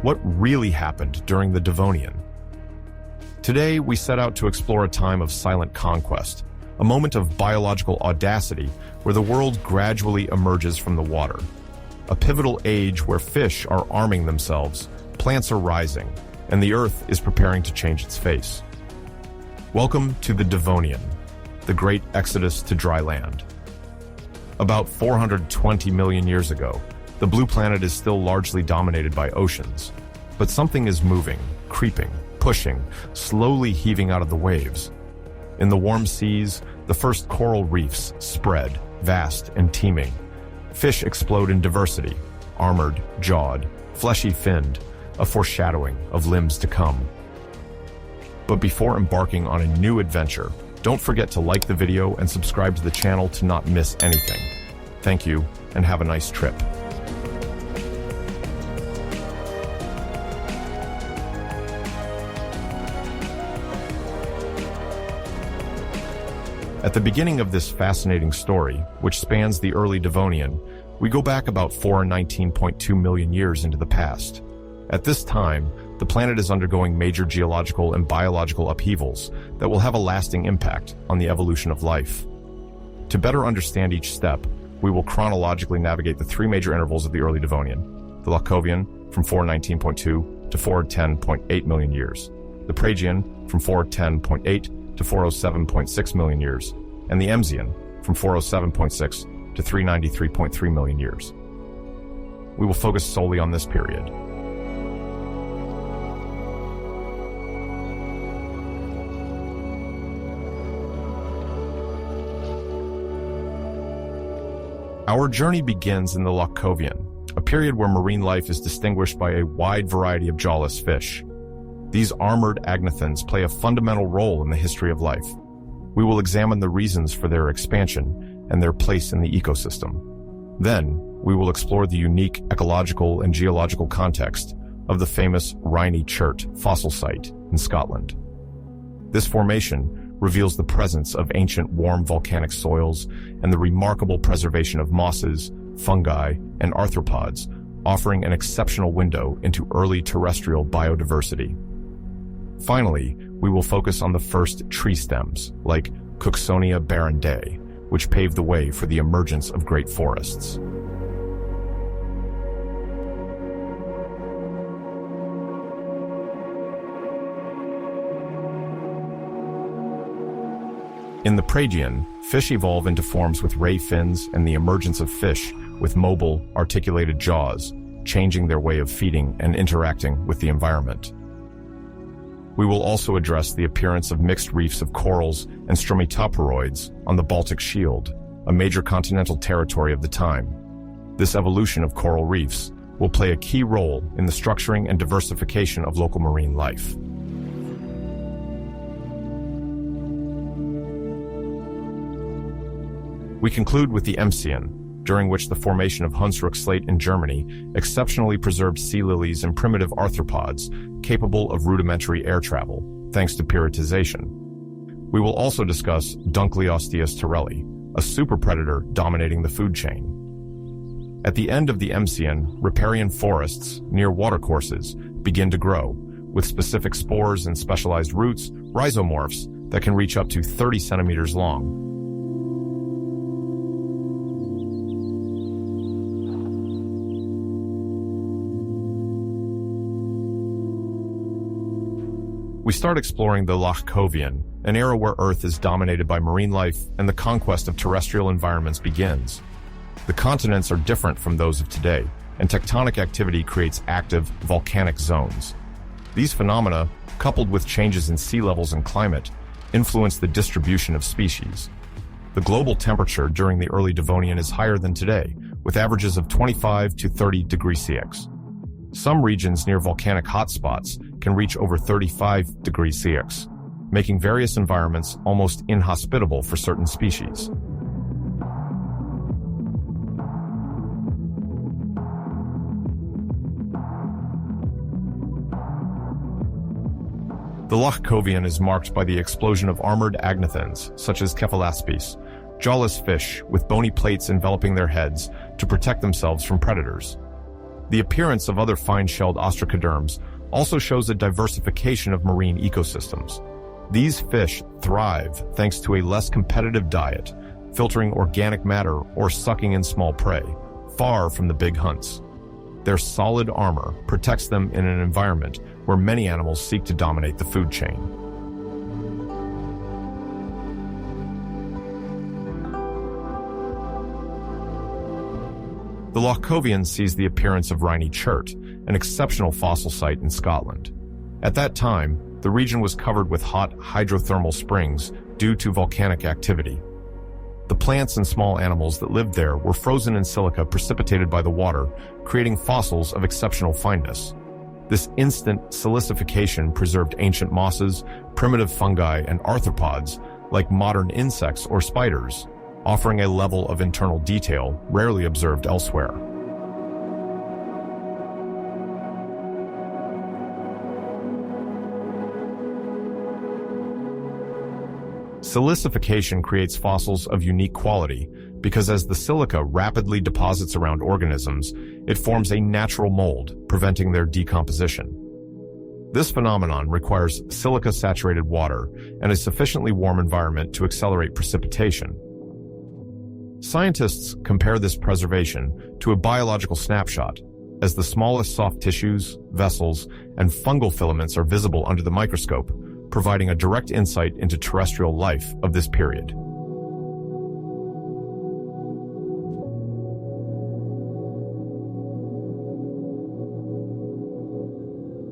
What really happened during the Devonian? Today, we set out to explore a time of silent conquest, a moment of biological audacity where the world gradually emerges from the water. A pivotal age where fish are arming themselves, plants are rising, and the Earth is preparing to change its face. Welcome to the Devonian, the great exodus to dry land. About 420 million years ago, the blue planet is still largely dominated by oceans. But something is moving, creeping, pushing, slowly heaving out of the waves. In the warm seas, the first coral reefs spread, vast and teeming. Fish explode in diversity, armored, jawed, fleshy finned, a foreshadowing of limbs to come. But before embarking on a new adventure, don't forget to like the video and subscribe to the channel to not miss anything. Thank you, and have a nice trip. At the beginning of this fascinating story, which spans the Early Devonian, we go back about 419.2 million years into the past. At this time, the planet is undergoing major geological and biological upheavals that will have a lasting impact on the evolution of life. To better understand each step, we will chronologically navigate the three major intervals of the Early Devonian: the Locovian from 419.2 to 410.8 million years, the Pragian from 410.8 to 407.6 million years, and the Emsian from 407.6 to 393.3 million years. We will focus solely on this period. Our journey begins in the Locovian, a period where marine life is distinguished by a wide variety of jawless fish. These armored agnathans play a fundamental role in the history of life. We will examine the reasons for their expansion and their place in the ecosystem. Then, we will explore the unique ecological and geological context of the famous Rhynie Chert fossil site in Scotland. This formation reveals the presence of ancient warm volcanic soils and the remarkable preservation of mosses, fungi, and arthropods, offering an exceptional window into early terrestrial biodiversity. Finally, we will focus on the first tree stems, like Cooksonia barrondae, which paved the way for the emergence of great forests. In the Pragian, fish evolve into forms with ray fins and the emergence of fish with mobile, articulated jaws, changing their way of feeding and interacting with the environment. We will also address the appearance of mixed reefs of corals and stromatoporoids on the Baltic Shield, a major continental territory of the time. This evolution of coral reefs will play a key role in the structuring and diversification of local marine life. We conclude with the Emsian, during which the formation of Hunsrück slate in Germany exceptionally preserved sea lilies and primitive arthropods capable of rudimentary air travel, thanks to pyritization. We will also discuss Dunkleosteus torelli, a superpredator dominating the food chain. At the end of the Emsian, riparian forests near watercourses begin to grow, with specific spores and specialized roots, rhizomorphs, that can reach up to 30 centimeters long. We start exploring the Locovian, an era where Earth is dominated by marine life and the conquest of terrestrial environments begins. The continents are different from those of today, and tectonic activity creates active, volcanic zones. These phenomena, coupled with changes in sea levels and climate, influence the distribution of species. The global temperature during the Early Devonian is higher than today, with averages of 25 to 30 degrees Celsius. Some regions near volcanic hotspots can reach over 35 degrees Celsius, making various environments almost inhospitable for certain species. The Locovian is marked by the explosion of armored agnathans, such as Cephalaspis, jawless fish with bony plates enveloping their heads to protect themselves from predators. The appearance of other fine-shelled ostracoderms also shows a diversification of marine ecosystems. These fish thrive thanks to a less competitive diet, filtering organic matter or sucking in small prey, far from the big hunts. Their solid armor protects them in an environment where many animals seek to dominate the food chain. The Lochcovian sees the appearance of Rhynie chert, an exceptional fossil site in Scotland. At that time, the region was covered with hot hydrothermal springs due to volcanic activity. The plants and small animals that lived there were frozen in silica precipitated by the water, creating fossils of exceptional fineness. This instant silicification preserved ancient mosses, primitive fungi, and arthropods, like modern insects or spiders, offering a level of internal detail rarely observed elsewhere. Silicification creates fossils of unique quality because as the silica rapidly deposits around organisms, it forms a natural mold, preventing their decomposition. This phenomenon requires silica-saturated water and a sufficiently warm environment to accelerate precipitation. Scientists compare this preservation to a biological snapshot, as the smallest soft tissues, vessels, and fungal filaments are visible under the microscope, providing a direct insight into terrestrial life of this period.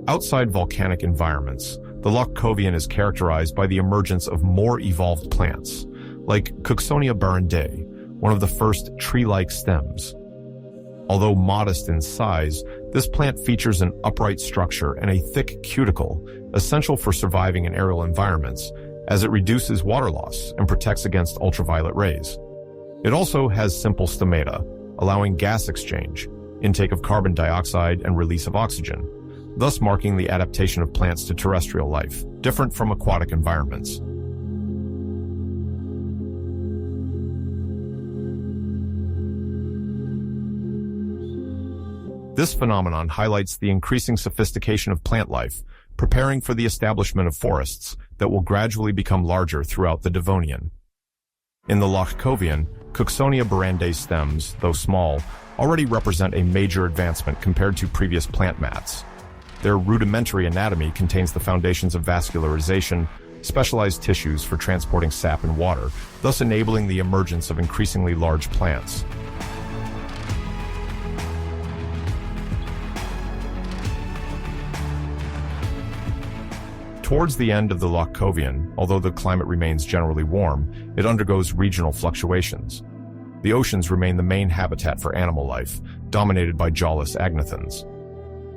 Outside volcanic environments, the Lochcovian is characterized by the emergence of more evolved plants, like Cooksonia barrendae, one of the first tree-like stems. Although modest in size, this plant features an upright structure and a thick cuticle, essential for surviving in aerial environments, as it reduces water loss and protects against ultraviolet rays. It also has simple stomata, allowing gas exchange, intake of carbon dioxide, and release of oxygen, thus marking the adaptation of plants to terrestrial life, different from aquatic environments. This phenomenon highlights the increasing sophistication of plant life, preparing for the establishment of forests that will gradually become larger throughout the Devonian. In the Lochcovian, Cooksonia barrendae stems, though small, already represent a major advancement compared to previous plant mats. Their rudimentary anatomy contains the foundations of vascularization, specialized tissues for transporting sap and water, thus enabling the emergence of increasingly large plants. Towards the end of the Lochcovian, although the climate remains generally warm, it undergoes regional fluctuations. The oceans remain the main habitat for animal life, dominated by jawless agnathans.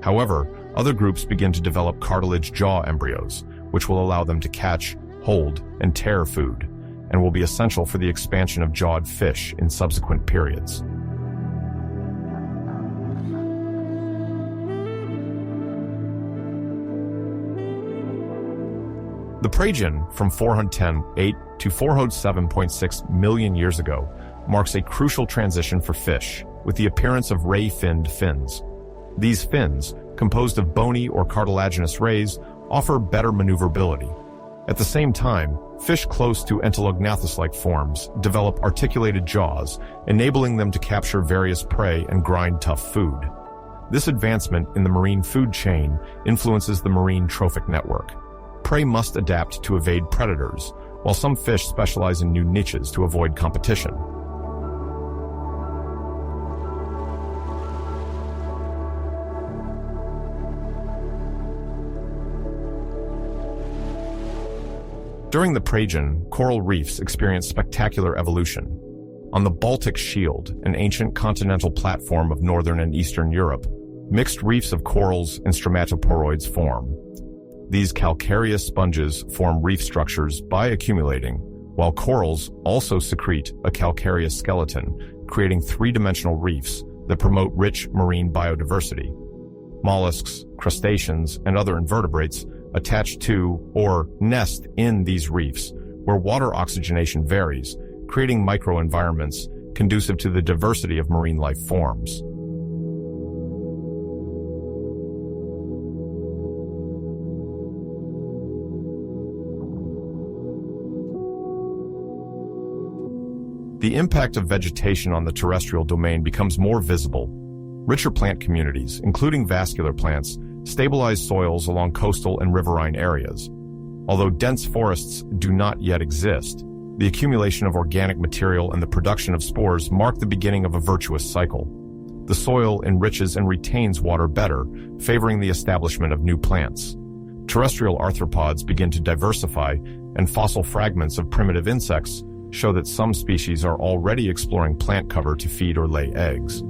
However, other groups begin to develop cartilage jaw embryos, which will allow them to catch, hold, and tear food, and will be essential for the expansion of jawed fish in subsequent periods. The Praegian, from 410.8 to 407.6 million years ago, marks a crucial transition for fish, with the appearance of ray-finned fins. These fins, composed of bony or cartilaginous rays, offer better maneuverability. At the same time, fish close to Entolognathrus-like forms develop articulated jaws, enabling them to capture various prey and grind tough food. This advancement in the marine food chain influences the marine trophic network. Prey must adapt to evade predators, while some fish specialize in new niches to avoid competition. During the Praegian, coral reefs experienced spectacular evolution. On the Baltic Shield, an ancient continental platform of northern and eastern Europe, mixed reefs of corals and stromatoporoids form. These calcareous sponges form reef structures by accumulating, while corals also secrete a calcareous skeleton, creating three-dimensional reefs that promote rich marine biodiversity. Mollusks, crustaceans, and other invertebrates attach to or nest in these reefs, where water oxygenation varies, creating microenvironments conducive to the diversity of marine life forms. The impact of vegetation on the terrestrial domain becomes more visible. Richer plant communities, including vascular plants, stabilize soils along coastal and riverine areas. Although dense forests do not yet exist, the accumulation of organic material and the production of spores mark the beginning of a virtuous cycle. The soil enriches and retains water better, favoring the establishment of new plants. Terrestrial arthropods begin to diversify, and fossil fragments of primitive insects show that some species are already exploring plant cover to feed or lay eggs.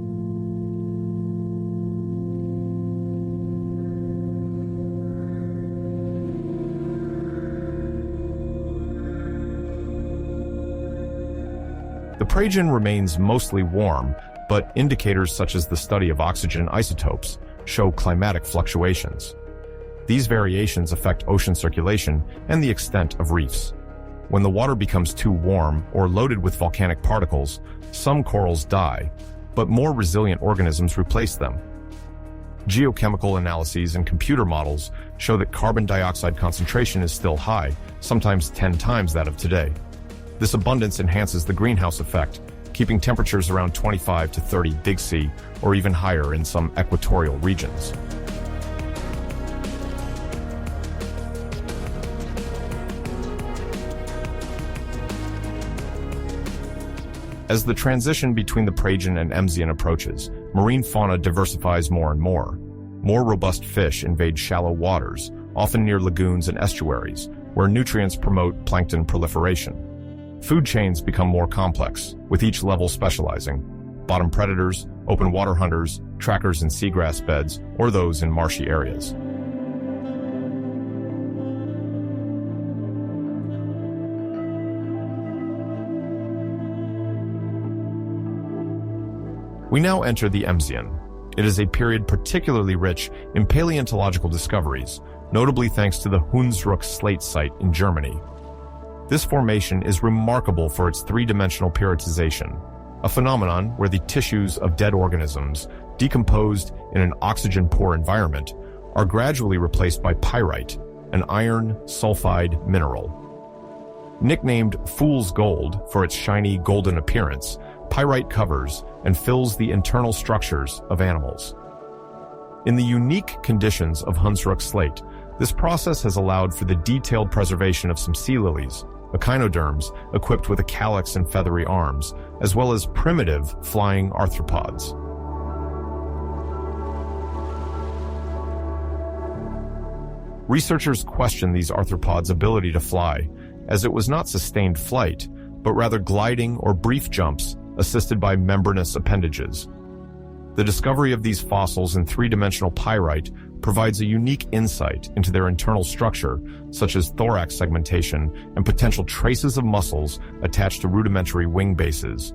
The Praegian remains mostly warm, but indicators such as the study of oxygen isotopes show climatic fluctuations. These variations affect ocean circulation and the extent of reefs. When the water becomes too warm or loaded with volcanic particles, some corals die, but more resilient organisms replace them. Geochemical analyses and computer models show that carbon dioxide concentration is still high, sometimes 10 times that of today. This abundance enhances the greenhouse effect, keeping temperatures around 25 to 30 dig C or even higher in some equatorial regions. As the transition between the Praegian and Emsian approaches, marine fauna diversifies more and more. More robust fish invade shallow waters, often near lagoons and estuaries, where nutrients promote plankton proliferation. Food chains become more complex, with each level specializing: bottom predators, open water hunters, trackers in seagrass beds, or those in marshy areas. We now enter the Emsian. It is a period particularly rich in paleontological discoveries, notably thanks to the Hunsrück slate site in Germany. This formation is remarkable for its three-dimensional periodization, a phenomenon where the tissues of dead organisms, decomposed in an oxygen-poor environment, are gradually replaced by pyrite, an iron sulfide mineral. Nicknamed fool's gold for its shiny golden appearance, pyrite covers and fills the internal structures of animals. In the unique conditions of Hunsrück slate, this process has allowed for the detailed preservation of some sea lilies, echinoderms equipped with a calyx and feathery arms, as well as primitive flying arthropods. Researchers question these arthropods' ability to fly, as it was not sustained flight, but rather gliding or brief jumps assisted by membranous appendages. The discovery of these fossils in three-dimensional pyrite provides a unique insight into their internal structure, such as thorax segmentation and potential traces of muscles attached to rudimentary wing bases.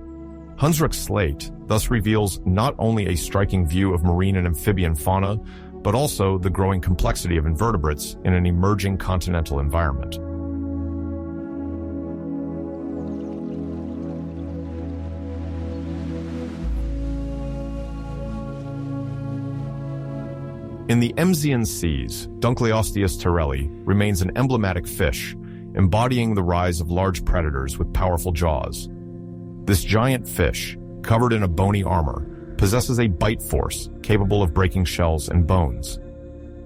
Hunsrück slate thus reveals not only a striking view of marine and amphibian fauna, but also the growing complexity of invertebrates in an emerging continental environment. In the Emsian seas, Dunkleosteus terrelli remains an emblematic fish, embodying the rise of large predators with powerful jaws. This giant fish, covered in a bony armor, possesses a bite force capable of breaking shells and bones.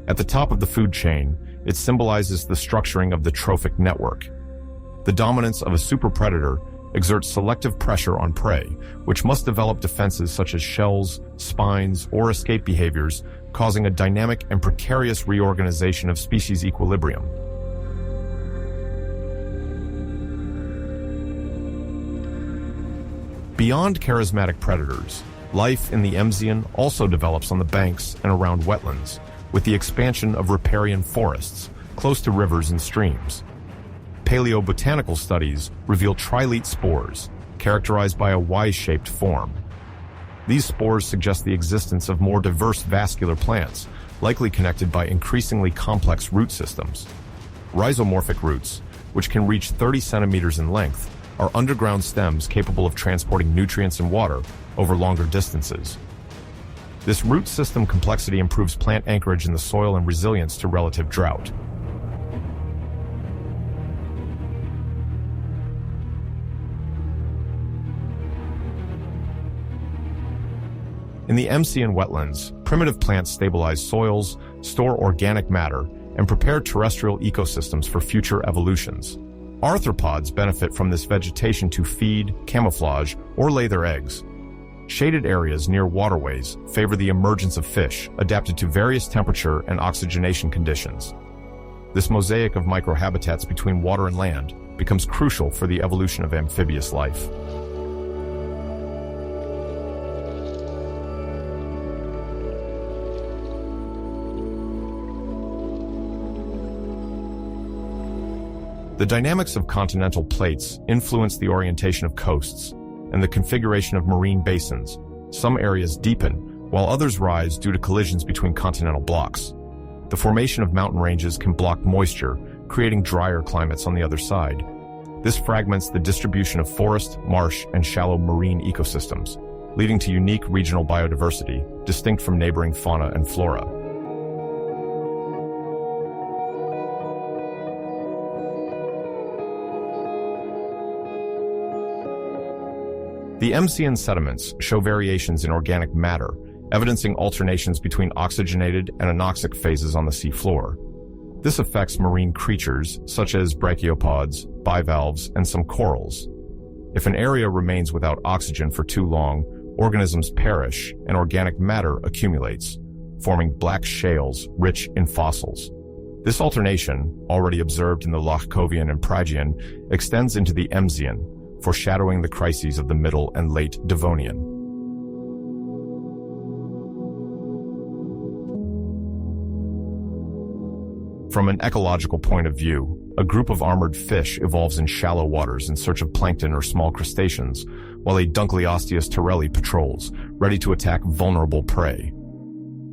At the top of the food chain, it symbolizes the structuring of the trophic network. The dominance of a superpredator exerts selective pressure on prey, which must develop defenses such as shells, spines, or escape behaviors, causing a dynamic and precarious reorganization of species equilibrium. Beyond charismatic predators, life in the Emsian also develops on the banks and around wetlands, with the expansion of riparian forests close to rivers and streams. Paleobotanical studies reveal trilete spores, characterized by a Y-shaped form. These spores suggest the existence of more diverse vascular plants, likely connected by increasingly complex root systems. Rhizomorphic roots, which can reach 30 centimeters in length, are underground stems capable of transporting nutrients and water over longer distances. This root system complexity improves plant anchorage in the soil and resilience to relative drought. In the Mcaean wetlands, primitive plants stabilize soils, store organic matter, and prepare terrestrial ecosystems for future evolutions. Arthropods benefit from this vegetation to feed, camouflage, or lay their eggs. Shaded areas near waterways favor the emergence of fish adapted to various temperature and oxygenation conditions. This mosaic of microhabitats between water and land becomes crucial for the evolution of amphibious life. The dynamics of continental plates influence the orientation of coasts and the configuration of marine basins. Some areas deepen, while others rise due to collisions between continental blocks. The formation of mountain ranges can block moisture, creating drier climates on the other side. This fragments the distribution of forest, marsh, and shallow marine ecosystems, leading to unique regional biodiversity, distinct from neighboring fauna and flora. The Mcaean sediments show variations in organic matter, evidencing alternations between oxygenated and anoxic phases on the seafloor. This affects marine creatures, such as brachiopods, bivalves, and some corals. If an area remains without oxygen for too long, organisms perish and organic matter accumulates, forming black shales rich in fossils. This alternation, already observed in the Lochkovian and Phrygian, extends into the Mcaean, foreshadowing the crises of the Middle and Late Devonian. From an ecological point of view, a group of armored fish evolves in shallow waters in search of plankton or small crustaceans, while a Dunkleosteus torelli patrols, ready to attack vulnerable prey.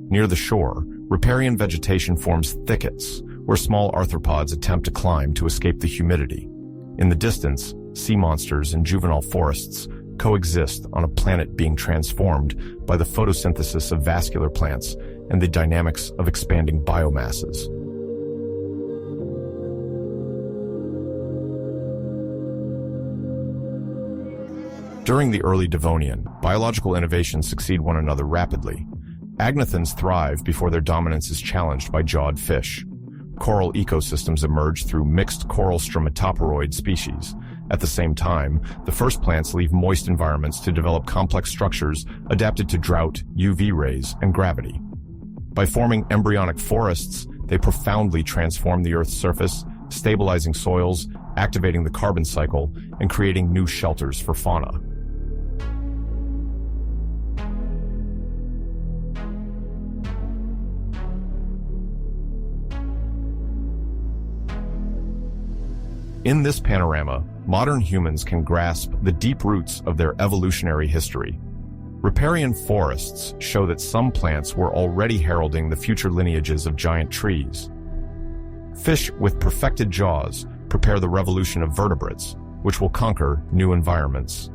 Near the shore, riparian vegetation forms thickets, where small arthropods attempt to climb to escape the humidity. In the distance, sea monsters and juvenile forests coexist on a planet being transformed by the photosynthesis of vascular plants and the dynamics of expanding biomasses. During the Early Devonian, biological innovations succeed one another rapidly. Agnathans thrive before their dominance is challenged by jawed fish. Coral ecosystems emerge through mixed coral stromatoporoid species. At the same time, the first plants leave moist environments to develop complex structures adapted to drought, UV rays, and gravity. By forming embryonic forests, they profoundly transform the Earth's surface, stabilizing soils, activating the carbon cycle, and creating new shelters for fauna. In this panorama, modern humans can grasp the deep roots of their evolutionary history. Riparian forests show that some plants were already heralding the future lineages of giant trees. Fish with perfected jaws prepare the revolution of vertebrates, which will conquer new environments.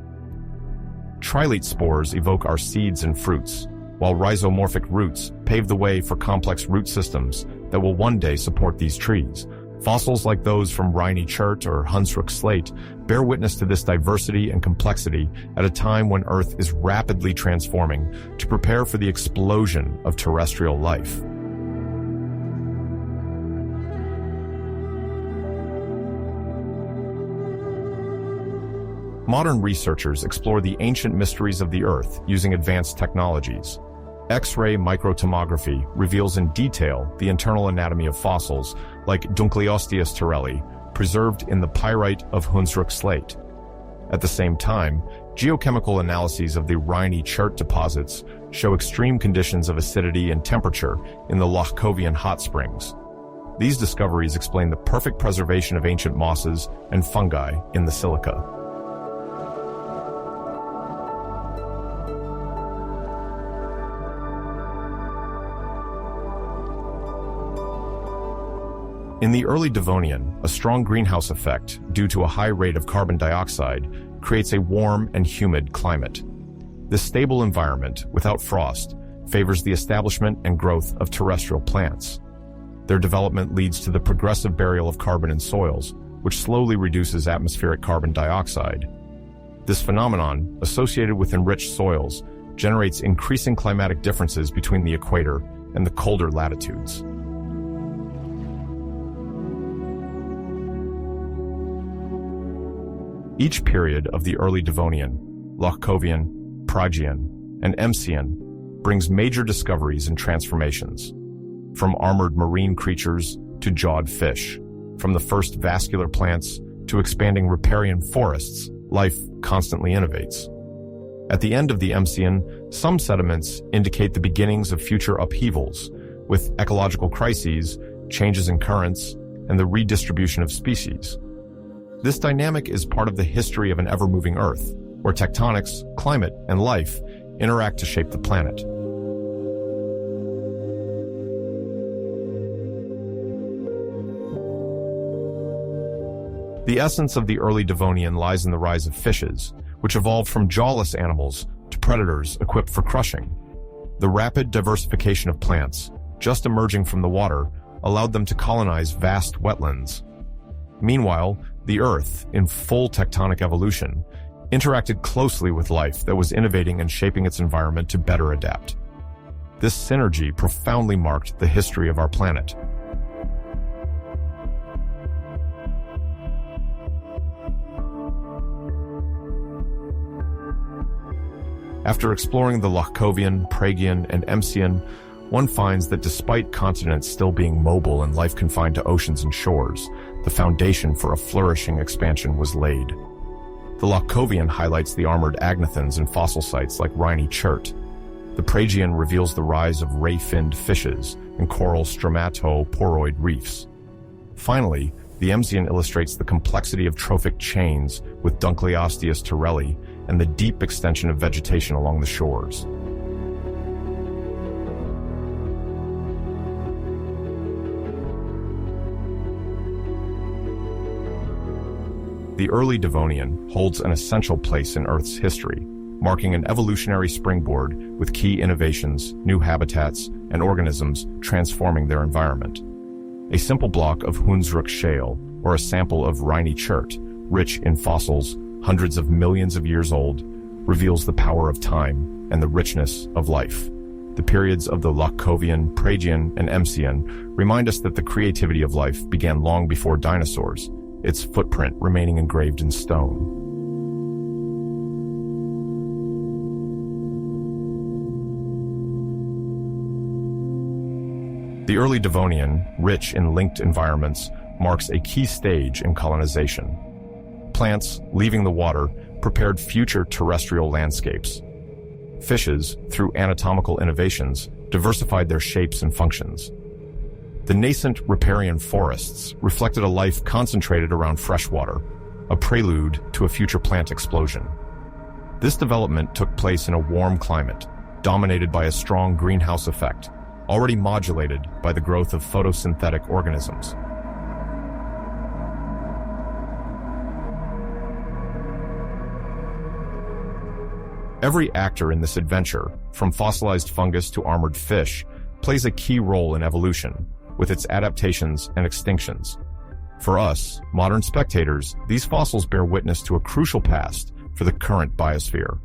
Trilete spores evoke our seeds and fruits, while rhizomorphic roots pave the way for complex root systems that will one day support these trees. Fossils like those from Rhynie chert or Hunsrück slate bear witness to this diversity and complexity at a time when Earth is rapidly transforming to prepare for the explosion of terrestrial life. Modern researchers explore the ancient mysteries of the Earth using advanced technologies. X-ray microtomography reveals in detail the internal anatomy of fossils like Dunkleosteus torelli, preserved in the pyrite of Hunsrück slate. At the same time, geochemical analyses of the Rhynie chert deposits show extreme conditions of acidity and temperature in the Lochkovian hot springs. These discoveries explain the perfect preservation of ancient mosses and fungi in the silica. In the Early Devonian, a strong greenhouse effect due to a high rate of carbon dioxide creates a warm and humid climate. This stable environment, without frost, favors the establishment and growth of terrestrial plants. Their development leads to the progressive burial of carbon in soils, which slowly reduces atmospheric carbon dioxide. This phenomenon, associated with enriched soils, generates increasing climatic differences between the equator and the colder latitudes. Each period of the Early Devonian, Lochkovian, Phrygian, and Emsian brings major discoveries and transformations, from armored marine creatures to jawed fish, from the first vascular plants to expanding riparian forests. Life constantly innovates. At the end of the Emsian, some sediments indicate the beginnings of future upheavals, with ecological crises, changes in currents, and the redistribution of species. This dynamic is part of the history of an ever-moving Earth, where tectonics, climate, and life interact to shape the planet. The essence of the Early Devonian lies in the rise of fishes, which evolved from jawless animals to predators equipped for crushing. The rapid diversification of plants, just emerging from the water, allowed them to colonize vast wetlands. Meanwhile, the Earth, in full tectonic evolution, interacted closely with life that was innovating and shaping its environment to better adapt. This synergy profoundly marked the history of our planet. After exploring the Lochkovian, Phrygian, and Emsian, one finds that despite continents still being mobile and life confined to oceans and shores, the foundation for a flourishing expansion was laid. The Lochkovian highlights the armored agnathons and fossil sites like Rhynie chert. The Phrygian reveals the rise of ray-finned fishes and coral stromatoporoid reefs. Finally, the Emsian illustrates the complexity of trophic chains with Dunkleosteus torelli and the deep extension of vegetation along the shores. The Early Devonian holds an essential place in Earth's history, marking an evolutionary springboard with key innovations, new habitats, and organisms transforming their environment. A simple block of Hunsrück shale, or a sample of Rhynie chert, rich in fossils hundreds of millions of years old, reveals the power of time and the richness of life. The periods of the Lochkovian, Phrygian, and Emsian remind us that the creativity of life began long before dinosaurs, its footprint remaining engraved in stone. The Early Devonian, rich in linked environments, marks a key stage in colonization. Plants, leaving the water, prepared future terrestrial landscapes. Fishes, through anatomical innovations, diversified their shapes and functions. The nascent riparian forests reflected a life concentrated around freshwater, a prelude to a future plant explosion. This development took place in a warm climate, dominated by a strong greenhouse effect, already modulated by the growth of photosynthetic organisms. Every actor in this adventure, from fossilized fungus to armored fish, plays a key role in evolution, with its adaptations and extinctions. For us, modern spectators, these fossils bear witness to a crucial past for the current biosphere.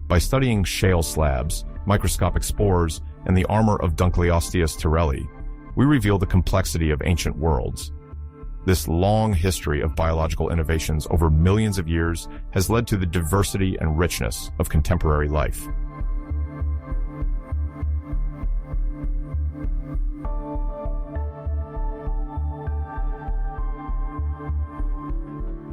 By studying shale slabs, microscopic spores, and the armor of Dunkleosteus torelli, we reveal the complexity of ancient worlds. This long history of biological innovations over millions of years has led to the diversity and richness of contemporary life.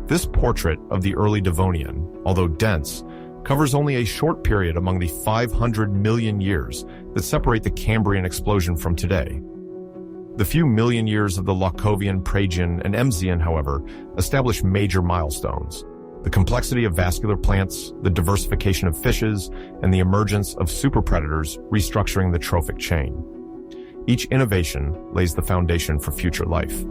This portrait of the Early Devonian, although dense, covers only a short period among the 500 million years that separate the Cambrian explosion from today. The few million years of the Lochkovian, Phrygian, and Emsian, however, establish major milestones. The complexity of vascular plants, the diversification of fishes, and the emergence of superpredators restructuring the trophic chain. Each innovation lays the foundation for future life.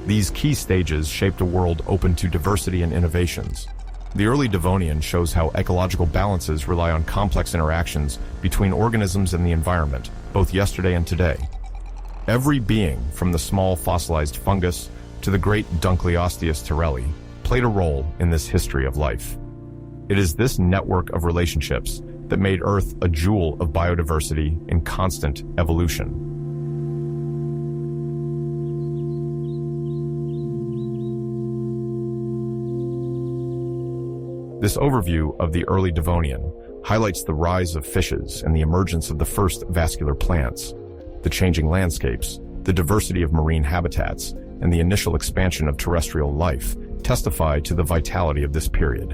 These key stages shaped a world open to diversity and innovations. The Early Devonian shows how ecological balances rely on complex interactions between organisms and the environment, both yesterday and today. Every being, from the small fossilized fungus to the great Dunkleosteus Torelli, played a role in this history of life. It is this network of relationships that made Earth a jewel of biodiversity in constant evolution. This overview of the Early Devonian highlights the rise of fishes and the emergence of the first vascular plants, the changing landscapes, the diversity of marine habitats, and the initial expansion of terrestrial life testify to the vitality of this period.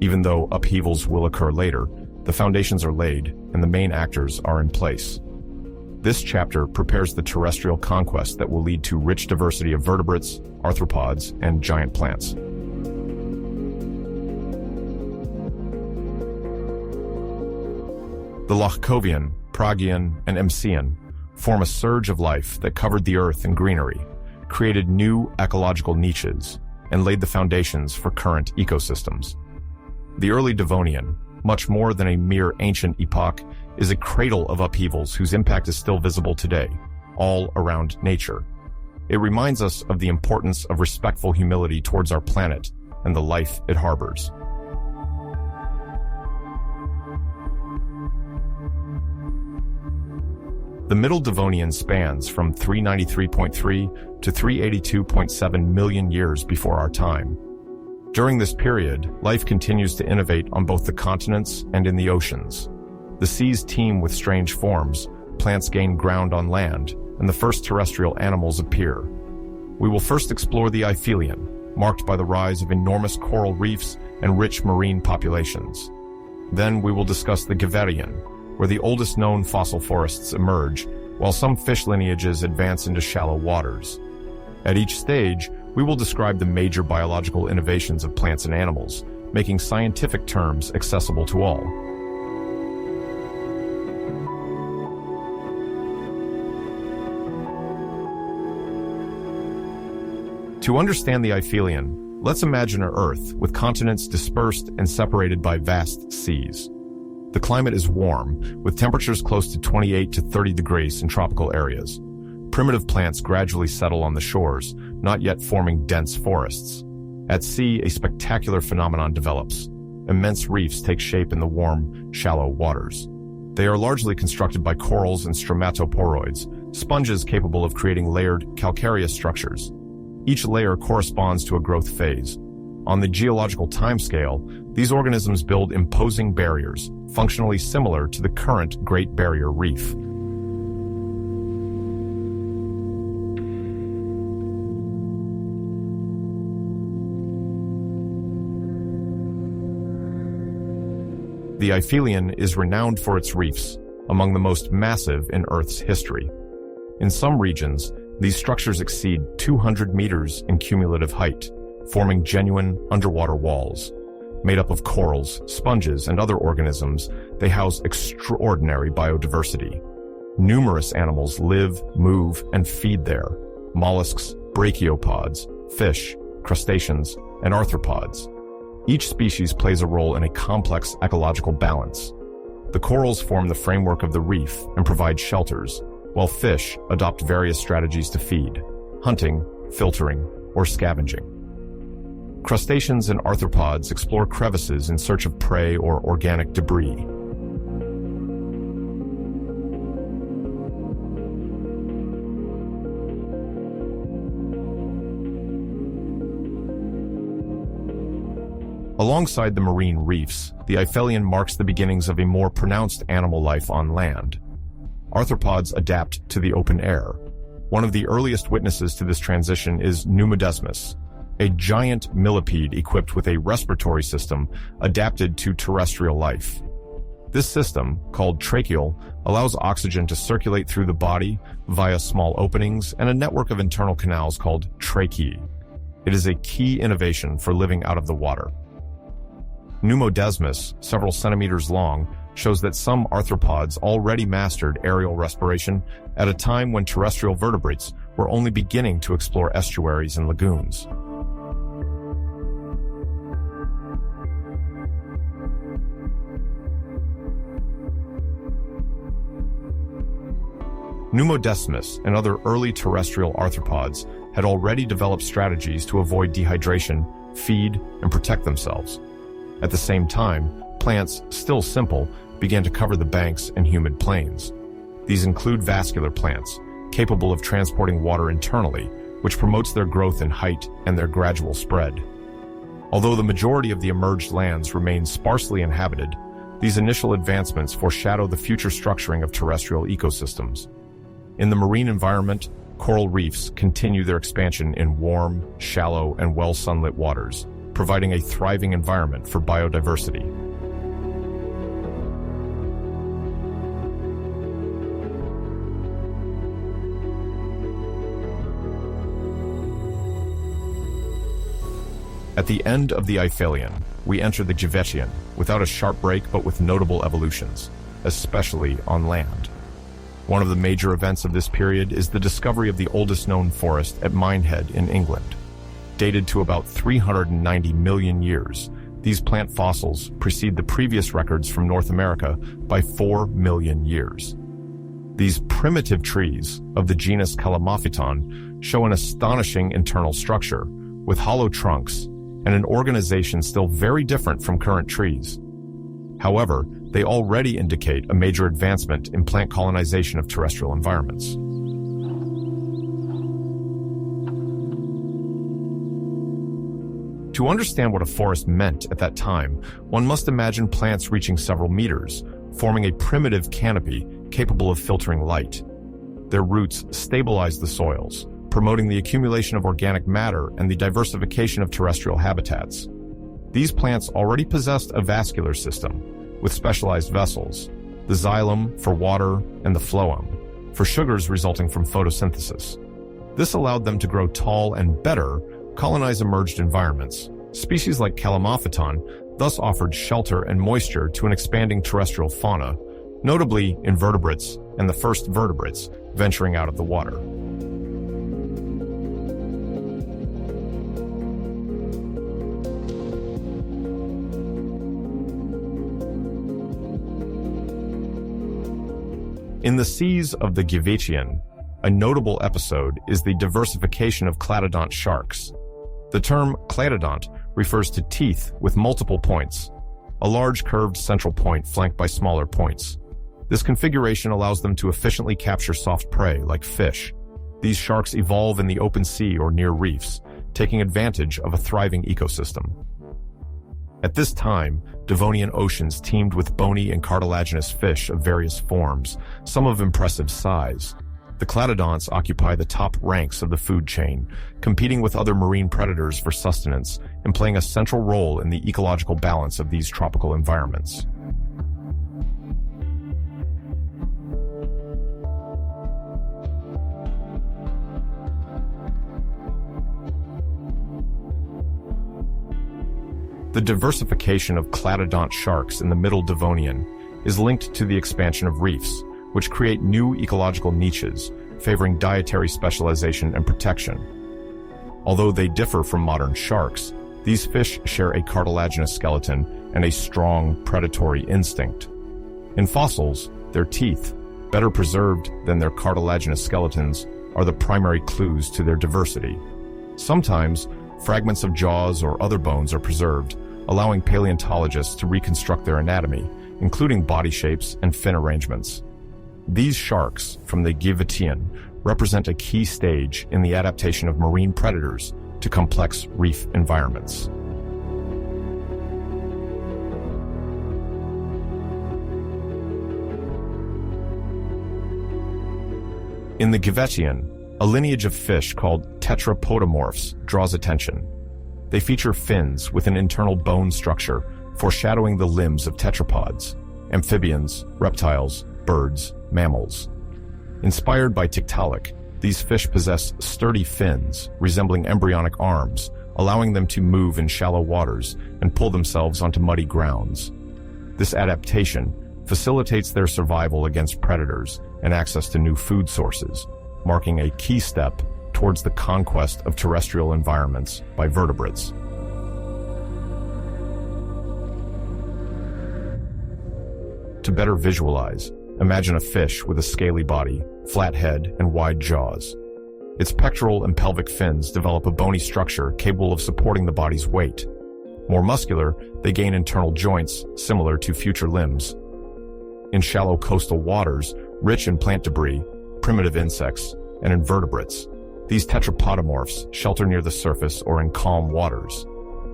Even though upheavals will occur later, the foundations are laid and the main actors are in place. This chapter prepares the terrestrial conquest that will lead to rich diversity of vertebrates, arthropods, and giant plants. The Lochkovian, Pragian, and Emsian form a surge of life that covered the Earth in greenery, created new ecological niches, and laid the foundations for current ecosystems. The Early Devonian, much more than a mere ancient epoch, is a cradle of upheavals whose impact is still visible today, all around nature. It reminds us of the importance of respectful humility towards our planet and the life it harbors. The Middle Devonian spans from 393.3 to 382.7 million years before our time. During this period, life continues to innovate on both the continents and in the oceans. The seas teem with strange forms, plants gain ground on land, and the first terrestrial animals appear. We will first explore the Eifelian, marked by the rise of enormous coral reefs and rich marine populations. Then we will discuss the Gaverian, where the oldest known fossil forests emerge, while some fish lineages advance into shallow waters. At each stage, we will describe the major biological innovations of plants and animals, making scientific terms accessible to all. To understand the Eifelian, let's imagine an Earth with continents dispersed and separated by vast seas. The climate is warm, with temperatures close to 28 to 30 degrees in tropical areas. Primitive plants gradually settle on the shores, not yet forming dense forests. At sea, a spectacular phenomenon develops. Immense reefs take shape in the warm, shallow waters. They are largely constructed by corals and stromatoporoids, sponges capable of creating layered, calcareous structures. Each layer corresponds to a growth phase. On the geological timescale, these organisms build imposing barriers, functionally similar to the current Great Barrier Reef. The Eifelian is renowned for its reefs, among the most massive in Earth's history. In some regions, these structures exceed 200 meters in cumulative height, forming genuine underwater walls. Made up of corals, sponges, and other organisms, they house extraordinary biodiversity. Numerous animals live, move, and feed there. Mollusks, brachiopods, fish, crustaceans, and arthropods. Each species plays a role in a complex ecological balance. The corals form the framework of the reef and provide shelters, while fish adopt various strategies to feed: hunting, filtering, or scavenging. Crustaceans and arthropods explore crevices in search of prey or organic debris. Alongside the marine reefs, the Eifelian marks the beginnings of a more pronounced animal life on land. Arthropods adapt to the open air. One of the earliest witnesses to this transition is Pneumodesmus, a giant millipede equipped with a respiratory system adapted to terrestrial life. This system, called tracheal, allows oxygen to circulate through the body via small openings and a network of internal canals called tracheae. It is a key innovation for living out of the water. Pneumodesmus, several centimeters long, shows that some arthropods already mastered aerial respiration at a time when terrestrial vertebrates were only beginning to explore estuaries and lagoons. Pneumodesmus and other early terrestrial arthropods had already developed strategies to avoid dehydration, feed, and protect themselves. At the same time, plants, still simple, began to cover the banks and humid plains. These include vascular plants, capable of transporting water internally, which promotes their growth in height and their gradual spread. Although the majority of the emerged lands remain sparsely inhabited, these initial advancements foreshadow the future structuring of terrestrial ecosystems. In the marine environment, coral reefs continue their expansion in warm, shallow, and well-sunlit waters, providing a thriving environment for biodiversity. At the end of the Iphalian, we enter the Devonian, without a sharp break but with notable evolutions, especially on land. One of the major events of this period is the discovery of the oldest known forest at Minehead in England. Dated to about 390 million years, these plant fossils precede the previous records from North America by 4 million years. These primitive trees of the genus Climatic show an astonishing internal structure, with hollow trunks and an organization still very different from current trees. However, they already indicate a major advancement in plant colonization of terrestrial environments. To understand what a forest meant at that time, one must imagine plants reaching several meters, forming a primitive canopy capable of filtering light. Their roots stabilize the soils, promoting the accumulation of organic matter and the diversification of terrestrial habitats. These plants already possessed a vascular system, with specialized vessels, the xylem for water and the phloem for sugars resulting from photosynthesis. This allowed them to grow tall and better colonize emerged environments. Species like Calamophyton thus offered shelter and moisture to an expanding terrestrial fauna, notably invertebrates and the first vertebrates venturing out of the water. In the seas of the Devonian, a notable episode is the diversification of cladodont sharks. The term cladodont refers to teeth with multiple points, a large curved central point flanked by smaller points. This configuration allows them to efficiently capture soft prey like fish. These sharks evolve in the open sea or near reefs, taking advantage of a thriving ecosystem. At this time, Devonian oceans teemed with bony and cartilaginous fish of various forms, some of impressive size. The cladodonts occupy the top ranks of the food chain, competing with other marine predators for sustenance and playing a central role in the ecological balance of these tropical environments. The diversification of cladodont sharks in the Middle Devonian is linked to the expansion of reefs, which create new ecological niches, favoring dietary specialization and protection. Although they differ from modern sharks, these fish share a cartilaginous skeleton and a strong predatory instinct. In fossils, their teeth, better preserved than their cartilaginous skeletons, are the primary clues to their diversity. Sometimes, fragments of jaws or other bones are preserved, allowing paleontologists to reconstruct their anatomy, including body shapes and fin arrangements. These sharks from the Devonian represent a key stage in the adaptation of marine predators to complex reef environments. In the Devonian, a lineage of fish called tetrapodomorphs draws attention. They feature fins with an internal bone structure, foreshadowing the limbs of tetrapods, amphibians, reptiles, birds, mammals. Inspired by Tiktaalik, these fish possess sturdy fins resembling embryonic arms, allowing them to move in shallow waters and pull themselves onto muddy grounds. This adaptation facilitates their survival against predators and access to new food sources, marking a key step towards the conquest of terrestrial environments by vertebrates. To better visualize, imagine a fish with a scaly body, flat head, and wide jaws. Its pectoral and pelvic fins develop a bony structure capable of supporting the body's weight. More muscular, they gain internal joints similar to future limbs. In shallow coastal waters, rich in plant debris, primitive insects, and invertebrates, these tetrapodomorphs shelter near the surface or in calm waters.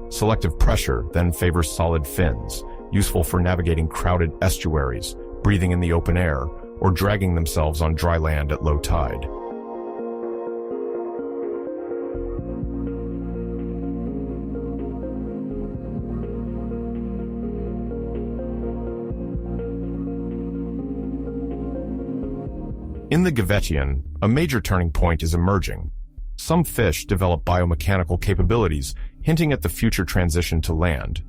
Selective pressure then favors solid fins, useful for navigating crowded estuaries, breathing in the open air, or dragging themselves on dry land at low tide. In the Devonian, a major turning point is emerging. Some fish develop biomechanical capabilities, hinting at the future transition to land.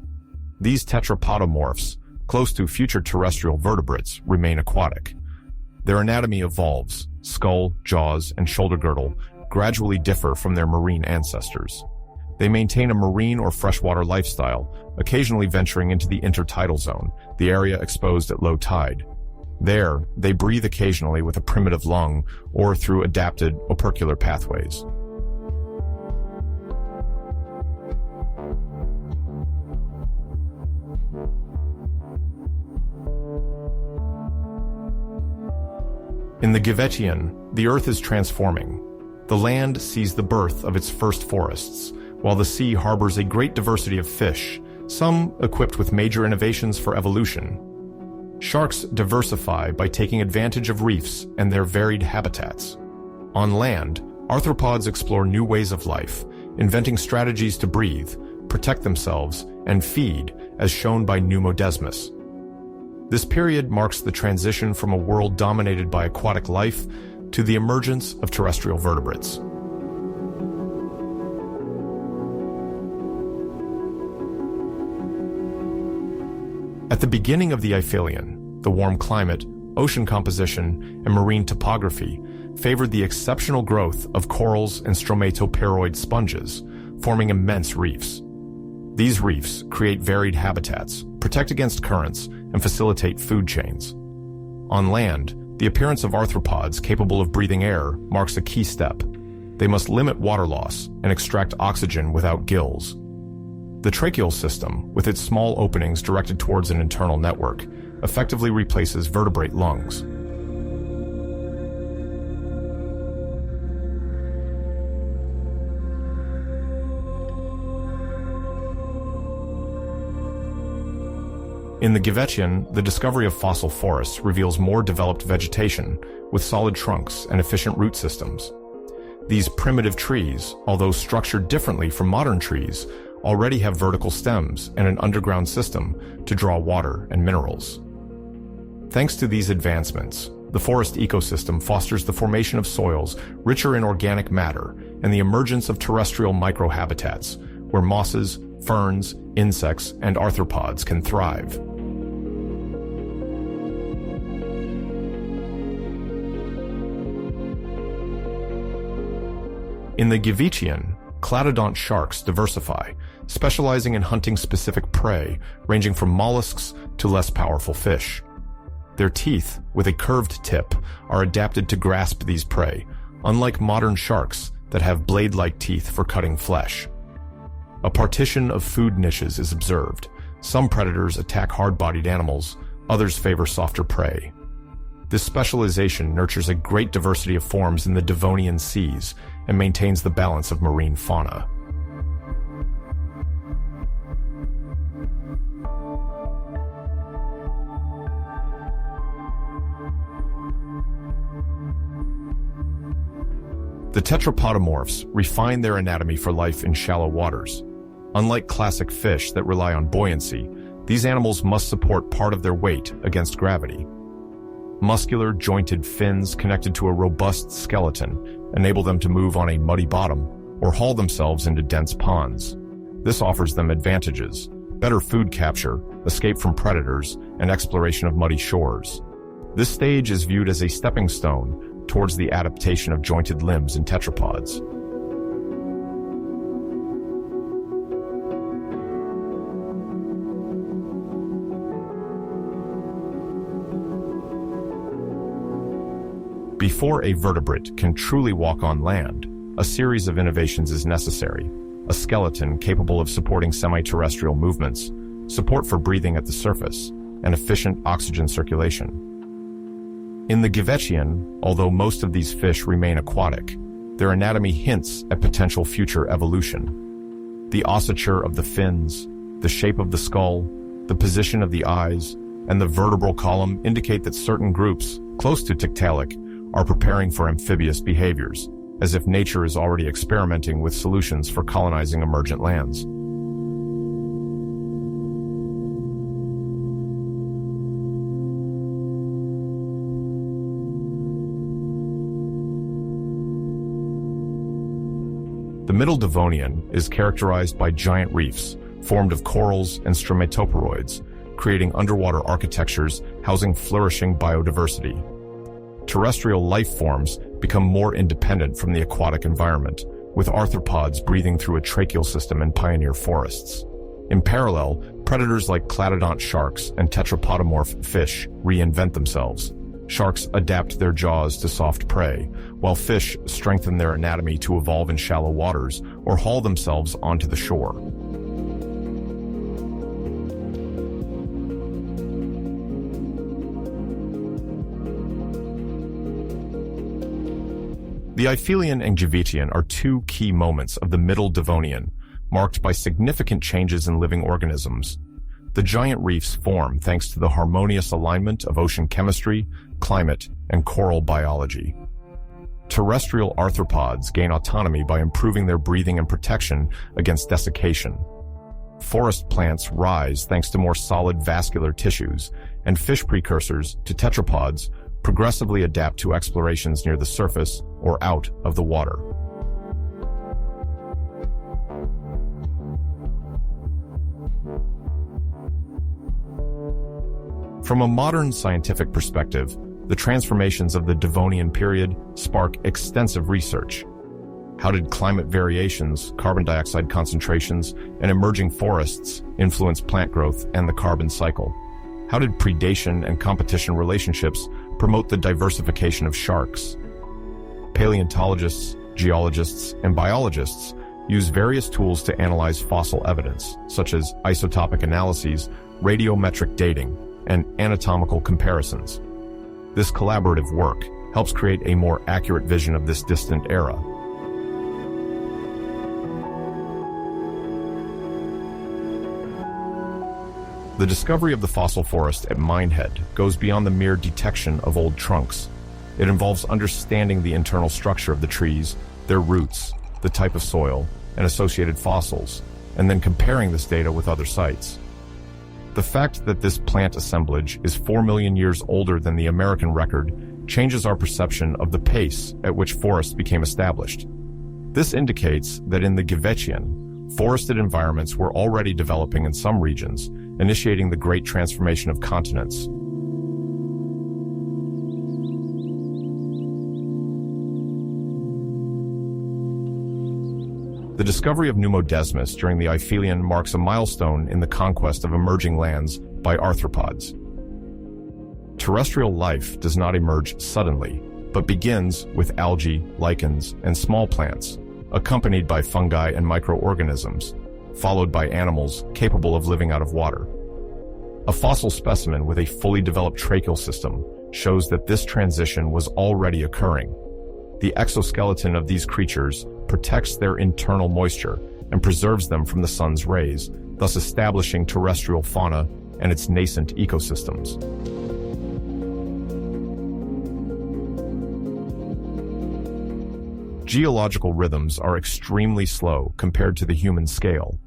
These tetrapodomorphs, close to future terrestrial vertebrates, remain aquatic. Their anatomy evolves. Skull, jaws, and shoulder girdle gradually differ from their marine ancestors. They maintain a marine or freshwater lifestyle, occasionally venturing into the intertidal zone, the area exposed at low tide. There, they breathe occasionally with a primitive lung or through adapted opercular pathways. In the Devonian, the earth is transforming. The land sees the birth of its first forests, while the sea harbors a great diversity of fish, some equipped with major innovations for evolution. Sharks diversify by taking advantage of reefs and their varied habitats. On land, arthropods explore new ways of life, inventing strategies to breathe, protect themselves, and feed, as shown by Pneumodesmus. This period marks the transition from a world dominated by aquatic life to the emergence of terrestrial vertebrates. At the beginning of the Eifelian, the warm climate, ocean composition, and marine topography favored the exceptional growth of corals and stromatopteroid sponges, forming immense reefs. These reefs create varied habitats, protect against currents, and facilitate food chains. On land, the appearance of arthropods capable of breathing air marks a key step. They must limit water loss and extract oxygen without gills. The tracheal system, with its small openings directed towards an internal network, effectively replaces vertebrate lungs. In the Devonian, the discovery of fossil forests reveals more developed vegetation with solid trunks and efficient root systems. These primitive trees, although structured differently from modern trees, already have vertical stems and an underground system to draw water and minerals. Thanks to these advancements, the forest ecosystem fosters the formation of soils richer in organic matter and the emergence of terrestrial microhabitats, where mosses, ferns, insects, and arthropods can thrive. In the Devonian, cladodont sharks diversify, specializing in hunting specific prey, ranging from mollusks to less powerful fish. Their teeth, with a curved tip, are adapted to grasp these prey, unlike modern sharks that have blade-like teeth for cutting flesh. A partition of food niches is observed. Some predators attack hard-bodied animals, others favor softer prey. This specialization nurtures a great diversity of forms in the Devonian seas and maintains the balance of marine fauna. The tetrapodomorphs refine their anatomy for life in shallow waters. Unlike classic fish that rely on buoyancy, these animals must support part of their weight against gravity. Muscular, jointed fins connected to a robust skeleton enable them to move on a muddy bottom or haul themselves into dense ponds. This offers them advantages: better food capture, escape from predators, and exploration of muddy shores. This stage is viewed as a stepping stone towards the adaptation of jointed limbs in tetrapods. Before a vertebrate can truly walk on land, a series of innovations is necessary. A skeleton capable of supporting semi-terrestrial movements, support for breathing at the surface, and efficient oxygen circulation. In the Geochemical, although most of these fish remain aquatic, their anatomy hints at potential future evolution. The ossature of the fins, the shape of the skull, the position of the eyes, and the vertebral column indicate that certain groups, close to Tiktaalik, are preparing for amphibious behaviors, as if nature is already experimenting with solutions for colonizing emergent lands. The Middle Devonian is characterized by giant reefs formed of corals and stromatoporoids, creating underwater architectures housing flourishing biodiversity. Terrestrial life forms become more independent from the aquatic environment, with arthropods breathing through a tracheal system in pioneer forests. In parallel, predators like cladodont sharks and tetrapodomorph fish reinvent themselves. Sharks adapt their jaws to soft prey, while fish strengthen their anatomy to evolve in shallow waters or haul themselves onto the shore. The Eifelian and Geochemical are two key moments of the Middle Devonian, marked by significant changes in living organisms. The giant reefs form thanks to the harmonious alignment of ocean chemistry, climate, and coral biology. Terrestrial arthropods gain autonomy by improving their breathing and protection against desiccation. Forest plants rise thanks to more solid vascular tissues, and fish precursors to tetrapods progressively adapt to explorations near the surface or out of the water. From a modern scientific perspective, the transformations of the Devonian period spark extensive research. How did climate variations, carbon dioxide concentrations, and emerging forests influence plant growth and the carbon cycle? How did predation and competition relationships promote the diversification of sharks? Paleontologists, geologists, and biologists use various tools to analyze fossil evidence, such as isotopic analyses, radiometric dating, and anatomical comparisons. This collaborative work helps create a more accurate vision of this distant era. The discovery of the fossil forest at Minehead goes beyond the mere detection of old trunks. It involves understanding the internal structure of the trees, their roots, the type of soil, and associated fossils, and then comparing this data with other sites. The fact that this plant assemblage is 4 million years older than the American record changes our perception of the pace at which forests became established. This indicates that in the Geochemical, forested environments were already developing in some regions, initiating the great transformation of continents. The discovery of Pneumodesmus during the Eifelian marks a milestone in the conquest of emerging lands by arthropods. Terrestrial life does not emerge suddenly, but begins with algae, lichens, and small plants, accompanied by fungi and microorganisms, followed by animals capable of living out of water. A fossil specimen with a fully developed tracheal system shows that this transition was already occurring. The exoskeleton of these creatures protects their internal moisture and preserves them from the sun's rays, thus establishing terrestrial fauna and its nascent ecosystems. Geological rhythms are extremely slow compared to the human scale.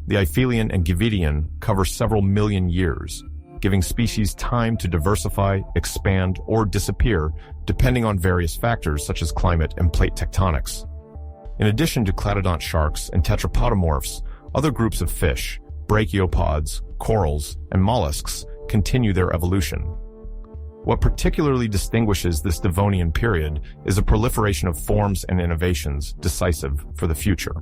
The Eifelian and Geochemical cover several million years, giving species time to diversify, expand, or disappear depending on various factors such as climate and plate tectonics. In addition to cladodont sharks and tetrapodomorphs, other groups of fish, brachiopods, corals, and mollusks continue their evolution. What particularly distinguishes this Devonian period is a proliferation of forms and innovations decisive for the future.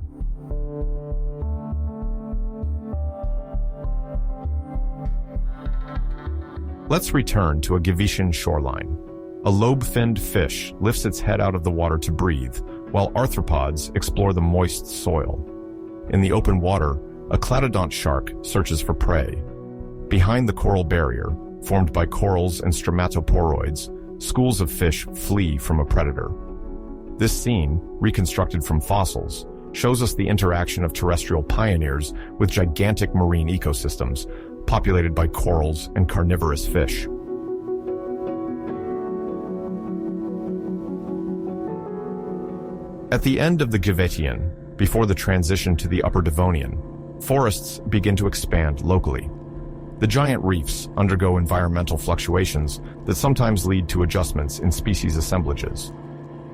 Let's return to a Geochemical shoreline. A lobe-finned fish lifts its head out of the water to breathe, while arthropods explore the moist soil. In the open water, a cladodont shark searches for prey. Behind the coral barrier, formed by corals and stromatoporoids, schools of fish flee from a predator. This scene, reconstructed from fossils, shows us the interaction of terrestrial pioneers with gigantic marine ecosystems, populated by corals and carnivorous fish. At the end of the Devonian, before the transition to the Upper Devonian, forests begin to expand locally. The giant reefs undergo environmental fluctuations that sometimes lead to adjustments in species assemblages.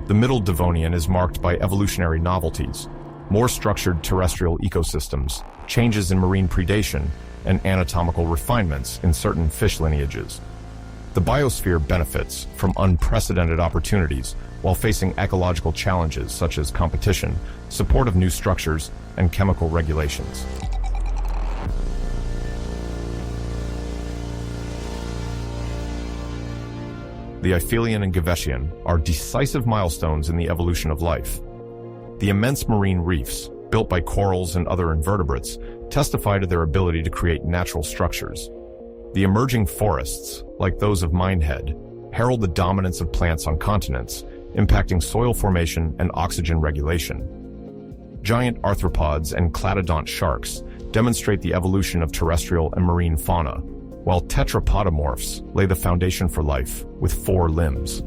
The Middle Devonian is marked by evolutionary novelties, more structured terrestrial ecosystems, changes in marine predation, and anatomical refinements in certain fish lineages. The biosphere benefits from unprecedented opportunities while facing ecological challenges such as competition, support of new structures, and chemical regulations. The Ephelian and Devonian are decisive milestones in the evolution of life. The immense marine reefs, built by corals and other invertebrates, testify to their ability to create natural structures. The emerging forests, like those of Minehead, herald the dominance of plants on continents, impacting soil formation and oxygen regulation. Giant arthropods and cladodont sharks demonstrate the evolution of terrestrial and marine fauna, while tetrapodomorphs lay the foundation for life with 4 limbs.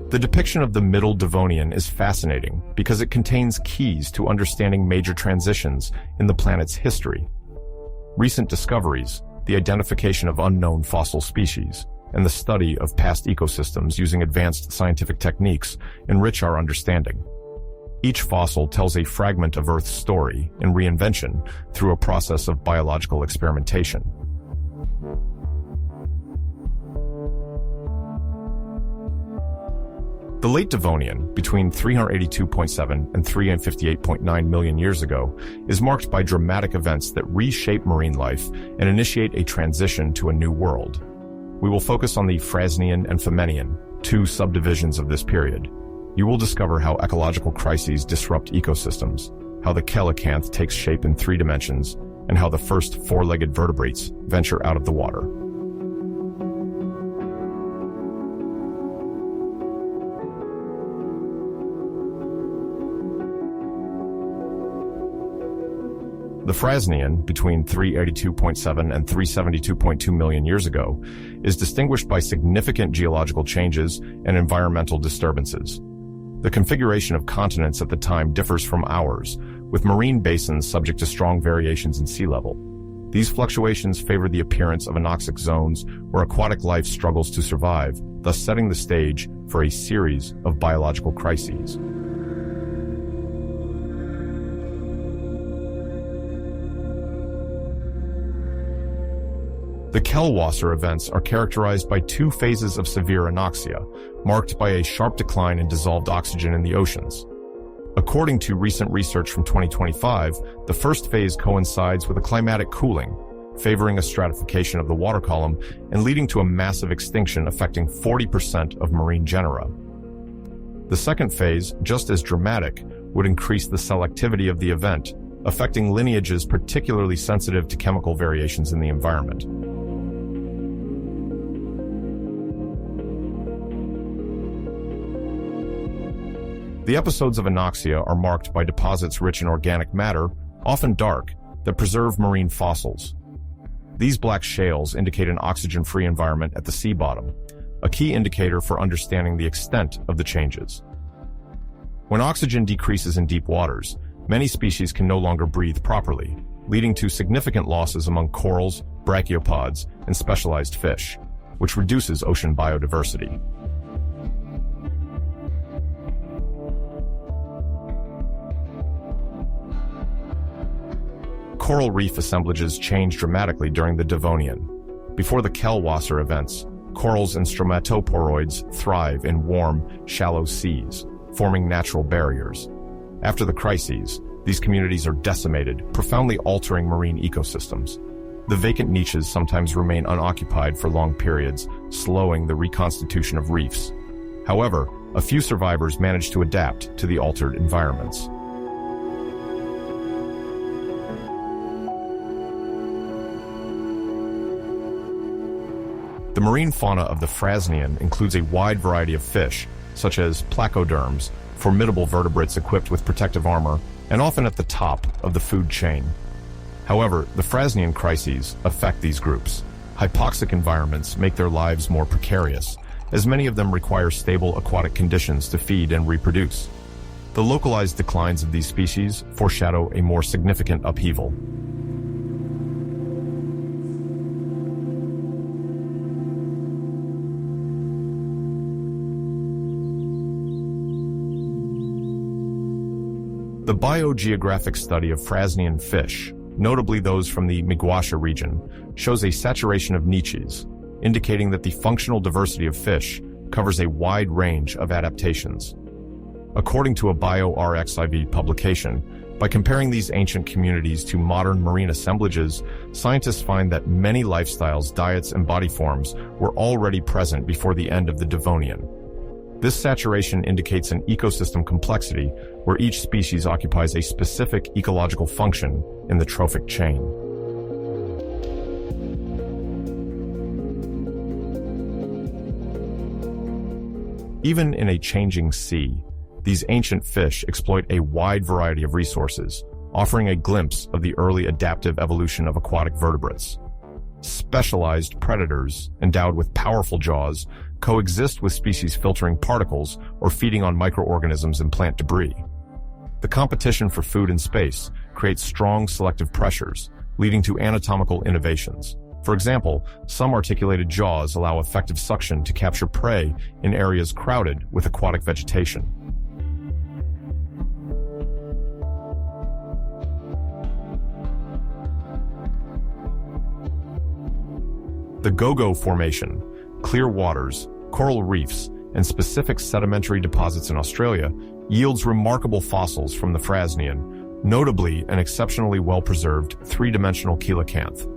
The depiction of the Middle Devonian is fascinating because it contains keys to understanding major transitions in the planet's history. Recent discoveries, the identification of unknown fossil species, and the study of past ecosystems using advanced scientific techniques enrich our understanding. Each fossil tells a fragment of Earth's story in reinvention through a process of biological experimentation. The Late Devonian, between 382.7 and 358.9 million years ago, is marked by dramatic events that reshape marine life and initiate a transition to a new world. We will focus on the Frasnian and Flaminian, 2 subdivisions of this period. You will discover how ecological crises disrupt ecosystems, how the coelacanth takes shape in 3 dimensions, and how the first 4-legged vertebrates venture out of the water. The Frasnian, between 382.7 and 372.2 million years ago, is distinguished by significant geological changes and environmental disturbances. The configuration of continents at the time differs from ours, with marine basins subject to strong variations in sea level. These fluctuations favor the appearance of anoxic zones where aquatic life struggles to survive, thus setting the stage for a series of biological crises. The Kellwasser events are characterized by 2 phases of severe anoxia, marked by a sharp decline in dissolved oxygen in the oceans. According to recent research from 2025, the first phase coincides with a climatic cooling, favoring a stratification of the water column and leading to a massive extinction affecting 40% of marine genera. The second phase, just as dramatic, would increase the selectivity of the event, affecting lineages particularly sensitive to chemical variations in the environment. The episodes of anoxia are marked by deposits rich in organic matter, often dark, that preserve marine fossils. These black shales indicate an oxygen-free environment at the sea bottom, a key indicator for understanding the extent of the changes. When oxygen decreases in deep waters, many species can no longer breathe properly, leading to significant losses among corals, brachiopods, and specialized fish, which reduces ocean biodiversity. Coral reef assemblages change dramatically during the Devonian. Before the Kellwasser events, corals and stromatoporoids thrive in warm, shallow seas, forming natural barriers. After the crises, these communities are decimated, profoundly altering marine ecosystems. The vacant niches sometimes remain unoccupied for long periods, slowing the reconstitution of reefs. However, a few survivors manage to adapt to the altered environments. The marine fauna of the Frasnian includes a wide variety of fish, such as placoderms, formidable vertebrates equipped with protective armor, and often at the top of the food chain. However, the Frasnian crises affect these groups. Hypoxic environments make their lives more precarious, as many of them require stable aquatic conditions to feed and reproduce. The localized declines of these species foreshadow a more significant upheaval. The biogeographic study of Frasnian fish, notably those from the Miguasha region, shows a saturation of niches, indicating that the functional diversity of fish covers a wide range of adaptations. According to a BioRxiv publication, by comparing these ancient communities to modern marine assemblages, scientists find that many lifestyles, diets, and body forms were already present before the end of the Devonian. This saturation indicates an ecosystem complexity where each species occupies a specific ecological function in the trophic chain. Even in a changing sea, these ancient fish exploit a wide variety of resources, offering a glimpse of the early adaptive evolution of aquatic vertebrates. Specialized predators, endowed with powerful jaws, coexist with species filtering particles or feeding on microorganisms and plant debris. The competition for food in space creates strong selective pressures, leading to anatomical innovations. For example, some articulated jaws allow effective suction to capture prey in areas crowded with aquatic vegetation. The Gogo Formation, clear waters, coral reefs, and specific sedimentary deposits in Australia yields remarkable fossils from the Frasnian, notably an exceptionally well-preserved three-dimensional coelacanth.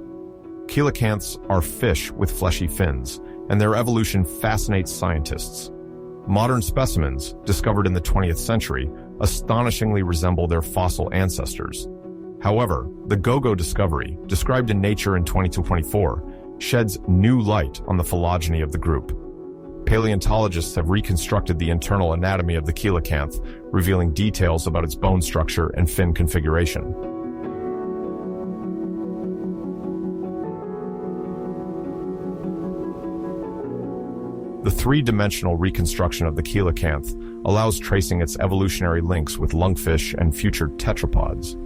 Coelacanths are fish with fleshy fins, and their evolution fascinates scientists. Modern specimens, discovered in the 20th century, astonishingly resemble their fossil ancestors. However, the Gogo discovery, described in Nature in 2024, sheds new light on the phylogeny of the group. Paleontologists have reconstructed the internal anatomy of the coelacanth, revealing details about its bone structure and fin configuration. The three-dimensional reconstruction of the coelacanth allows tracing its evolutionary links with lungfish and future tetrapods.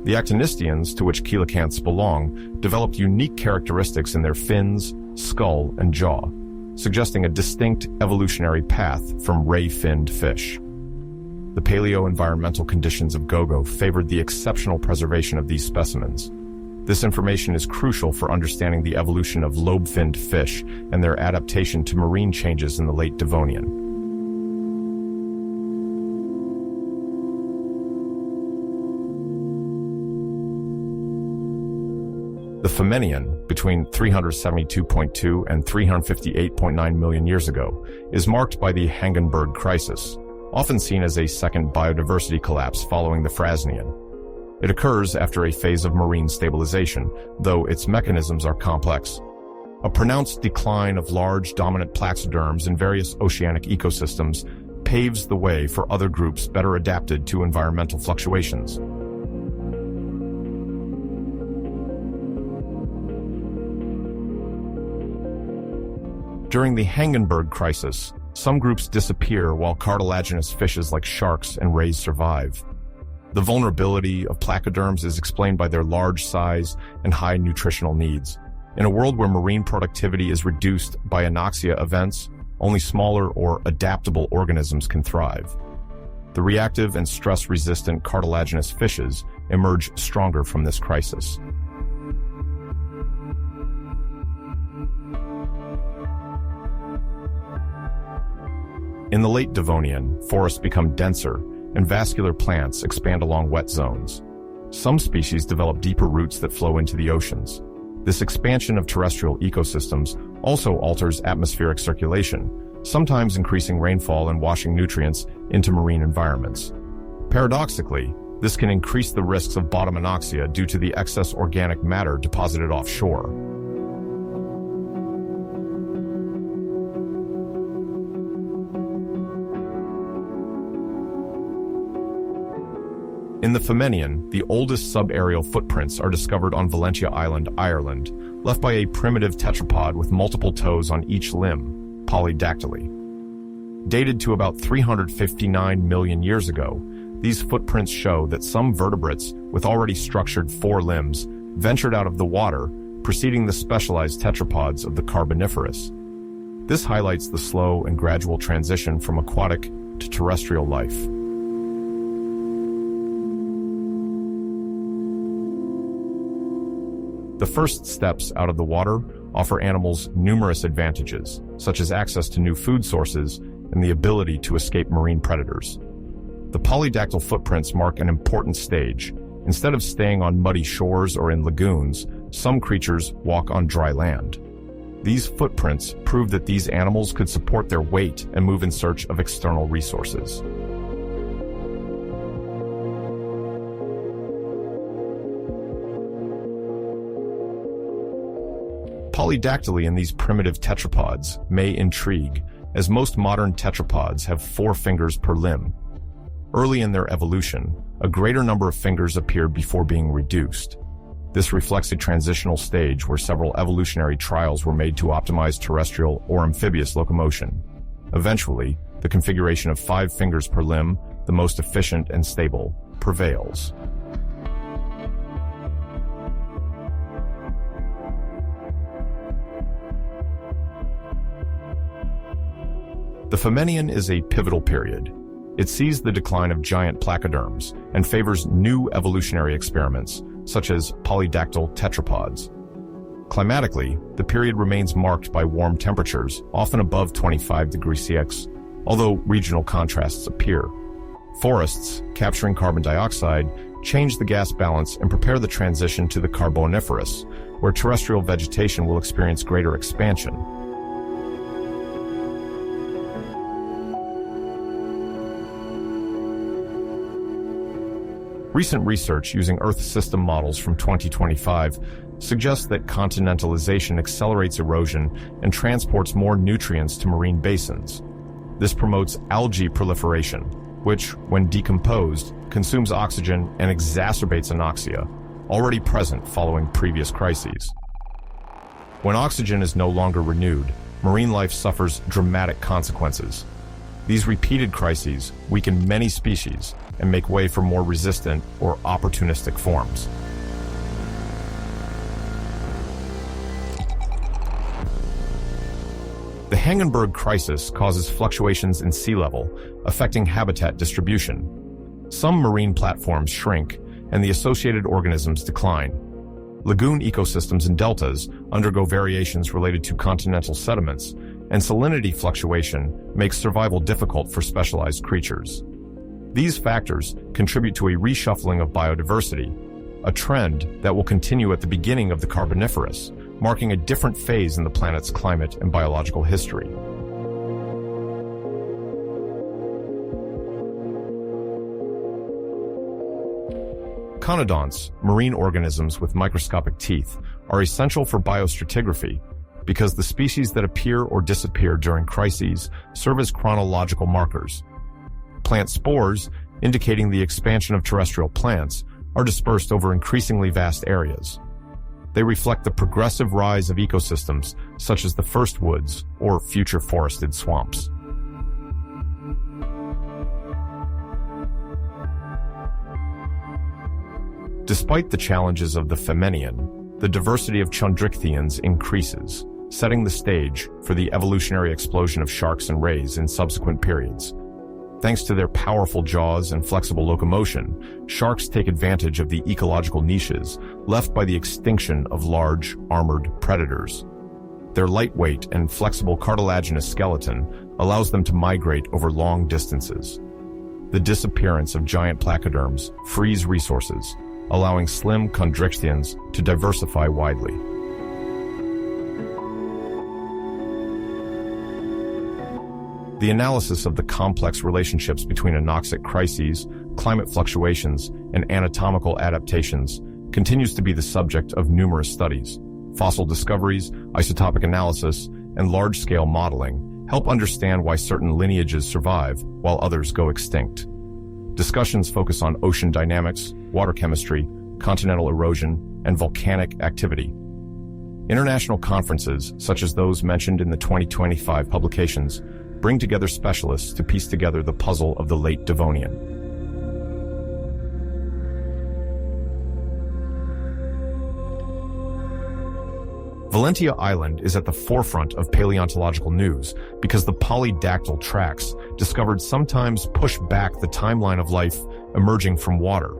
The actinistians, to which coelacanths belong, developed unique characteristics in their fins, skull, and jaw, suggesting a distinct evolutionary path from ray-finned fish. The paleo-environmental conditions of Gogo favored the exceptional preservation of these specimens. This information is crucial for understanding the evolution of lobe-finned fish and their adaptation to marine changes in the Late Devonian. The Famennian, between 372.2 and 358.9 million years ago, is marked by the Hangenberg crisis, often seen as a second biodiversity collapse following the Frasnian. It occurs after a phase of marine stabilization, though its mechanisms are complex. A pronounced decline of large dominant placoderms in various oceanic ecosystems paves the way for other groups better adapted to environmental fluctuations. During the Hangenberg crisis, some groups disappear while cartilaginous fishes like sharks and rays survive. The vulnerability of placoderms is explained by their large size and high nutritional needs. In a world where marine productivity is reduced by anoxia events, only smaller or adaptable organisms can thrive. The reactive and stress-resistant cartilaginous fishes emerge stronger from this crisis. In the Late Devonian, forests become denser, and vascular plants expand along wet zones. Some species develop deeper roots that flow into the oceans. This expansion of terrestrial ecosystems also alters atmospheric circulation, sometimes increasing rainfall and washing nutrients into marine environments. Paradoxically, this can increase the risks of bottom anoxia due to the excess organic matter deposited offshore. In the Flaminian, the oldest subaerial footprints are discovered on Valentia Island, Ireland, left by a primitive tetrapod with multiple toes on each limb, polydactyly. Dated to about 359 million years ago, these footprints show that some vertebrates with already structured forelimbs ventured out of the water, preceding the specialized tetrapods of the Carboniferous. This highlights the slow and gradual transition from aquatic to terrestrial life. The first steps out of the water offer animals numerous advantages, such as access to new food sources and the ability to escape marine predators. The polydactyl footprints mark an important stage. Instead of staying on muddy shores or in lagoons, some creatures walk on dry land. These footprints prove that these animals could support their weight and move in search of external resources. Polydactyly in these primitive tetrapods may intrigue, as most modern tetrapods have 4 fingers per limb. Early in their evolution, a greater number of fingers appeared before being reduced. This reflects a transitional stage where several evolutionary trials were made to optimize terrestrial or amphibious locomotion. Eventually, the configuration of 5 fingers per limb, the most efficient and stable, prevails. The Flaminian is a pivotal period. It sees the decline of giant placoderms and favors new evolutionary experiments, such as polydactyl tetrapods. Climatically, the period remains marked by warm temperatures, often above 25 degrees Celsius, although regional contrasts appear. Forests, capturing carbon dioxide, change the gas balance and prepare the transition to the Carboniferous, where terrestrial vegetation will experience greater expansion. Recent research using Earth system models from 2025 suggests that continentalization accelerates erosion and transports more nutrients to marine basins. This promotes algae proliferation, which, when decomposed, consumes oxygen and exacerbates anoxia, already present following previous crises. When oxygen is no longer renewed, marine life suffers dramatic consequences. These repeated crises weaken many species and make way for more resistant or opportunistic forms. The Hangenberg crisis causes fluctuations in sea level, affecting habitat distribution. Some marine platforms shrink, and the associated organisms decline. Lagoon ecosystems and deltas undergo variations related to continental sediments, and salinity fluctuation makes survival difficult for specialized creatures. These factors contribute to a reshuffling of biodiversity, a trend that will continue at the beginning of the Carboniferous, marking a different phase in the planet's climate and biological history. Conodonts, marine organisms with microscopic teeth, are essential for biostratigraphy because the species that appear or disappear during crises serve as chronological markers. Plant spores, indicating the expansion of terrestrial plants, are dispersed over increasingly vast areas. They reflect the progressive rise of ecosystems such as the first woods or future forested swamps. Despite the challenges of the Flaminian, the diversity of chondrichthyans increases, setting the stage for the evolutionary explosion of sharks and rays in subsequent periods. Thanks to their powerful jaws and flexible locomotion, sharks take advantage of the ecological niches left by the extinction of large, armored predators. Their lightweight and flexible cartilaginous skeleton allows them to migrate over long distances. The disappearance of giant placoderms frees resources, allowing slim chondrichthyans to diversify widely. The analysis of the complex relationships between anoxic crises, climate fluctuations, and anatomical adaptations continues to be the subject of numerous studies. Fossil discoveries, isotopic analysis, and large-scale modeling help understand why certain lineages survive while others go extinct. Discussions focus on ocean dynamics, water chemistry, continental erosion, and volcanic activity. International conferences, such as those mentioned in the 2025 publications, bring together specialists to piece together the puzzle of the Late Devonian. Valentia Island is at the forefront of paleontological news because the polydactyl tracks discovered sometimes push back the timeline of life emerging from water.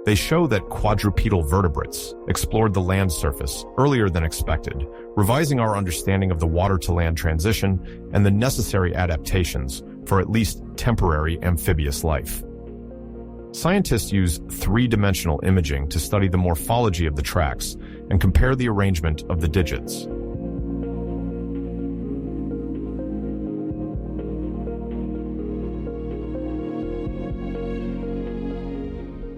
They show that quadrupedal vertebrates explored the land surface earlier than expected, revising our understanding of the water-to-land transition and the necessary adaptations for at least temporary amphibious life. Scientists use three-dimensional imaging to study the morphology of the tracks and compare the arrangement of the digits.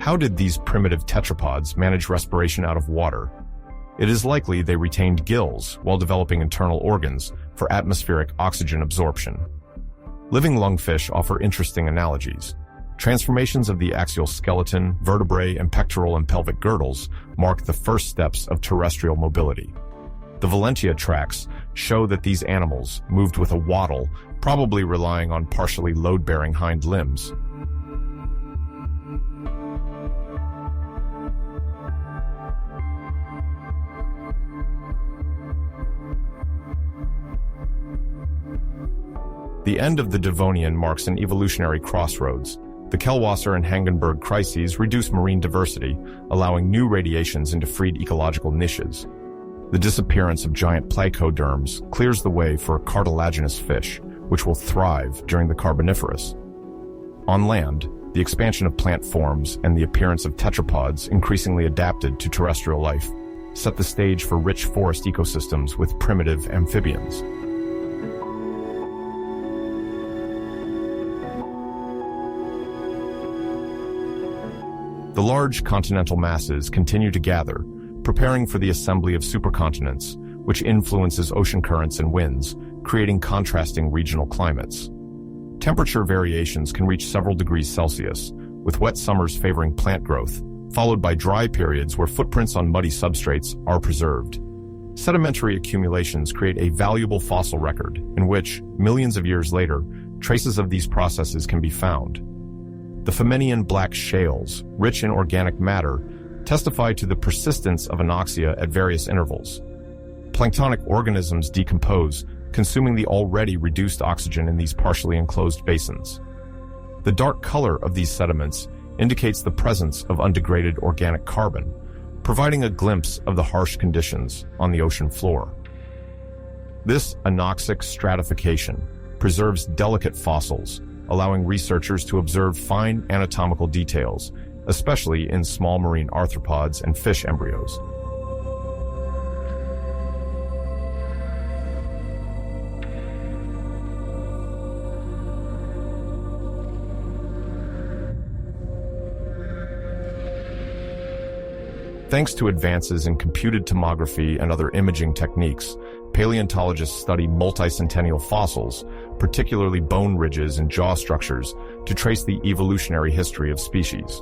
How did these primitive tetrapods manage respiration out of water? It is likely they retained gills while developing internal organs for atmospheric oxygen absorption. Living lungfish offer interesting analogies. Transformations of the axial skeleton, vertebrae, and pectoral and pelvic girdles mark the first steps of terrestrial mobility. The Valentia tracks show that these animals moved with a waddle, probably relying on partially load-bearing hind limbs. The end of the Devonian marks an evolutionary crossroads. The Kellwasser and Hagenberg crises reduce marine diversity, allowing new radiations into freed ecological niches. The disappearance of giant placoderms clears the way for cartilaginous fish, which will thrive during the Carboniferous. On land, the expansion of plant forms and the appearance of tetrapods increasingly adapted to terrestrial life set the stage for rich forest ecosystems with primitive amphibians. The large continental masses continue to gather, preparing for the assembly of supercontinents, which influences ocean currents and winds, creating contrasting regional climates. Temperature variations can reach several degrees Celsius, with wet summers favoring plant growth, followed by dry periods where footprints on muddy substrates are preserved. Sedimentary accumulations create a valuable fossil record in which, millions of years later, traces of these processes can be found. The Femmenian black shales, rich in organic matter, testify to the persistence of anoxia at various intervals. Planktonic organisms decompose, consuming the already reduced oxygen in these partially enclosed basins. The dark color of these sediments indicates the presence of undegraded organic carbon, providing a glimpse of the harsh conditions on the ocean floor. This anoxic stratification preserves delicate fossils, allowing researchers to observe fine anatomical details, especially in small marine arthropods and fish embryos. Thanks to advances in computed tomography and other imaging techniques, paleontologists study multicentennial fossils, particularly bone ridges and jaw structures, to trace the evolutionary history of species.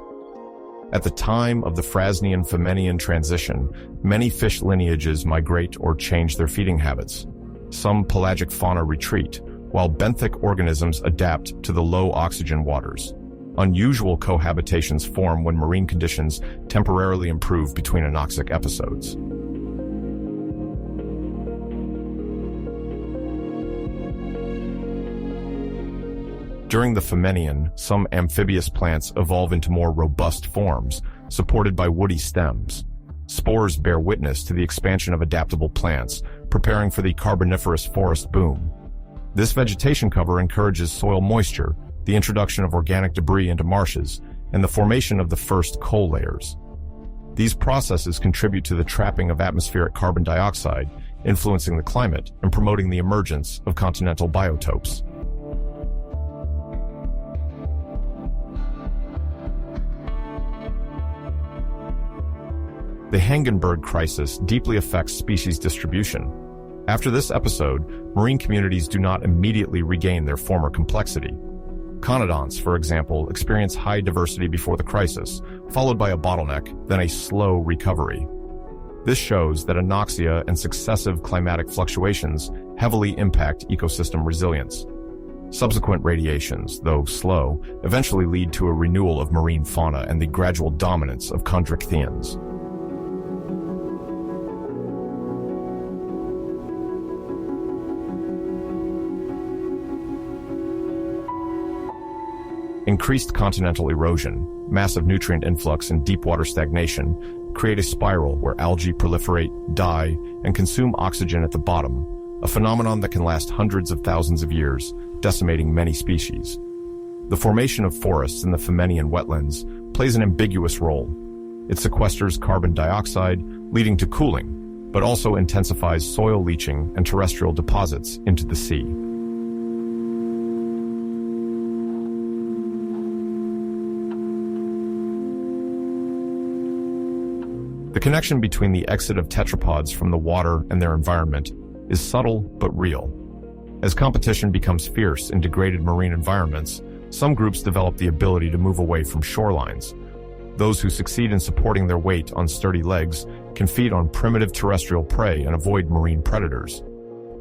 At the time of the Frasnian-Femmenian transition, many fish lineages migrate or change their feeding habits. Some pelagic fauna retreat, while benthic organisms adapt to the low oxygen waters. Unusual cohabitations form when marine conditions temporarily improve between anoxic episodes. During the Femmenian, some amphibious plants evolve into more robust forms, supported by woody stems. Spores bear witness to the expansion of adaptable plants, preparing for the Carboniferous forest boom. This vegetation cover encourages soil moisture, the introduction of organic debris into marshes, and the formation of the first coal layers. These processes contribute to the trapping of atmospheric carbon dioxide, influencing the climate and promoting the emergence of continental biotopes. The Hagenberg crisis deeply affects species distribution. After this episode, marine communities do not immediately regain their former complexity. Conodonts, for example, experience high diversity before the crisis, followed by a bottleneck, then a slow recovery. This shows that anoxia and successive climatic fluctuations heavily impact ecosystem resilience. Subsequent radiations, though slow, eventually lead to a renewal of marine fauna and the gradual dominance of chondrichthyans. Increased continental erosion, massive nutrient influx, and deep water stagnation create a spiral where algae proliferate, die, and consume oxygen at the bottom, a phenomenon that can last hundreds of thousands of years, decimating many species. The formation of forests in the Femmenian wetlands plays an ambiguous role. It sequesters carbon dioxide, leading to cooling, but also intensifies soil leaching and terrestrial deposits into the sea. The connection between the exit of tetrapods from the water and their environment is subtle but real. As competition becomes fierce in degraded marine environments, some groups develop the ability to move away from shorelines. Those who succeed in supporting their weight on sturdy legs can feed on primitive terrestrial prey and avoid marine predators.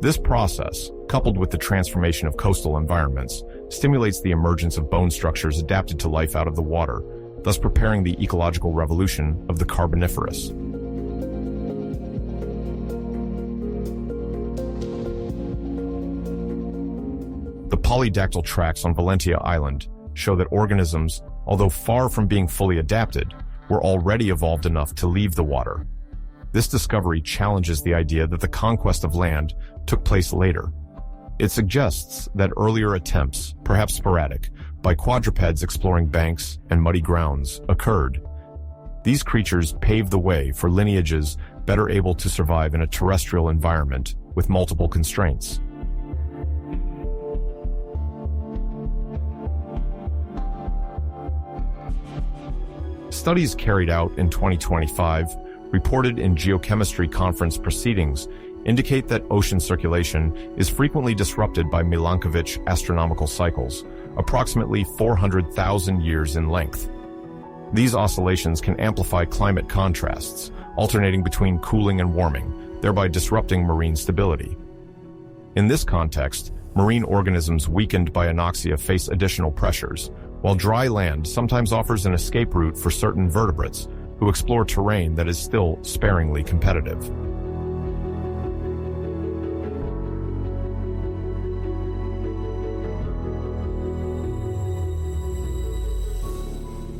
This process, coupled with the transformation of coastal environments, stimulates the emergence of bone structures adapted to life out of the water, thus preparing the ecological revolution of the Carboniferous. The polydactyl tracks on Valentia Island show that organisms, although far from being fully adapted, were already evolved enough to leave the water. This discovery challenges the idea that the conquest of land took place later. It suggests that earlier attempts, perhaps sporadic, by quadrupeds exploring banks and muddy grounds occurred. These creatures paved the way for lineages better able to survive in a terrestrial environment with multiple constraints. Studies carried out in 2025, reported in geochemistry conference proceedings, indicate that ocean circulation is frequently disrupted by Milankovitch astronomical cycles, approximately 400,000 years in length. These oscillations can amplify climate contrasts, alternating between cooling and warming, thereby disrupting marine stability. In this context, marine organisms weakened by anoxia face additional pressures, while dry land sometimes offers an escape route for certain vertebrates who explore terrain that is still sparingly competitive.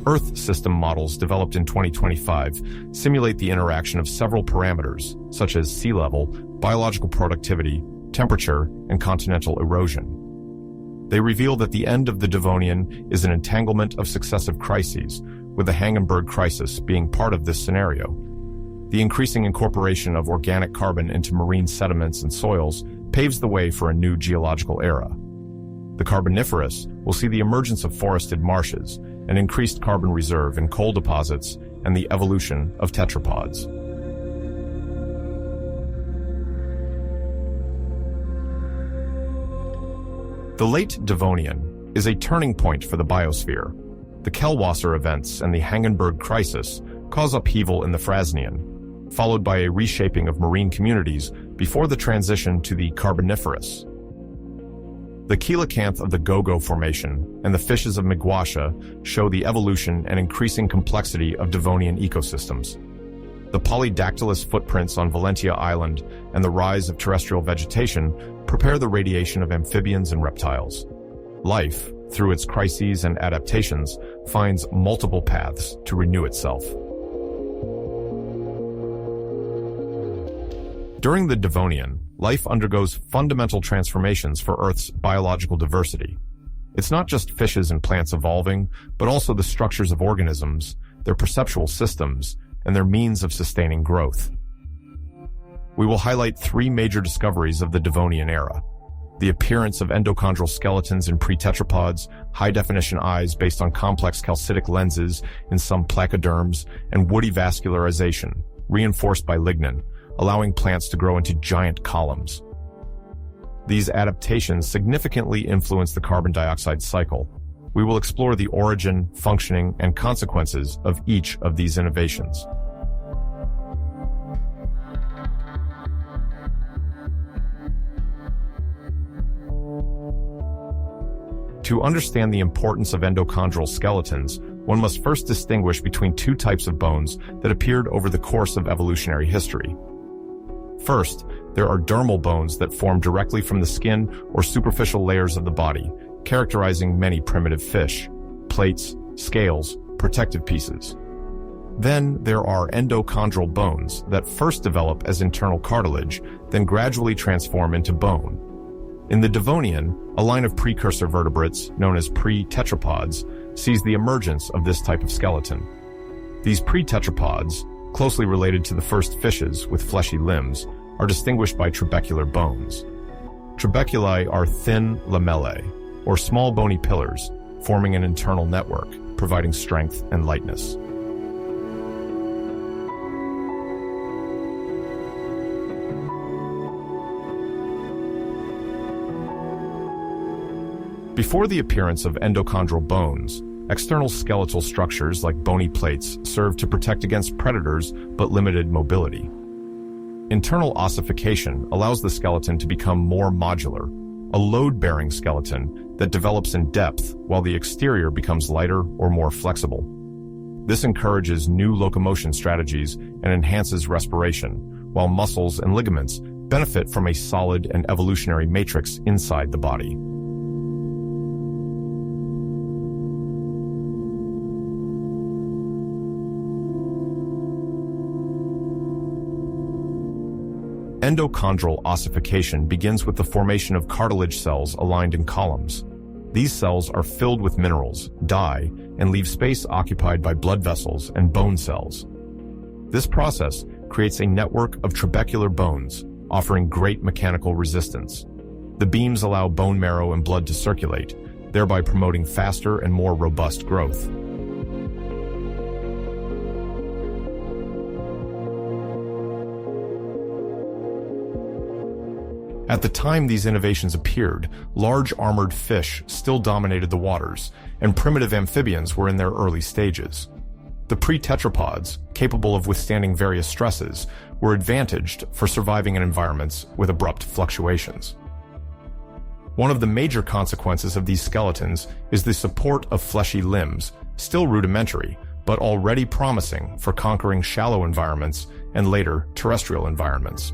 Earth system models developed in 2025 simulate the interaction of several parameters, such as sea level, biological productivity, temperature, and continental erosion. They reveal that the end of the Devonian is an entanglement of successive crises, with the Hagenberg crisis being part of this scenario. The increasing incorporation of organic carbon into marine sediments and soils paves the way for a new geological era. The Carboniferous will see the emergence of forested marshes, an increased carbon reserve in coal deposits, and the evolution of tetrapods. The Late Devonian is a turning point for the biosphere. The Kellwasser events and the Hagenberg crisis cause upheaval in the Frasnian, followed by a reshaping of marine communities before the transition to the Carboniferous. The coelacanth of the Gogo Formation and the fishes of Miguasha show the evolution and increasing complexity of Devonian ecosystems. The polydactylous footprints on Valentia Island and the rise of terrestrial vegetation prepare the radiation of amphibians and reptiles. Life, through its crises and adaptations, finds multiple paths to renew itself. During the Devonian, life undergoes fundamental transformations for Earth's biological diversity. It's not just fishes and plants evolving, but also the structures of organisms, their perceptual systems, and their means of sustaining growth. We will highlight three major discoveries of the Devonian era: the appearance of endochondral skeletons in pre-tetrapods, high-definition eyes based on complex calcitic lenses in some placoderms, and woody vascularization, reinforced by lignin, allowing plants to grow into giant columns. These adaptations significantly influence the carbon dioxide cycle. We will explore the origin, functioning, and consequences of each of these innovations. To understand the importance of endochondral skeletons, one must first distinguish between two types of bones that appeared over the course of evolutionary history. First, there are dermal bones that form directly from the skin or superficial layers of the body, characterizing many primitive fish: plates, scales, protective pieces. Then there are endochondral bones that first develop as internal cartilage, then gradually transform into bone. In the Devonian, a line of precursor vertebrates, known as pre-tetrapods, sees the emergence of this type of skeleton. These pre-tetrapods, closely related to the first fishes with fleshy limbs, are distinguished by trabecular bones. Trabeculae are thin lamellae, or small bony pillars, forming an internal network, providing strength and lightness. Before the appearance of endochondral bones, external skeletal structures like bony plates served to protect against predators but limited mobility. Internal ossification allows the skeleton to become more modular, a load-bearing skeleton that develops in depth while the exterior becomes lighter or more flexible. This encourages new locomotion strategies and enhances respiration, while muscles and ligaments benefit from a solid and evolutionary matrix inside the body. Endochondral ossification begins with the formation of cartilage cells aligned in columns. These cells are filled with minerals, dye, and leave space occupied by blood vessels and bone cells. This process creates a network of trabecular bones, offering great mechanical resistance. The beams allow bone marrow and blood to circulate, thereby promoting faster and more robust growth. At the time these innovations appeared, large armored fish still dominated the waters, and primitive amphibians were in their early stages. The pre-tetrapods, capable of withstanding various stresses, were advantaged for surviving in environments with abrupt fluctuations. One of the major consequences of these skeletons is the support of fleshy limbs, still rudimentary, but already promising for conquering shallow environments and later terrestrial environments.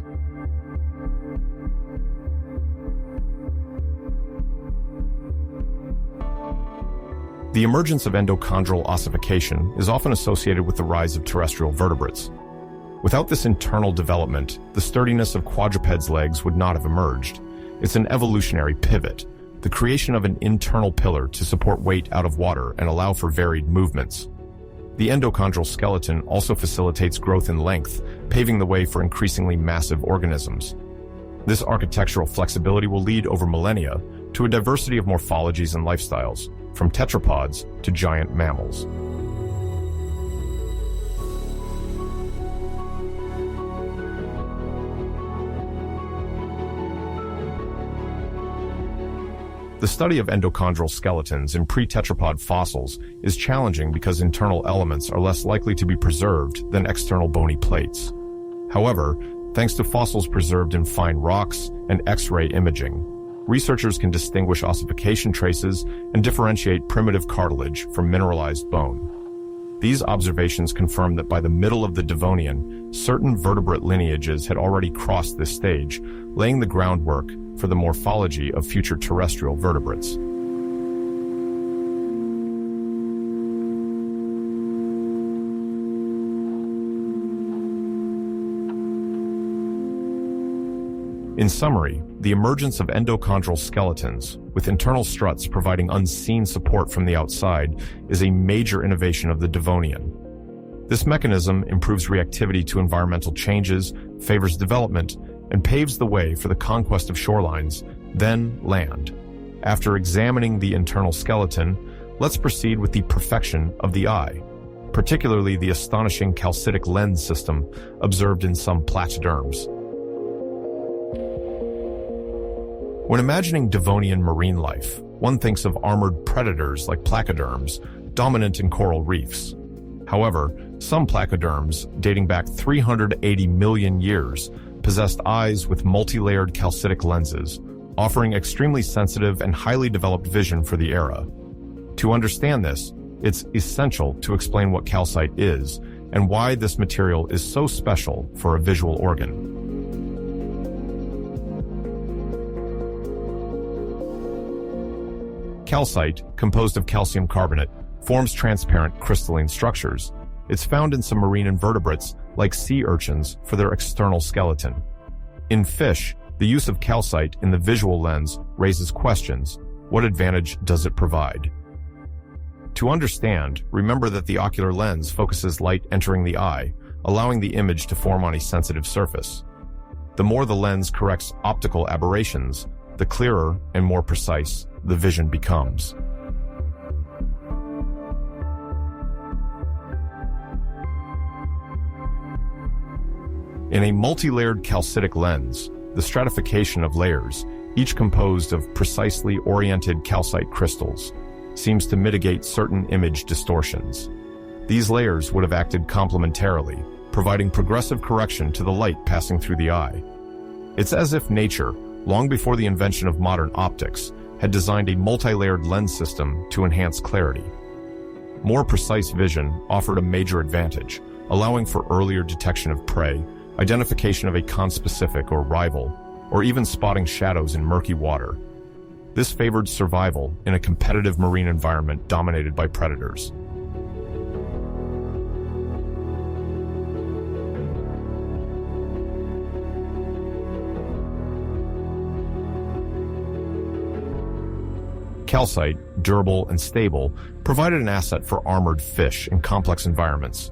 The emergence of endochondral ossification is often associated with the rise of terrestrial vertebrates. Without this internal development, the sturdiness of quadrupeds' legs would not have emerged. It's an evolutionary pivot, the creation of an internal pillar to support weight out of water and allow for varied movements. The endochondral skeleton also facilitates growth in length, paving the way for increasingly massive organisms. This architectural flexibility will lead over millennia to a diversity of morphologies and lifestyles, from tetrapods to giant mammals. The study of endochondral skeletons in pre-tetrapod fossils is challenging because internal elements are less likely to be preserved than external bony plates. However, thanks to fossils preserved in fine rocks and X-ray imaging, researchers can distinguish ossification traces and differentiate primitive cartilage from mineralized bone. These observations confirm that by the middle of the Devonian, certain vertebrate lineages had already crossed this stage, laying the groundwork for the morphology of future terrestrial vertebrates. In summary, the emergence of endochondral skeletons, with internal struts providing unseen support from the outside, is a major innovation of the Devonian. This mechanism improves reactivity to environmental changes, favors development, and paves the way for the conquest of shorelines, then land. After examining the internal skeleton, let's proceed with the perfection of the eye, particularly the astonishing calcitic lens system observed in some placoderms. When imagining Devonian marine life, one thinks of armored predators like placoderms, dominant in coral reefs. However, some placoderms, dating back 380 million years, possessed eyes with multi-layered calcitic lenses, offering extremely sensitive and highly developed vision for the era. To understand this, it's essential to explain what calcite is and why this material is so special for a visual organ. Calcite, composed of calcium carbonate, forms transparent crystalline structures. It's found in some marine invertebrates, like sea urchins, for their external skeleton. In fish, the use of calcite in the visual lens raises questions. What advantage does it provide? To understand, remember that the ocular lens focuses light entering the eye, allowing the image to form on a sensitive surface. The more the lens corrects optical aberrations, the clearer and more precise the vision becomes. In a multi-layered calcitic lens, the stratification of layers, each composed of precisely oriented calcite crystals, seems to mitigate certain image distortions. These layers would have acted complementarily, providing progressive correction to the light passing through the eye. It's as if nature, long before the invention of modern optics, had designed a multi-layered lens system to enhance clarity. More precise vision offered a major advantage, allowing for earlier detection of prey, identification of a conspecific or rival, or even spotting shadows in murky water. This favored survival in a competitive marine environment dominated by predators. Calcite, durable and stable, provided an asset for armored fish in complex environments.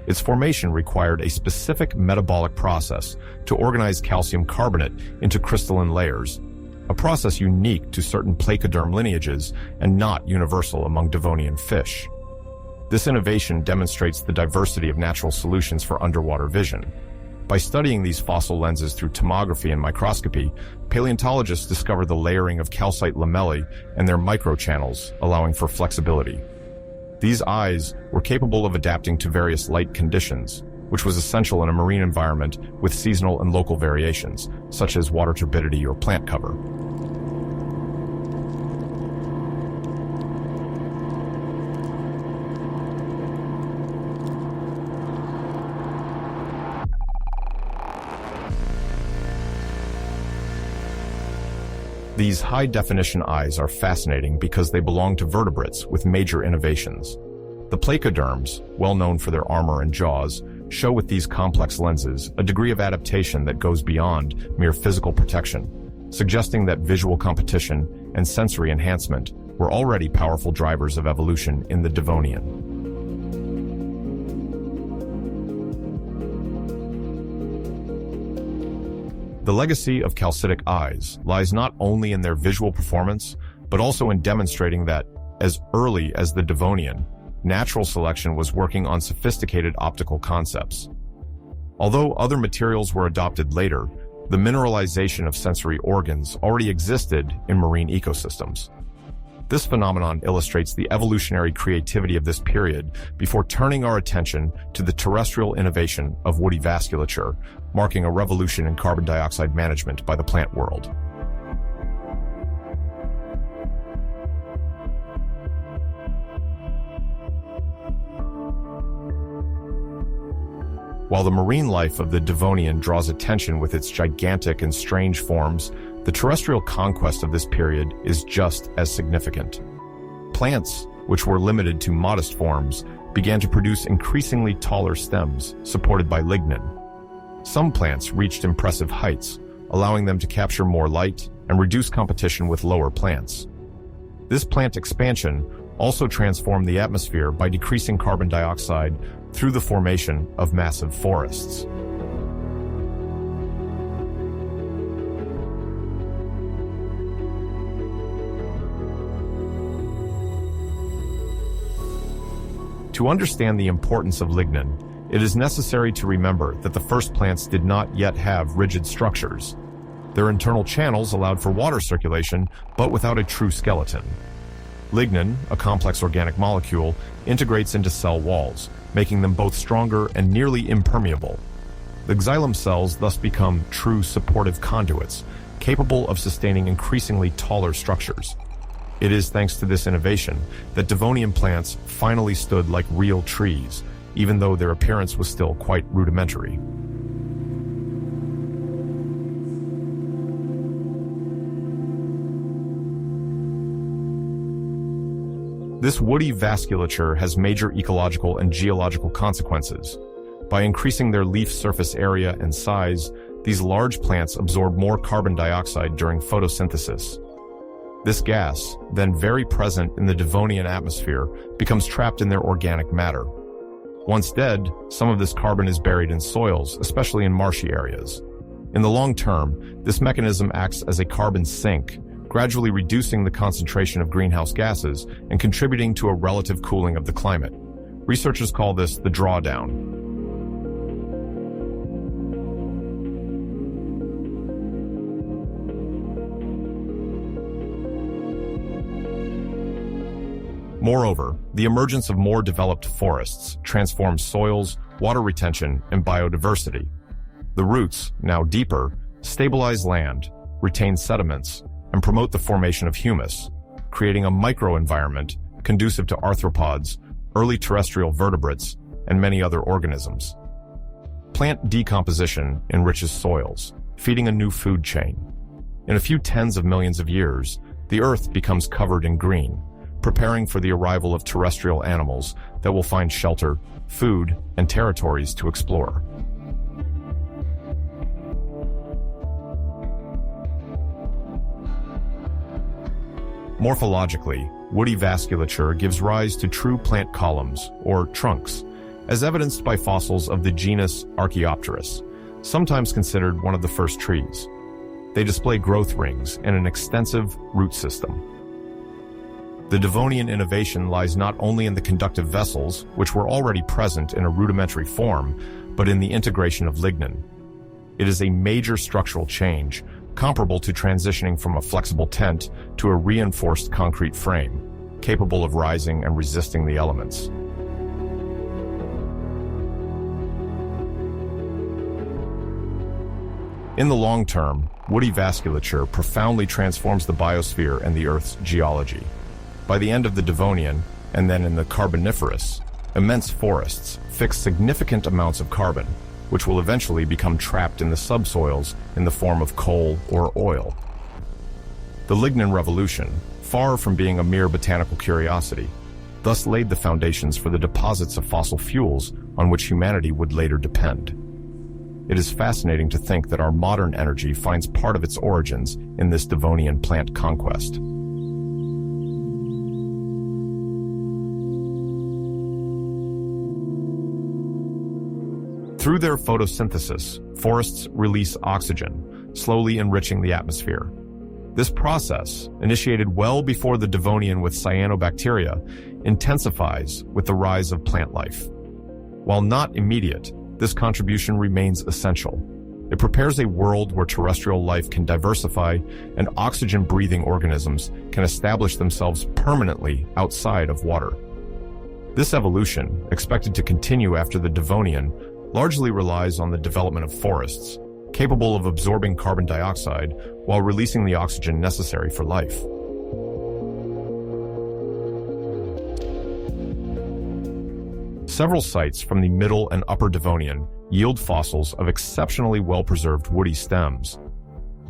Its formation required a specific metabolic process to organize calcium carbonate into crystalline layers, a process unique to certain placoderm lineages and not universal among Devonian fish. This innovation demonstrates the diversity of natural solutions for underwater vision. By studying these fossil lenses through tomography and microscopy, paleontologists discovered the layering of calcite lamellae and their microchannels, allowing for flexibility. These eyes were capable of adapting to various light conditions, which was essential in a marine environment with seasonal and local variations, such as water turbidity or plant cover. These high-definition eyes are fascinating because they belong to vertebrates with major innovations. The placoderms, well known for their armor and jaws, show with these complex lenses a degree of adaptation that goes beyond mere physical protection, suggesting that visual competition and sensory enhancement were already powerful drivers of evolution in the Devonian. The legacy of calcitic eyes lies not only in their visual performance, but also in demonstrating that, as early as the Devonian, natural selection was working on sophisticated optical concepts. Although other materials were adopted later, the mineralization of sensory organs already existed in marine ecosystems. This phenomenon illustrates the evolutionary creativity of this period before turning our attention to the terrestrial innovation of woody vasculature, marking a revolution in carbon dioxide management by the plant world. While the marine life of the Devonian draws attention with its gigantic and strange forms, the terrestrial conquest of this period is just as significant. Plants, which were limited to modest forms, began to produce increasingly taller stems supported by lignin. Some plants reached impressive heights, allowing them to capture more light and reduce competition with lower plants. This plant expansion also transformed the atmosphere by decreasing carbon dioxide through the formation of massive forests. To understand the importance of lignin, it is necessary to remember that the first plants did not yet have rigid structures. Their internal channels allowed for water circulation, but without a true skeleton. Lignin, a complex organic molecule, integrates into cell walls, making them both stronger and nearly impermeable. The xylem cells thus become true supportive conduits, capable of sustaining increasingly taller structures. It is thanks to this innovation that Devonian plants finally stood like real trees, even though their appearance was still quite rudimentary. This woody vasculature has major ecological and geological consequences. By increasing their leaf surface area and size, these large plants absorb more carbon dioxide during photosynthesis. This gas, then very present in the Devonian atmosphere, becomes trapped in their organic matter. Once dead, some of this carbon is buried in soils, especially in marshy areas. In the long term, this mechanism acts as a carbon sink, gradually reducing the concentration of greenhouse gases and contributing to a relative cooling of the climate. Researchers call this the drawdown. Moreover, the emergence of more developed forests transforms soils, water retention, and biodiversity. The roots, now deeper, stabilize land, retain sediments, and promote the formation of humus, creating a microenvironment conducive to arthropods, early terrestrial vertebrates, and many other organisms. Plant decomposition enriches soils, feeding a new food chain. In a few tens of millions of years, the Earth becomes covered in green, preparing for the arrival of terrestrial animals that will find shelter, food, and territories to explore. Morphologically, woody vasculature gives rise to true plant columns, or trunks, as evidenced by fossils of the genus Archaeopteris, sometimes considered one of the first trees. They display growth rings and an extensive root system. The Devonian innovation lies not only in the conductive vessels, which were already present in a rudimentary form, but in the integration of lignin. It is a major structural change, comparable to transitioning from a flexible tent to a reinforced concrete frame, capable of rising and resisting the elements. In the long term, woody vasculature profoundly transforms the biosphere and the Earth's geology. By the end of the Devonian, and then in the Carboniferous, immense forests fix significant amounts of carbon, which will eventually become trapped in the subsoils in the form of coal or oil. The lignin revolution, far from being a mere botanical curiosity, thus laid the foundations for the deposits of fossil fuels on which humanity would later depend. It is fascinating to think that our modern energy finds part of its origins in this Devonian plant conquest. Through their photosynthesis, forests release oxygen, slowly enriching the atmosphere. This process, initiated well before the Devonian with cyanobacteria, intensifies with the rise of plant life. While not immediate, this contribution remains essential. It prepares a world where terrestrial life can diversify and oxygen-breathing organisms can establish themselves permanently outside of water. This evolution, expected to continue after the Devonian, largely relies on the development of forests, capable of absorbing carbon dioxide while releasing the oxygen necessary for life. Several sites from the Middle and Upper Devonian yield fossils of exceptionally well-preserved woody stems.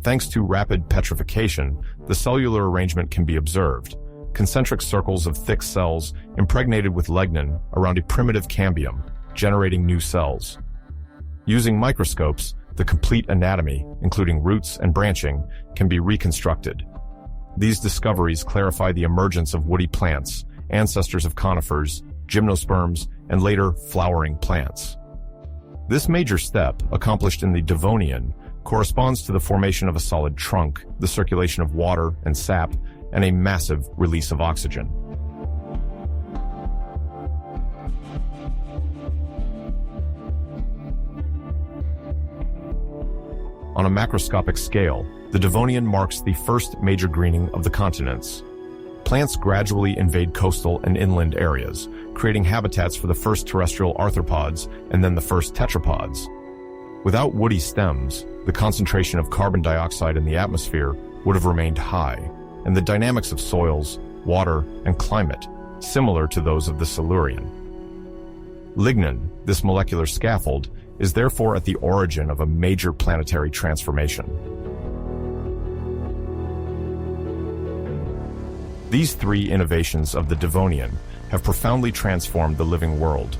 Thanks to rapid petrification, the cellular arrangement can be observed, concentric circles of thick cells impregnated with lignin around a primitive cambium, generating new cells. Using microscopes, the complete anatomy, including roots and branching, can be reconstructed. These discoveries clarify the emergence of woody plants, ancestors of conifers, gymnosperms, and later flowering plants. This major step, accomplished in the Devonian, corresponds to the formation of a solid trunk, the circulation of water and sap, and a massive release of oxygen. On a macroscopic scale, the Devonian marks the first major greening of the continents. Plants gradually invade coastal and inland areas, creating habitats for the first terrestrial arthropods and then the first tetrapods. Without woody stems, the concentration of carbon dioxide in the atmosphere would have remained high, and the dynamics of soils, water, and climate similar to those of the Silurian. Lignin, this molecular scaffold, is therefore at the origin of a major planetary transformation. These three innovations of the Devonian have profoundly transformed the living world.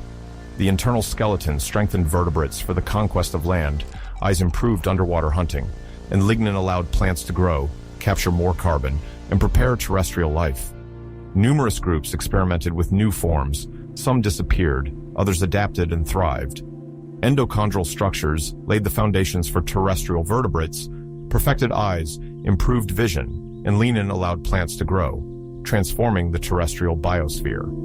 The internal skeleton strengthened vertebrates for the conquest of land, eyes improved underwater hunting, and lignin allowed plants to grow, capture more carbon, and prepare terrestrial life. Numerous groups experimented with new forms, some disappeared, others adapted and thrived. Endochondral structures laid the foundations for terrestrial vertebrates, perfected eyes, improved vision, and lignin allowed plants to grow, transforming the terrestrial biosphere.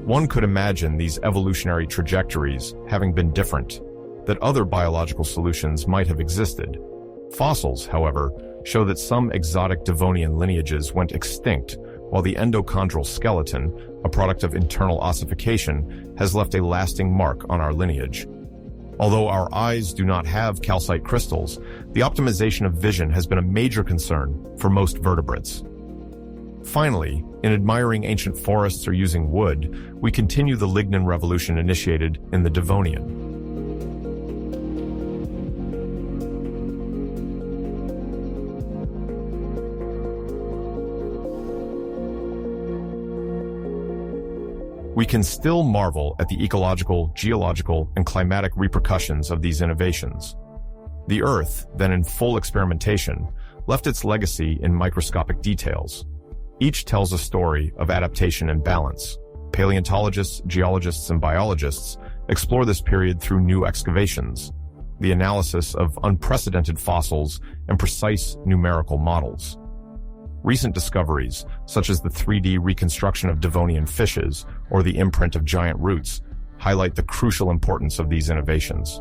One could imagine these evolutionary trajectories having been different, that other biological solutions might have existed. Fossils, however, show that some exotic Devonian lineages went extinct, while the endochondral skeleton, a product of internal ossification, has left a lasting mark on our lineage. Although our eyes do not have calcite crystals, the optimization of vision has been a major concern for most vertebrates. Finally, in admiring ancient forests or using wood, we continue the lignin revolution initiated in the Devonian. We can still marvel at the ecological, geological, and climatic repercussions of these innovations. The Earth, then in full experimentation, left its legacy in microscopic details. Each tells a story of adaptation and balance. Paleontologists, geologists, and biologists explore this period through new excavations, the analysis of unprecedented fossils, and precise numerical models. Recent discoveries, such as the 3D reconstruction of Devonian fishes or the imprint of giant roots, highlight the crucial importance of these innovations.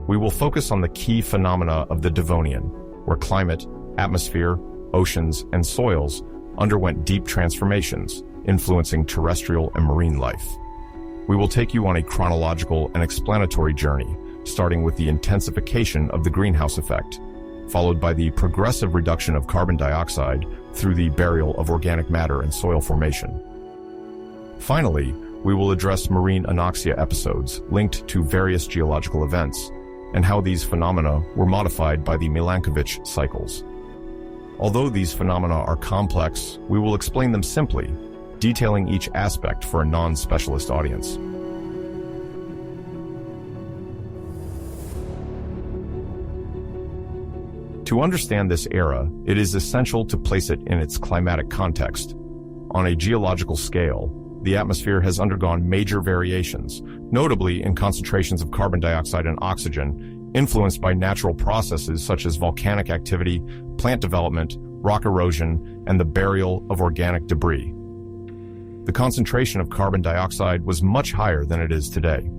We will focus on the key phenomena of the Devonian, where climate, atmosphere, oceans, and soils underwent deep transformations, influencing terrestrial and marine life. We will take you on a chronological and explanatory journey, starting with the intensification of the greenhouse effect, followed by the progressive reduction of carbon dioxide through the burial of organic matter and soil formation. Finally, we will address marine anoxia episodes linked to various geological events, and how these phenomena were modified by the Milankovitch cycles. Although these phenomena are complex, we will explain them simply, detailing each aspect for a non-specialist audience. To understand this era, it is essential to place it in its climatic context. On a geological scale, the atmosphere has undergone major variations, notably in concentrations of carbon dioxide and oxygen, influenced by natural processes such as volcanic activity, plant development, rock erosion, and the burial of organic debris. The concentration of carbon dioxide was much higher than it is today.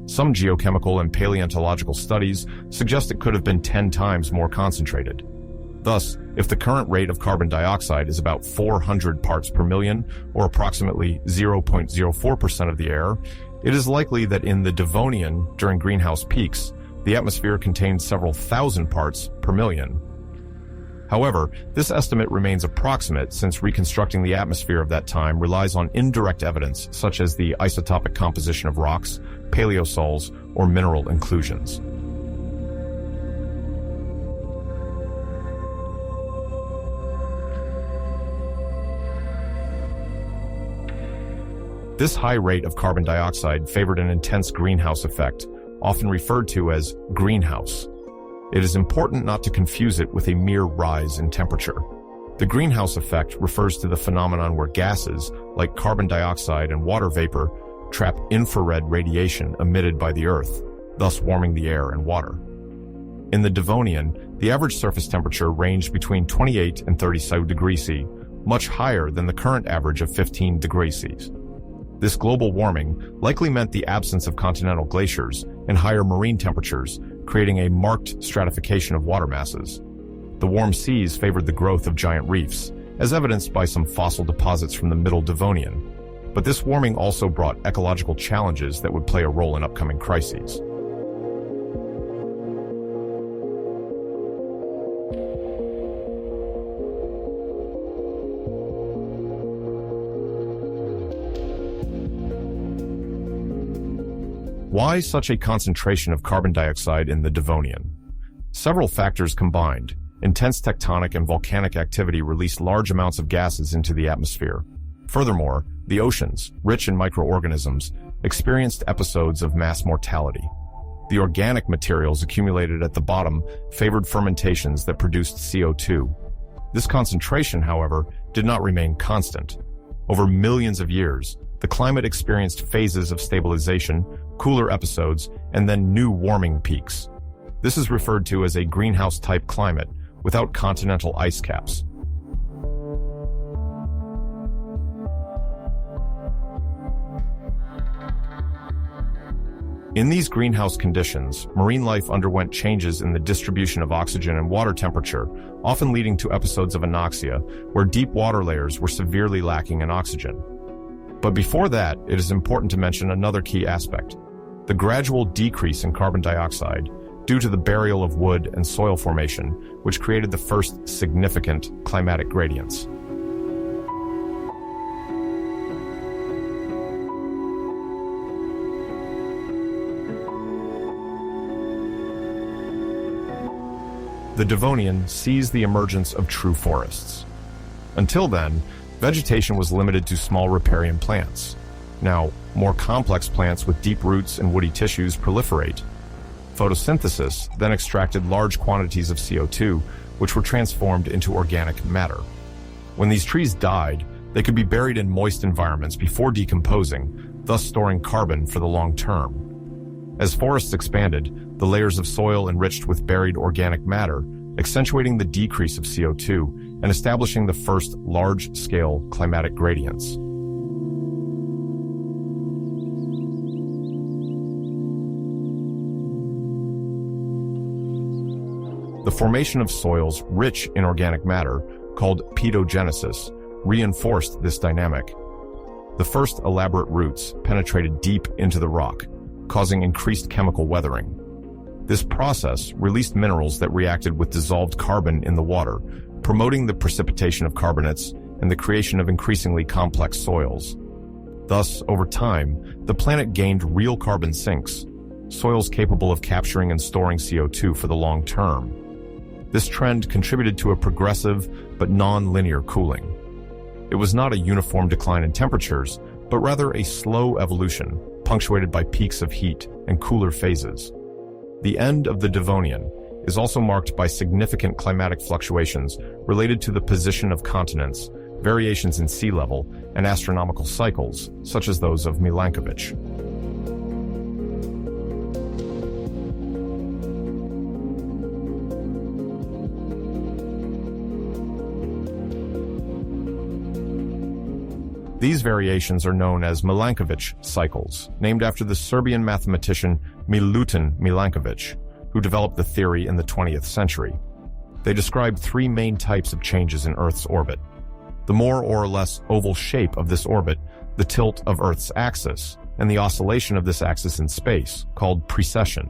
Some geochemical and paleontological studies suggest it could have been 10 times more concentrated. Thus, if the current rate of carbon dioxide is about 400 parts per million, or approximately 0.04% of the air, it is likely that in the Devonian, during greenhouse peaks, the atmosphere contained several thousand parts per million. However, this estimate remains approximate since reconstructing the atmosphere of that time relies on indirect evidence such as the isotopic composition of rocks, paleosols, or mineral inclusions. This high rate of carbon dioxide favored an intense greenhouse effect, often referred to as greenhouse. It is important not to confuse it with a mere rise in temperature. The greenhouse effect refers to the phenomenon where gases, like carbon dioxide and water vapor, trap infrared radiation emitted by the Earth, thus warming the air and water. In the Devonian, the average surface temperature ranged between 28 and 30 degrees C, much higher than the current average of 15 degrees C. This global warming likely meant the absence of continental glaciers and higher marine temperatures, creating a marked stratification of water masses. The warm seas favored the growth of giant reefs, as evidenced by some fossil deposits from the Middle Devonian. But this warming also brought ecological challenges that would play a role in upcoming crises. Why such a concentration of carbon dioxide in the Devonian? Several factors combined. Intense tectonic and volcanic activity released large amounts of gases into the atmosphere. Furthermore, the oceans, rich in microorganisms, experienced episodes of mass mortality. The organic materials accumulated at the bottom favored fermentations that produced CO2. This concentration, however, did not remain constant. Over millions of years, the climate experienced phases of stabilization, cooler episodes, and then new warming peaks. This is referred to as a greenhouse-type climate without continental ice caps. In these greenhouse conditions, marine life underwent changes in the distribution of oxygen and water temperature, often leading to episodes of anoxia, where deep water layers were severely lacking in oxygen. But before that, it is important to mention another key aspect: the gradual decrease in carbon dioxide due to the burial of wood and soil formation, which created the first significant climatic gradients. The Devonian sees the emergence of true forests. Until then, vegetation was limited to small riparian plants. Now, more complex plants with deep roots and woody tissues proliferate. Photosynthesis then extracted large quantities of CO2, which were transformed into organic matter. When these trees died, they could be buried in moist environments before decomposing, thus storing carbon for the long term. As forests expanded, the layers of soil enriched with buried organic matter, accentuating the decrease of CO2 and establishing the first large-scale climatic gradients. The formation of soils rich in organic matter, called pedogenesis, reinforced this dynamic. The first elaborate roots penetrated deep into the rock, causing increased chemical weathering. This process released minerals that reacted with dissolved carbon in the water, promoting the precipitation of carbonates and the creation of increasingly complex soils. Thus, over time, the planet gained real carbon sinks, soils capable of capturing and storing CO2 for the long term. This trend contributed to a progressive but non-linear cooling. It was not a uniform decline in temperatures, but rather a slow evolution, punctuated by peaks of heat and cooler phases. The end of the Devonian is also marked by significant climatic fluctuations related to the position of continents, variations in sea level, and astronomical cycles, such as those of Milankovitch. These variations are known as Milankovitch cycles, named after the Serbian mathematician Milutin Milankovitch, who developed the theory in the 20th century. They describe three main types of changes in Earth's orbit: the more or less oval shape of this orbit, the tilt of Earth's axis, and the oscillation of this axis in space, called precession.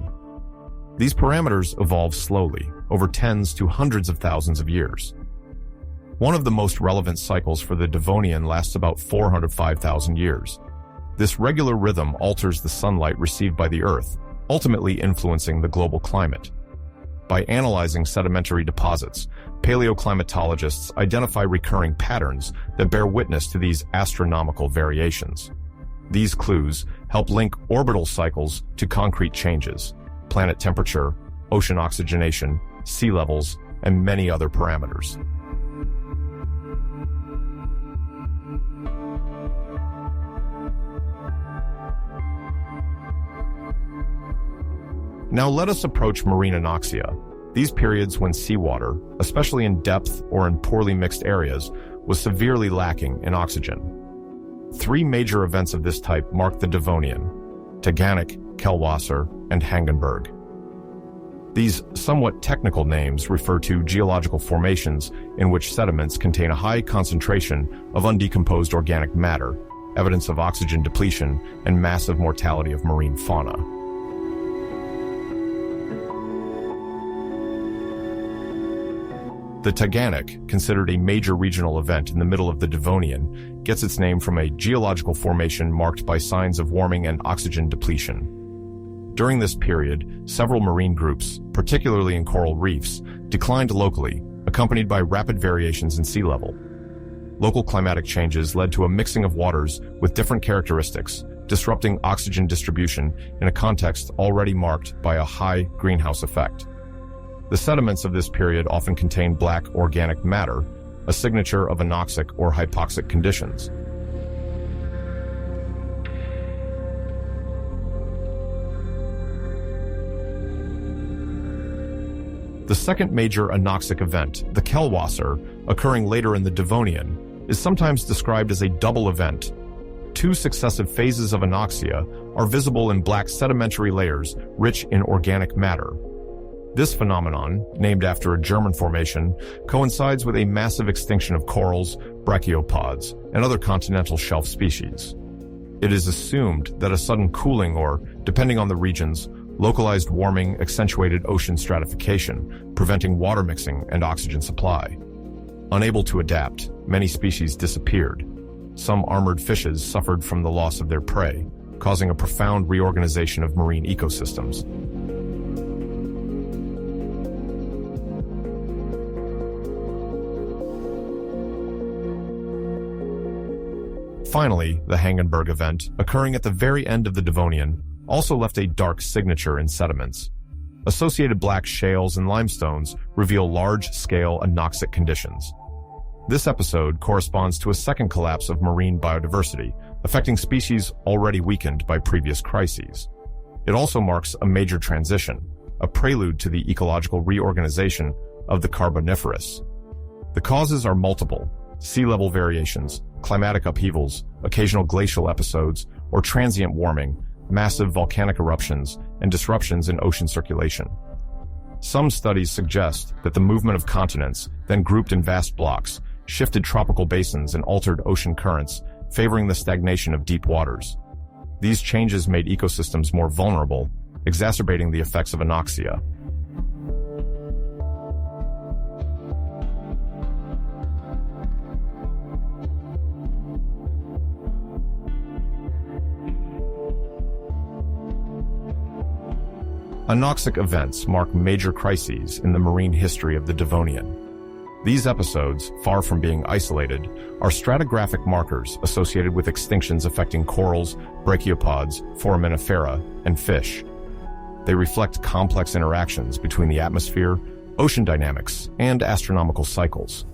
These parameters evolve slowly, over tens to hundreds of thousands of years. One of the most relevant cycles for the Devonian lasts about 405,000 years. This regular rhythm alters the sunlight received by the Earth, ultimately influencing the global climate. By analyzing sedimentary deposits, paleoclimatologists identify recurring patterns that bear witness to these astronomical variations. These clues help link orbital cycles to concrete changes, planet temperature, ocean oxygenation, sea levels, and many other parameters. Now let us approach marine anoxia, these periods when seawater, especially in depth or in poorly mixed areas, was severely lacking in oxygen. Three major events of this type marked the Devonian: Taghanic, Kellwasser, and Hangenberg. These somewhat technical names refer to geological formations in which sediments contain a high concentration of undecomposed organic matter, evidence of oxygen depletion, and massive mortality of marine fauna. The Taghanic, considered a major regional event in the middle of the Devonian, gets its name from a geological formation marked by signs of warming and oxygen depletion. During this period, several marine groups, particularly in coral reefs, declined locally, accompanied by rapid variations in sea level. Local climatic changes led to a mixing of waters with different characteristics, disrupting oxygen distribution in a context already marked by a high greenhouse effect. The sediments of this period often contain black organic matter, a signature of anoxic or hypoxic conditions. The second major anoxic event, the Kellwasser, occurring later in the Devonian, is sometimes described as a double event. Two successive phases of anoxia are visible in black sedimentary layers rich in organic matter. This phenomenon, named after a German formation, coincides with a massive extinction of corals, brachiopods, and other continental shelf species. It is assumed that a sudden cooling or, depending on the regions, localized warming accentuated ocean stratification, preventing water mixing and oxygen supply. Unable to adapt, many species disappeared. Some armored fishes suffered from the loss of their prey, causing a profound reorganization of marine ecosystems. Finally, the Hangenberg event, occurring at the very end of the Devonian, also left a dark signature in sediments. Associated black shales and limestones reveal large-scale anoxic conditions. This episode corresponds to a second collapse of marine biodiversity, affecting species already weakened by previous crises. It also marks a major transition, a prelude to the ecological reorganization of the Carboniferous. The causes are multiple: sea level variations, climatic upheavals, occasional glacial episodes, or transient warming, massive volcanic eruptions, and disruptions in ocean circulation. Some studies suggest that the movement of continents, then grouped in vast blocks, shifted tropical basins and altered ocean currents, favoring the stagnation of deep waters. These changes made ecosystems more vulnerable, exacerbating the effects of anoxia. Anoxic events mark major crises in the marine history of the Devonian. These episodes, far from being isolated, are stratigraphic markers associated with extinctions affecting corals, brachiopods, foraminifera, and fish. They reflect complex interactions between the atmosphere, ocean dynamics, and astronomical cycles.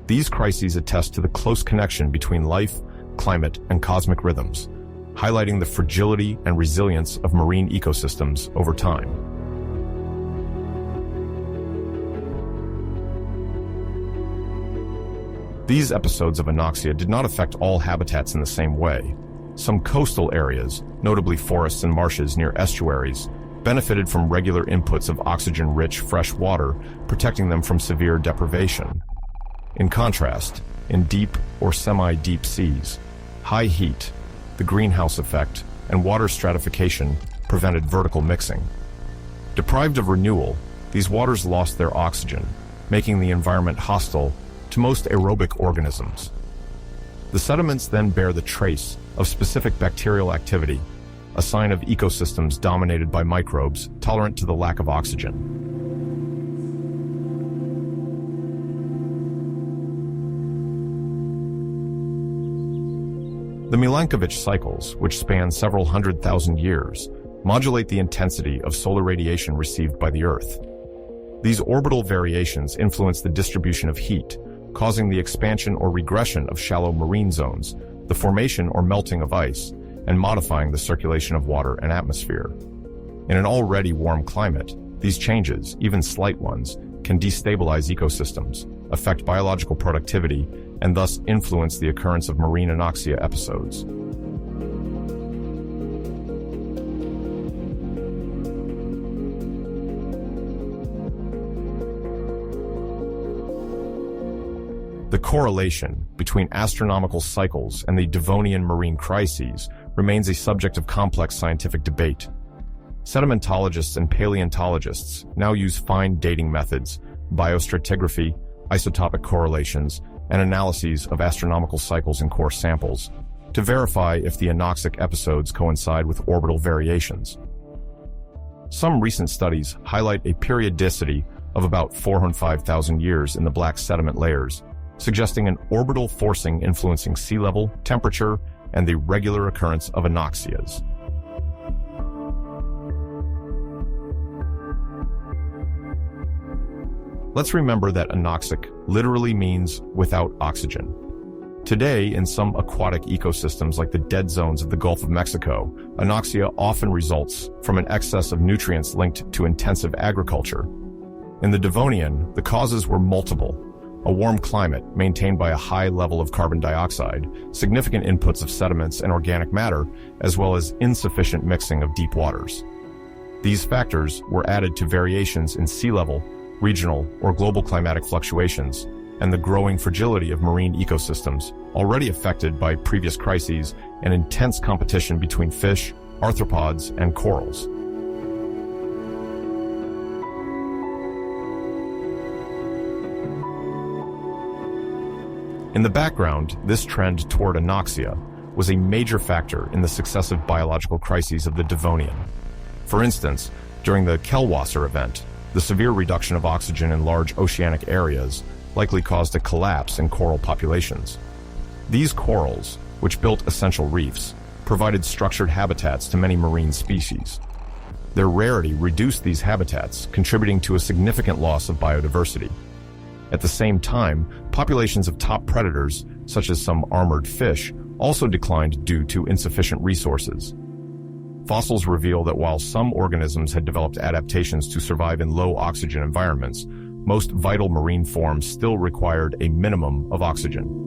These crises attest to the close connection between life, climate, and cosmic rhythms, highlighting the fragility and resilience of marine ecosystems over time. These episodes of anoxia did not affect all habitats in the same way. Some coastal areas, notably forests and marshes near estuaries, benefited from regular inputs of oxygen-rich fresh water, protecting them from severe deprivation. In contrast, in deep or semi-deep seas, high heat, the greenhouse effect, and water stratification prevented vertical mixing. Deprived of renewal, these waters lost their oxygen, making the environment hostile to most aerobic organisms. The sediments then bear the trace of specific bacterial activity, a sign of ecosystems dominated by microbes tolerant to the lack of oxygen. The Milankovitch cycles, which span several 100,000 years, modulate the intensity of solar radiation received by the Earth. These orbital variations influence the distribution of heat, causing the expansion or regression of shallow marine zones, the formation or melting of ice, and modifying the circulation of water and atmosphere. In an already warm climate, these changes, even slight ones, can destabilize ecosystems, affect biological productivity, and thus influence the occurrence of marine anoxia episodes. The correlation between astronomical cycles and the Devonian marine crises remains a subject of complex scientific debate. Sedimentologists and paleontologists now use fine dating methods, biostratigraphy, isotopic correlations, and analyses of astronomical cycles in core samples to verify if the anoxic episodes coincide with orbital variations. Some recent studies highlight a periodicity of about 405,000 years in the black sediment layers, suggesting an orbital forcing influencing sea level, temperature, and the regular occurrence of anoxias. Let's remember that anoxic literally means without oxygen. Today, in some aquatic ecosystems like the dead zones of the Gulf of Mexico, anoxia often results from an excess of nutrients linked to intensive agriculture. In the Devonian, the causes were multiple: a warm climate maintained by a high level of carbon dioxide, significant inputs of sediments and organic matter, as well as insufficient mixing of deep waters. These factors were added to variations in sea level, regional, or global climatic fluctuations, and the growing fragility of marine ecosystems, already affected by previous crises and intense competition between fish, arthropods, and corals. In the background, this trend toward anoxia was a major factor in the successive biological crises of the Devonian. For instance, during the Kellwasser event, the severe reduction of oxygen in large oceanic areas likely caused a collapse in coral populations. These corals, which built essential reefs, provided structured habitats to many marine species. Their rarity reduced these habitats, contributing to a significant loss of biodiversity. At the same time, populations of top predators, such as some armored fish, also declined due to insufficient resources. Fossils reveal that while some organisms had developed adaptations to survive in low oxygen environments, most vital marine forms still required a minimum of oxygen.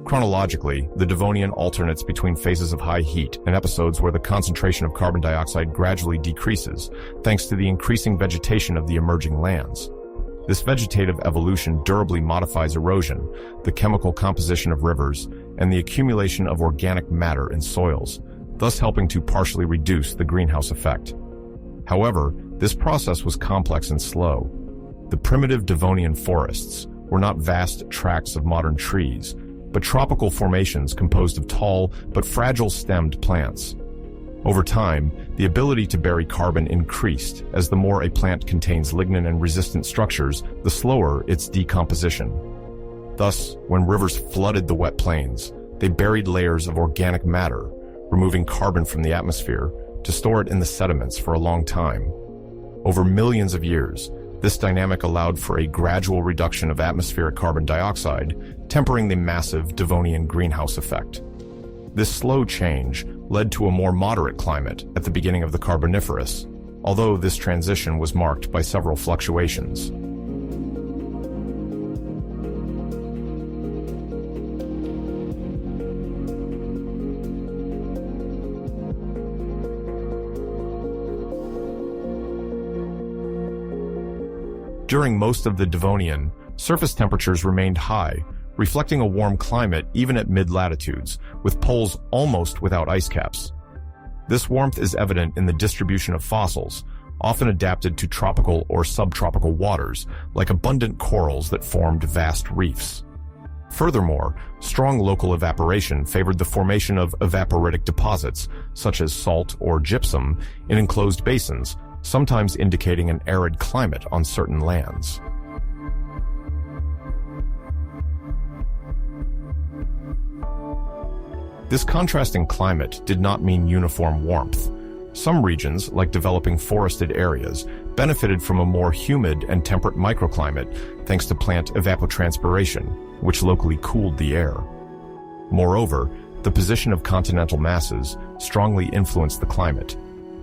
Chronologically, the Devonian alternates between phases of high heat and episodes where the concentration of carbon dioxide gradually decreases, thanks to the increasing vegetation of the emerging lands. This vegetative evolution durably modifies erosion, the chemical composition of rivers, and the accumulation of organic matter in soils, thus helping to partially reduce the greenhouse effect. However, this process was complex and slow. The primitive Devonian forests were not vast tracts of modern trees, but tropical formations composed of tall but fragile-stemmed plants. Over time, the ability to bury carbon increased, as the more a plant contains lignin and resistant structures, the slower its decomposition. Thus, when rivers flooded the wet plains, they buried layers of organic matter, removing carbon from the atmosphere to store it in the sediments for a long time. Over millions of years, this dynamic allowed for a gradual reduction of atmospheric carbon dioxide, tempering the massive Devonian greenhouse effect. This slow change led to a more moderate climate at the beginning of the Carboniferous, although this transition was marked by several fluctuations. During most of the Devonian, surface temperatures remained high, reflecting a warm climate even at mid-latitudes, with poles almost without ice caps. This warmth is evident in the distribution of fossils, often adapted to tropical or subtropical waters, like abundant corals that formed vast reefs. Furthermore, strong local evaporation favored the formation of evaporitic deposits, such as salt or gypsum, in enclosed basins, sometimes indicating an arid climate on certain lands. This contrasting climate did not mean uniform warmth. Some regions, like developing forested areas, benefited from a more humid and temperate microclimate thanks to plant evapotranspiration, which locally cooled the air. Moreover, the position of continental masses strongly influenced the climate.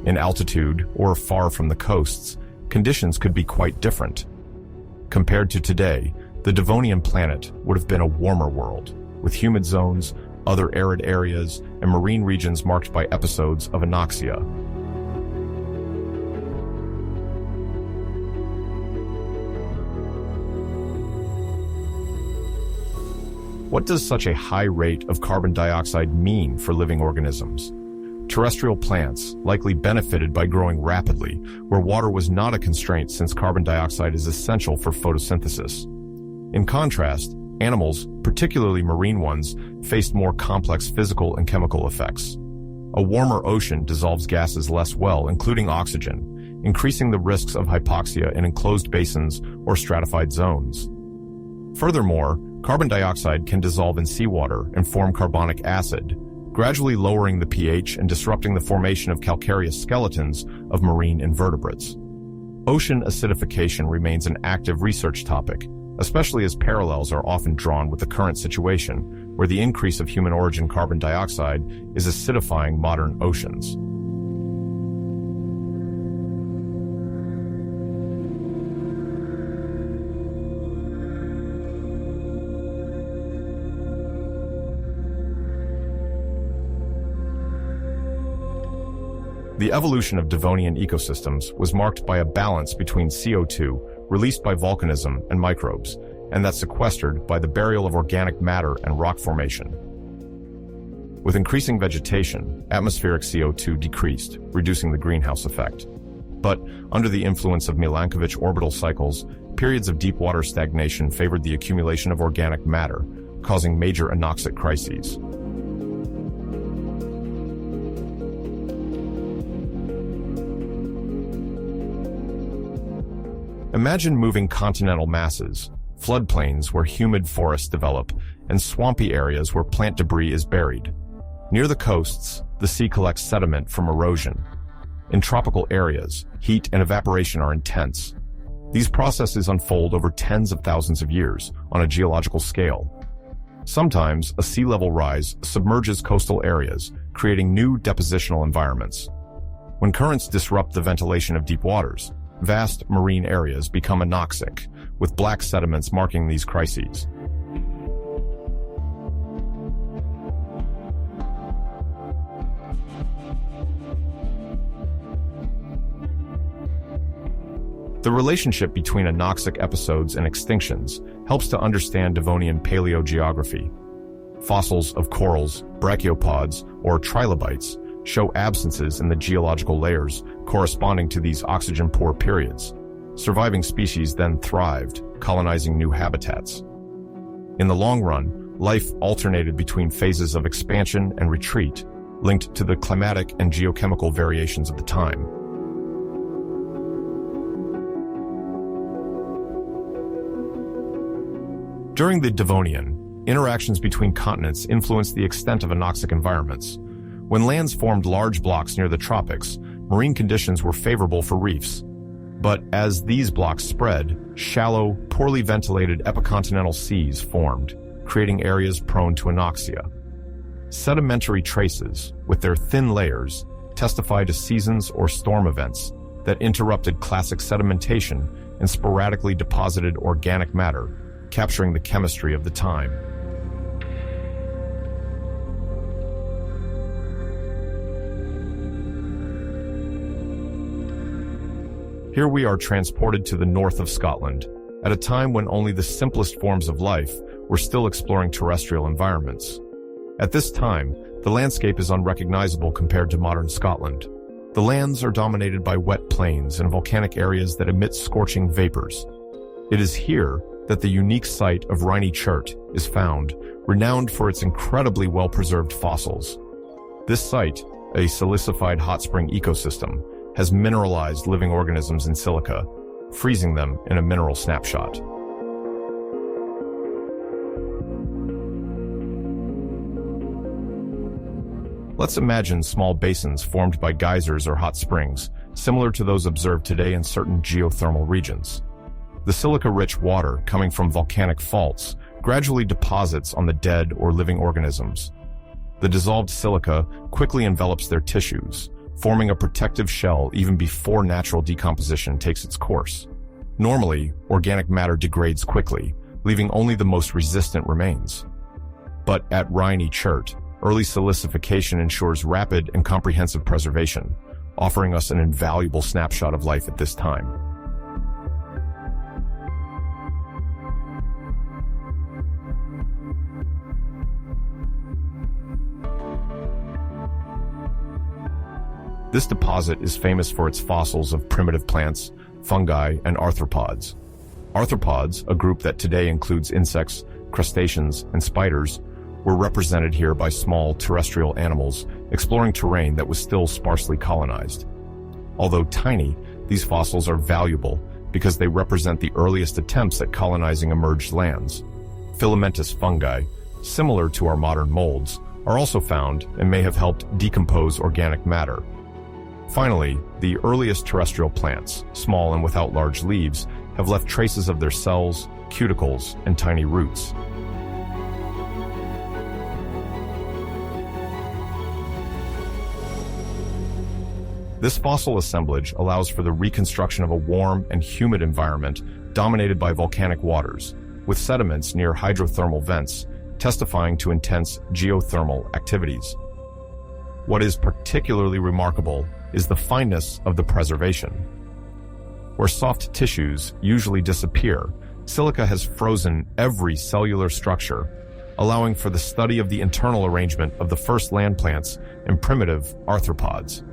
In altitude or far from the coasts, conditions could be quite different. Compared to today, the Devonian planet would have been a warmer world, with humid zones, other arid areas, and marine regions marked by episodes of anoxia. What does such a high rate of carbon dioxide mean for living organisms? Terrestrial plants likely benefited by growing rapidly, where water was not a constraint since carbon dioxide is essential for photosynthesis. In contrast, animals, particularly marine ones, faced more complex physical and chemical effects. A warmer ocean dissolves gases less well, including oxygen, increasing the risks of hypoxia in enclosed basins or stratified zones. Furthermore, carbon dioxide can dissolve in seawater and form carbonic acid, gradually lowering the pH and disrupting the formation of calcareous skeletons of marine invertebrates. Ocean acidification remains an active research topic, especially as parallels are often drawn with the current situation, where the increase of human-origin carbon dioxide is acidifying modern oceans. The evolution of Devonian ecosystems was marked by a balance between CO2, released by volcanism and microbes, and that's sequestered by the burial of organic matter and rock formation. With increasing vegetation, atmospheric CO2 decreased, reducing the greenhouse effect. But under the influence of Milankovitch orbital cycles, periods of deep water stagnation favored the accumulation of organic matter, causing major anoxic crises. Imagine moving continental masses, floodplains where humid forests develop, and swampy areas where plant debris is buried. Near the coasts, the sea collects sediment from erosion. In tropical areas, heat and evaporation are intense. These processes unfold over tens of thousands of years on a geological scale. Sometimes, a sea level rise submerges coastal areas, creating new depositional environments. When currents disrupt the ventilation of deep waters, vast marine areas become anoxic, with black sediments marking these crises. The relationship between anoxic episodes and extinctions helps to understand Devonian paleogeography. Fossils of corals, brachiopods, or trilobites show absences in the geological layers corresponding to these oxygen-poor periods. Surviving species then thrived, colonizing new habitats. In the long run, life alternated between phases of expansion and retreat, linked to the climatic and geochemical variations of the time. During the Devonian, interactions between continents influenced the extent of anoxic environments. When lands formed large blocks near the tropics, marine conditions were favorable for reefs. But as these blocks spread, shallow, poorly ventilated epicontinental seas formed, creating areas prone to anoxia. Sedimentary traces, with their thin layers, testify to seasons or storm events that interrupted classic sedimentation and sporadically deposited organic matter, capturing the chemistry of the time. Here we are transported to the north of Scotland, at a time when only the simplest forms of life were still exploring terrestrial environments. At this time, the landscape is unrecognizable compared to modern Scotland. The lands are dominated by wet plains and volcanic areas that emit scorching vapors. It is here that the unique site of Rhynie Chert is found, renowned for its incredibly well-preserved fossils. This site, a silicified hot spring ecosystem, has mineralized living organisms in silica, freezing them in a mineral snapshot. Let's imagine small basins formed by geysers or hot springs, similar to those observed today in certain geothermal regions. The silica-rich water coming from volcanic faults gradually deposits on the dead or living organisms. The dissolved silica quickly envelops their tissues, forming a protective shell even before natural decomposition takes its course. Normally, organic matter degrades quickly, leaving only the most resistant remains. But at Rhynie Chert, early silicification ensures rapid and comprehensive preservation, offering us an invaluable snapshot of life at this time. This deposit is famous for its fossils of primitive plants, fungi, and arthropods. Arthropods, a group that today includes insects, crustaceans, and spiders, were represented here by small terrestrial animals exploring terrain that was still sparsely colonized. Although tiny, these fossils are valuable because they represent the earliest attempts at colonizing emerged lands. Filamentous fungi, similar to our modern molds, are also found and may have helped decompose organic matter. Finally, the earliest terrestrial plants, small and without large leaves, have left traces of their cells, cuticles, and tiny roots. This fossil assemblage allows for the reconstruction of a warm and humid environment dominated by volcanic waters, with sediments near hydrothermal vents, testifying to intense geothermal activities. What is particularly remarkable is the fineness of the preservation. Where soft tissues usually disappear, silica has frozen every cellular structure, allowing for the study of the internal arrangement of the first land plants and primitive arthropods.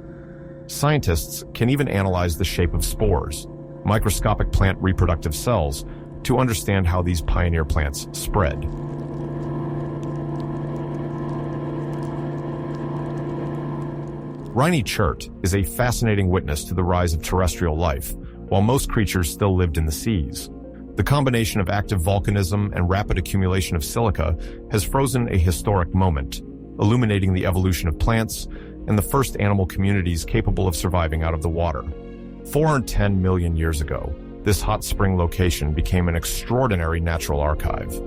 Scientists can even analyze the shape of spores, microscopic plant reproductive cells, to understand how these pioneer plants spread. Rhynie Chert is a fascinating witness to the rise of terrestrial life, while most creatures still lived in the seas. The combination of active volcanism and rapid accumulation of silica has frozen a historic moment, illuminating the evolution of plants and the first animal communities capable of surviving out of the water. 410 million years ago, this hot spring location became an extraordinary natural archive.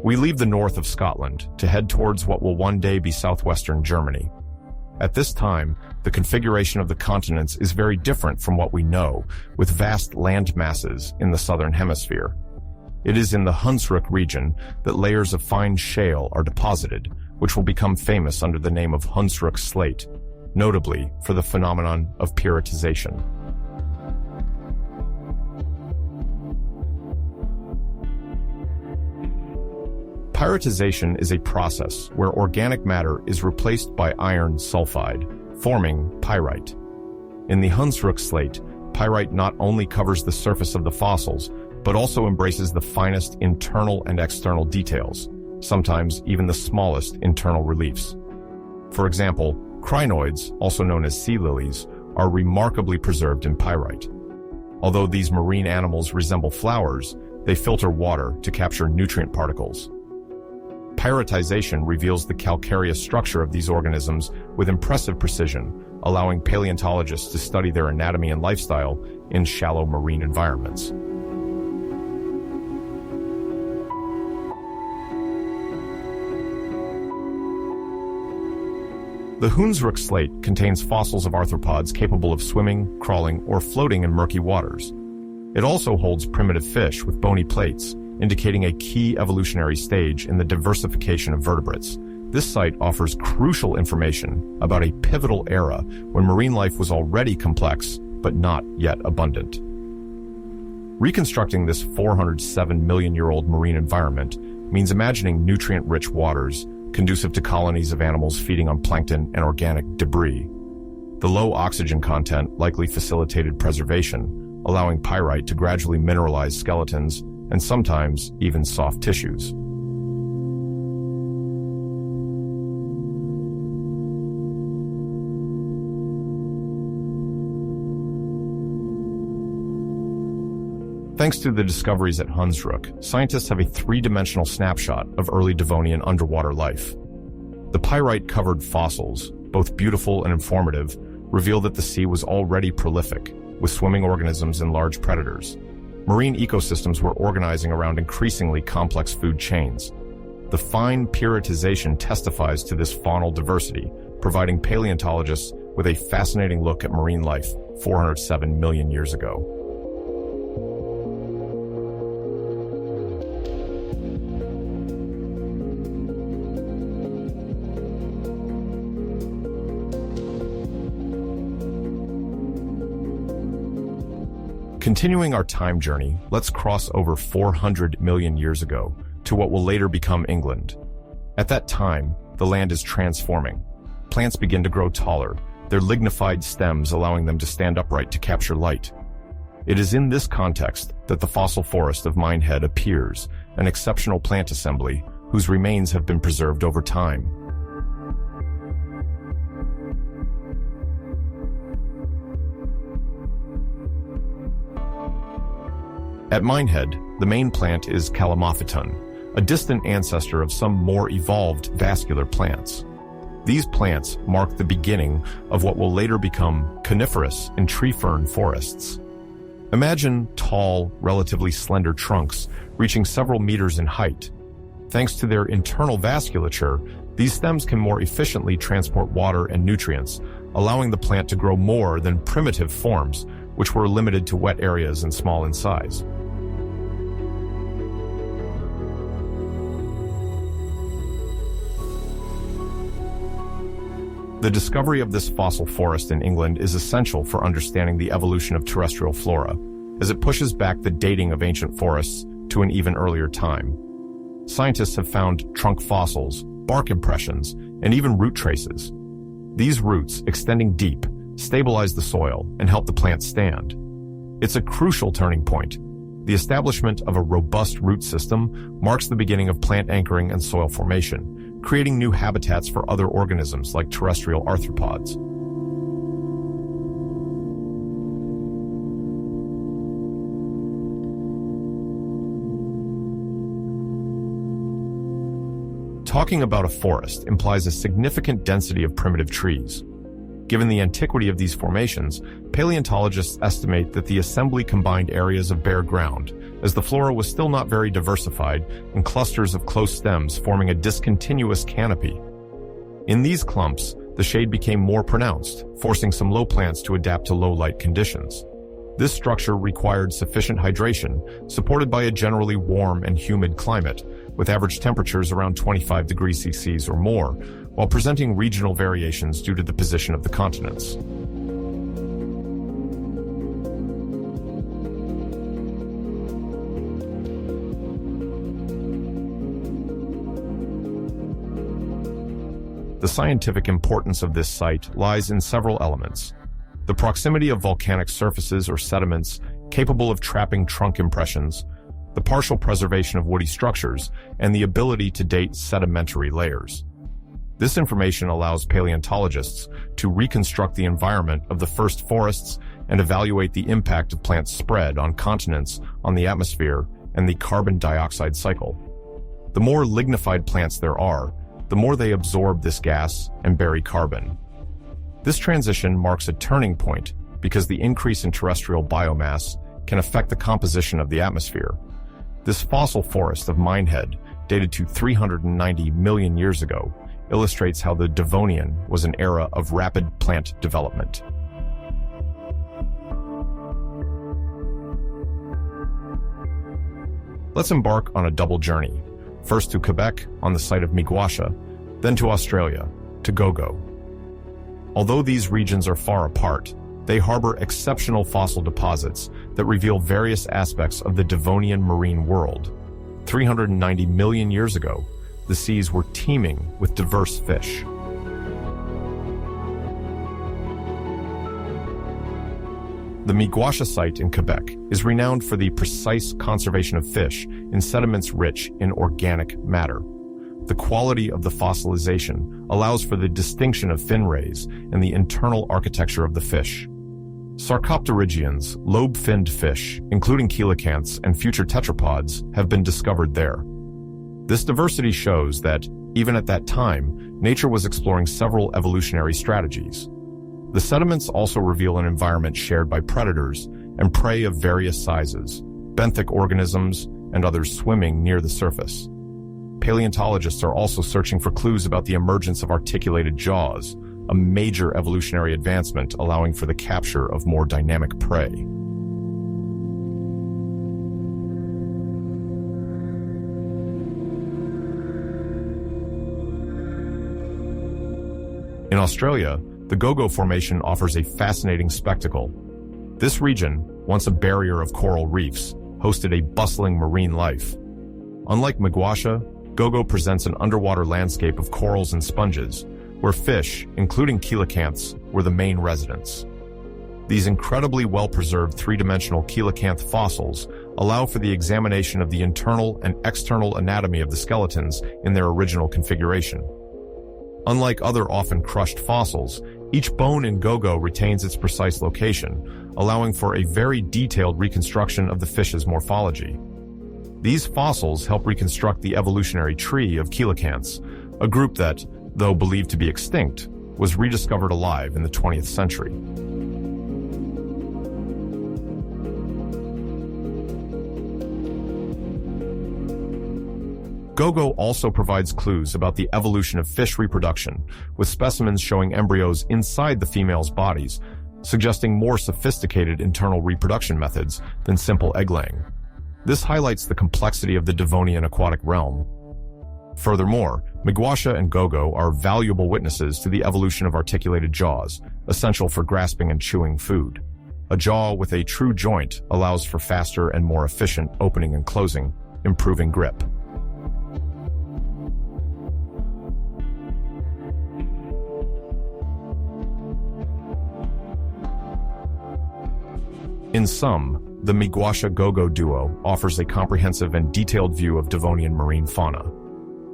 We leave the north of Scotland to head towards what will one day be southwestern Germany. At this time, the configuration of the continents is very different from what we know, with vast land masses in the southern hemisphere. It is in the Hunsrück region that layers of fine shale are deposited, which will become famous under the name of Hunsrück slate, notably for the phenomenon of pyritization. Pyritization is a process where organic matter is replaced by iron sulfide, forming pyrite. In the Hunsrück slate, pyrite not only covers the surface of the fossils, but also embraces the finest internal and external details, sometimes even the smallest internal reliefs. For example, crinoids, also known as sea lilies, are remarkably preserved in pyrite. Although these marine animals resemble flowers, they filter water to capture nutrient particles. Pyritization reveals the calcareous structure of these organisms with impressive precision, allowing paleontologists to study their anatomy and lifestyle in shallow marine environments. The Hunsrück slate contains fossils of arthropods capable of swimming, crawling, or floating in murky waters. It also holds primitive fish with bony plates, indicating a key evolutionary stage in the diversification of vertebrates. This site offers crucial information about a pivotal era when marine life was already complex, but not yet abundant. Reconstructing this 407 million-year-old marine environment means imagining nutrient-rich waters, conducive to colonies of animals feeding on plankton and organic debris. The low oxygen content likely facilitated preservation, allowing pyrite to gradually mineralize skeletons and sometimes even soft tissues. Thanks to the discoveries at Hunsrück, scientists have a three-dimensional snapshot of early Devonian underwater life. The pyrite-covered fossils, both beautiful and informative, reveal that the sea was already prolific, with swimming organisms and large predators. Marine ecosystems were organizing around increasingly complex food chains. The fine periodization testifies to this faunal diversity, providing paleontologists with a fascinating look at marine life 407 million years ago. Continuing our time journey, let's cross over 400 million years ago to what will later become England. At that time, the land is transforming. Plants begin to grow taller, their lignified stems allowing them to stand upright to capture light. It is in this context that the fossil forest of Minehead appears, an exceptional plant assembly whose remains have been preserved over time. At Minehead, the main plant is Calamophyton, a distant ancestor of some more evolved vascular plants. These plants mark the beginning of what will later become coniferous and tree fern forests. Imagine tall, relatively slender trunks reaching several meters in height. Thanks to their internal vasculature, these stems can more efficiently transport water and nutrients, allowing the plant to grow more than primitive forms, which were limited to wet areas and small in size. The discovery of this fossil forest in England is essential for understanding the evolution of terrestrial flora, as it pushes back the dating of ancient forests to an even earlier time. Scientists have found trunk fossils, bark impressions, and even root traces. These roots, extending deep, stabilize the soil and help the plant stand. It's a crucial turning point. The establishment of a robust root system marks the beginning of plant anchoring and soil formation, creating new habitats for other organisms like terrestrial arthropods. Talking about a forest implies a significant density of primitive trees. Given the antiquity of these formations, paleontologists estimate that the assembly combined areas of bare ground, as the flora was still not very diversified, and clusters of close stems forming a discontinuous canopy. In these clumps, the shade became more pronounced, forcing some low plants to adapt to low light conditions. This structure required sufficient hydration, supported by a generally warm and humid climate, with average temperatures around 25 degrees Celsius or more, while presenting regional variations due to the position of the continents. The scientific importance of this site lies in several elements. The proximity of volcanic surfaces or sediments capable of trapping trunk impressions, the partial preservation of woody structures, and the ability to date sedimentary layers. This information allows paleontologists to reconstruct the environment of the first forests and evaluate the impact of plant spread on continents, on the atmosphere, and the carbon dioxide cycle. The more lignified plants there are, the more they absorb this gas and bury carbon. This transition marks a turning point because the increase in terrestrial biomass can affect the composition of the atmosphere. This fossil forest of Minehead, dated to 390 million years ago, illustrates how the Devonian was an era of rapid plant development. Let's embark on a double journey, first to Quebec on the site of Miguasha, then to Australia, to Gogo. Although these regions are far apart, they harbor exceptional fossil deposits that reveal various aspects of the Devonian marine world. 390 million years ago, the seas were teeming with diverse fish. The Miigwasha site in Quebec is renowned for the precise conservation of fish in sediments rich in organic matter. The quality of the fossilization allows for the distinction of fin rays and the internal architecture of the fish. Sarcopterygians, lobe-finned fish, including coelacanths and future tetrapods, have been discovered there. This diversity shows that, even at that time, nature was exploring several evolutionary strategies. The sediments also reveal an environment shared by predators and prey of various sizes, benthic organisms, and others swimming near the surface. Paleontologists are also searching for clues about the emergence of articulated jaws, a major evolutionary advancement allowing for the capture of more dynamic prey. In Australia, the Gogo Formation offers a fascinating spectacle. This region, once a barrier of coral reefs, hosted a bustling marine life. Unlike Miigwasha, Gogo presents an underwater landscape of corals and sponges, where fish, including coelacanths, were the main residents. These incredibly well-preserved three-dimensional coelacanth fossils allow for the examination of the internal and external anatomy of the skeletons in their original configuration. Unlike other often crushed fossils, each bone in Gogo retains its precise location, allowing for a very detailed reconstruction of the fish's morphology. These fossils help reconstruct the evolutionary tree of coelacanths, a group that, though believed to be extinct, was rediscovered alive in the 20th century. Gogo also provides clues about the evolution of fish reproduction, with specimens showing embryos inside the female's bodies, suggesting more sophisticated internal reproduction methods than simple egg-laying. This highlights the complexity of the Devonian aquatic realm. Furthermore, Miigwasha and Gogo are valuable witnesses to the evolution of articulated jaws, essential for grasping and chewing food. A jaw with a true joint allows for faster and more efficient opening and closing, improving grip. In sum, the Miigwasha-Gogo duo offers a comprehensive and detailed view of Devonian marine fauna.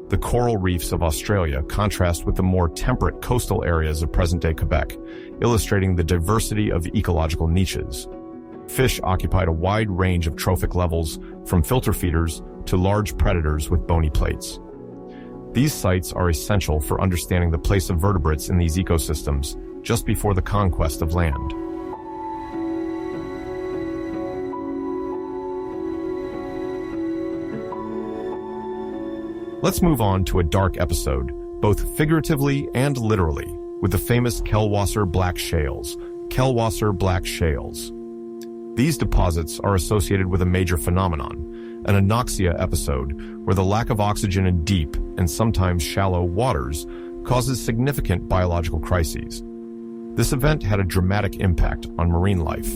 The coral reefs of Australia contrast with the more temperate coastal areas of present-day Quebec, illustrating the diversity of ecological niches. Fish occupied a wide range of trophic levels, from filter feeders to large predators with bony plates. These sites are essential for understanding the place of vertebrates in these ecosystems just before the conquest of land. Let's move on to a dark episode, both figuratively and literally, with the famous Kellwasser black shales. Kellwasser black shales. These deposits are associated with a major phenomenon, an anoxia episode, where the lack of oxygen in deep and sometimes shallow waters causes significant biological crises. This event had a dramatic impact on marine life.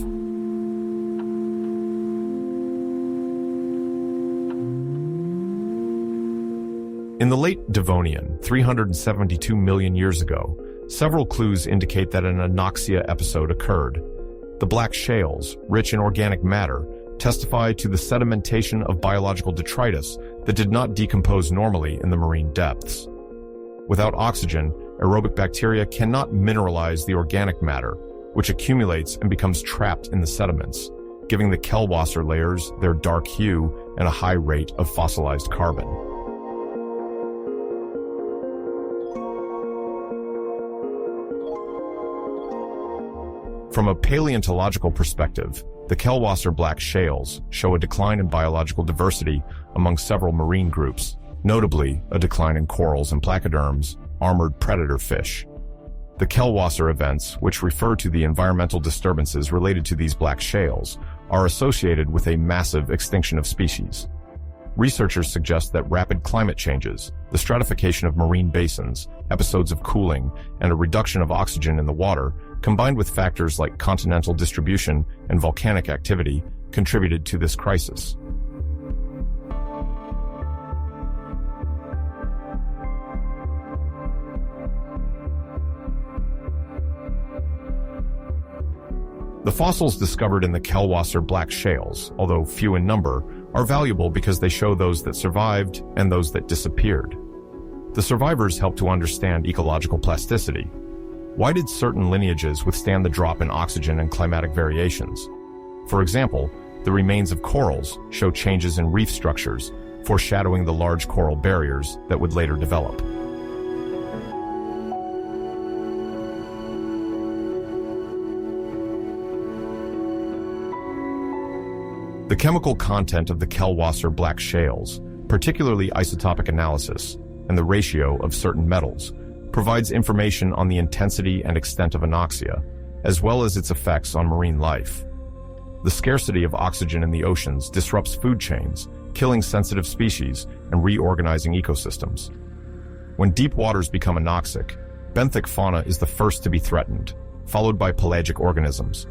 In the Late Devonian, 372 million years ago, several clues indicate that an anoxia episode occurred. The black shales, rich in organic matter, testify to the sedimentation of biological detritus that did not decompose normally in the marine depths. Without oxygen, aerobic bacteria cannot mineralize the organic matter, which accumulates and becomes trapped in the sediments, giving the Kellwasser layers their dark hue and a high rate of fossilized carbon. From a paleontological perspective, the Kellwasser black shales show a decline in biological diversity among several marine groups, notably a decline in corals and placoderms, armored predator fish. The Kellwasser events, which refer to the environmental disturbances related to these black shales, are associated with a massive extinction of species. Researchers suggest that rapid climate changes, the stratification of marine basins, episodes of cooling, and a reduction of oxygen in the water, combined with factors like continental distribution and volcanic activity, contributed to this crisis. The fossils discovered in the Kellwasser black shales, although few in number, are valuable because they show those that survived and those that disappeared. The survivors help to understand ecological plasticity. Why did certain lineages withstand the drop in oxygen and climatic variations? For example, the remains of corals show changes in reef structures, foreshadowing the large coral barriers that would later develop. The chemical content of the Kellwasser black shales, particularly isotopic analysis and the ratio of certain metals, provides information on the intensity and extent of anoxia, as well as its effects on marine life. The scarcity of oxygen in the oceans disrupts food chains, killing sensitive species and reorganizing ecosystems. When deep waters become anoxic, benthic fauna is the first to be threatened, followed by pelagic organisms.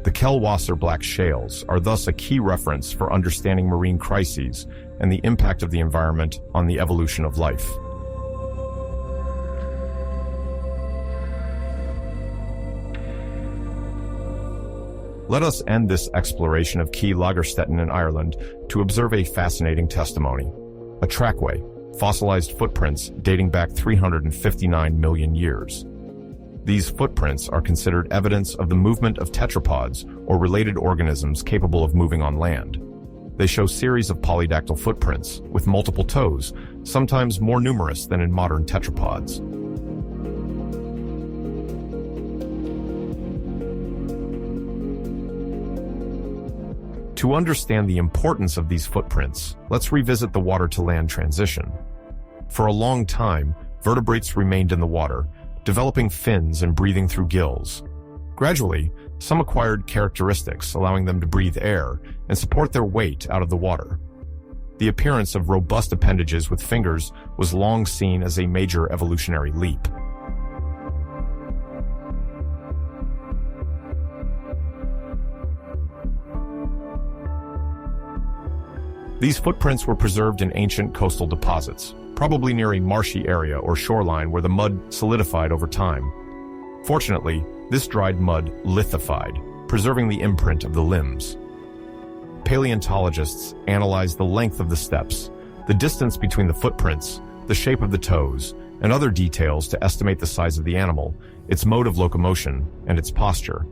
The Kellwasser black shales are thus a key reference for understanding marine crises and the impact of the environment on the evolution of life. Let us end this exploration of Key Lagerstetten in Ireland to observe a fascinating testimony. A trackway, fossilized footprints dating back 359 million years. These footprints are considered evidence of the movement of tetrapods or related organisms capable of moving on land. They show series of polydactyl footprints with multiple toes, sometimes more numerous than in modern tetrapods. To understand the importance of these footprints, let's revisit the water-to-land transition. For a long time, vertebrates remained in the water, developing fins and breathing through gills. Gradually, some acquired characteristics allowing them to breathe air and support their weight out of the water. The appearance of robust appendages with fingers was long seen as a major evolutionary leap. These footprints were preserved in ancient coastal deposits, probably near a marshy area or shoreline where the mud solidified over time. Fortunately, this dried mud lithified, preserving the imprint of the limbs. Paleontologists analyzed the length of the steps, the distance between the footprints, the shape of the toes, and other details to estimate the size of the animal, its mode of locomotion, and its posture.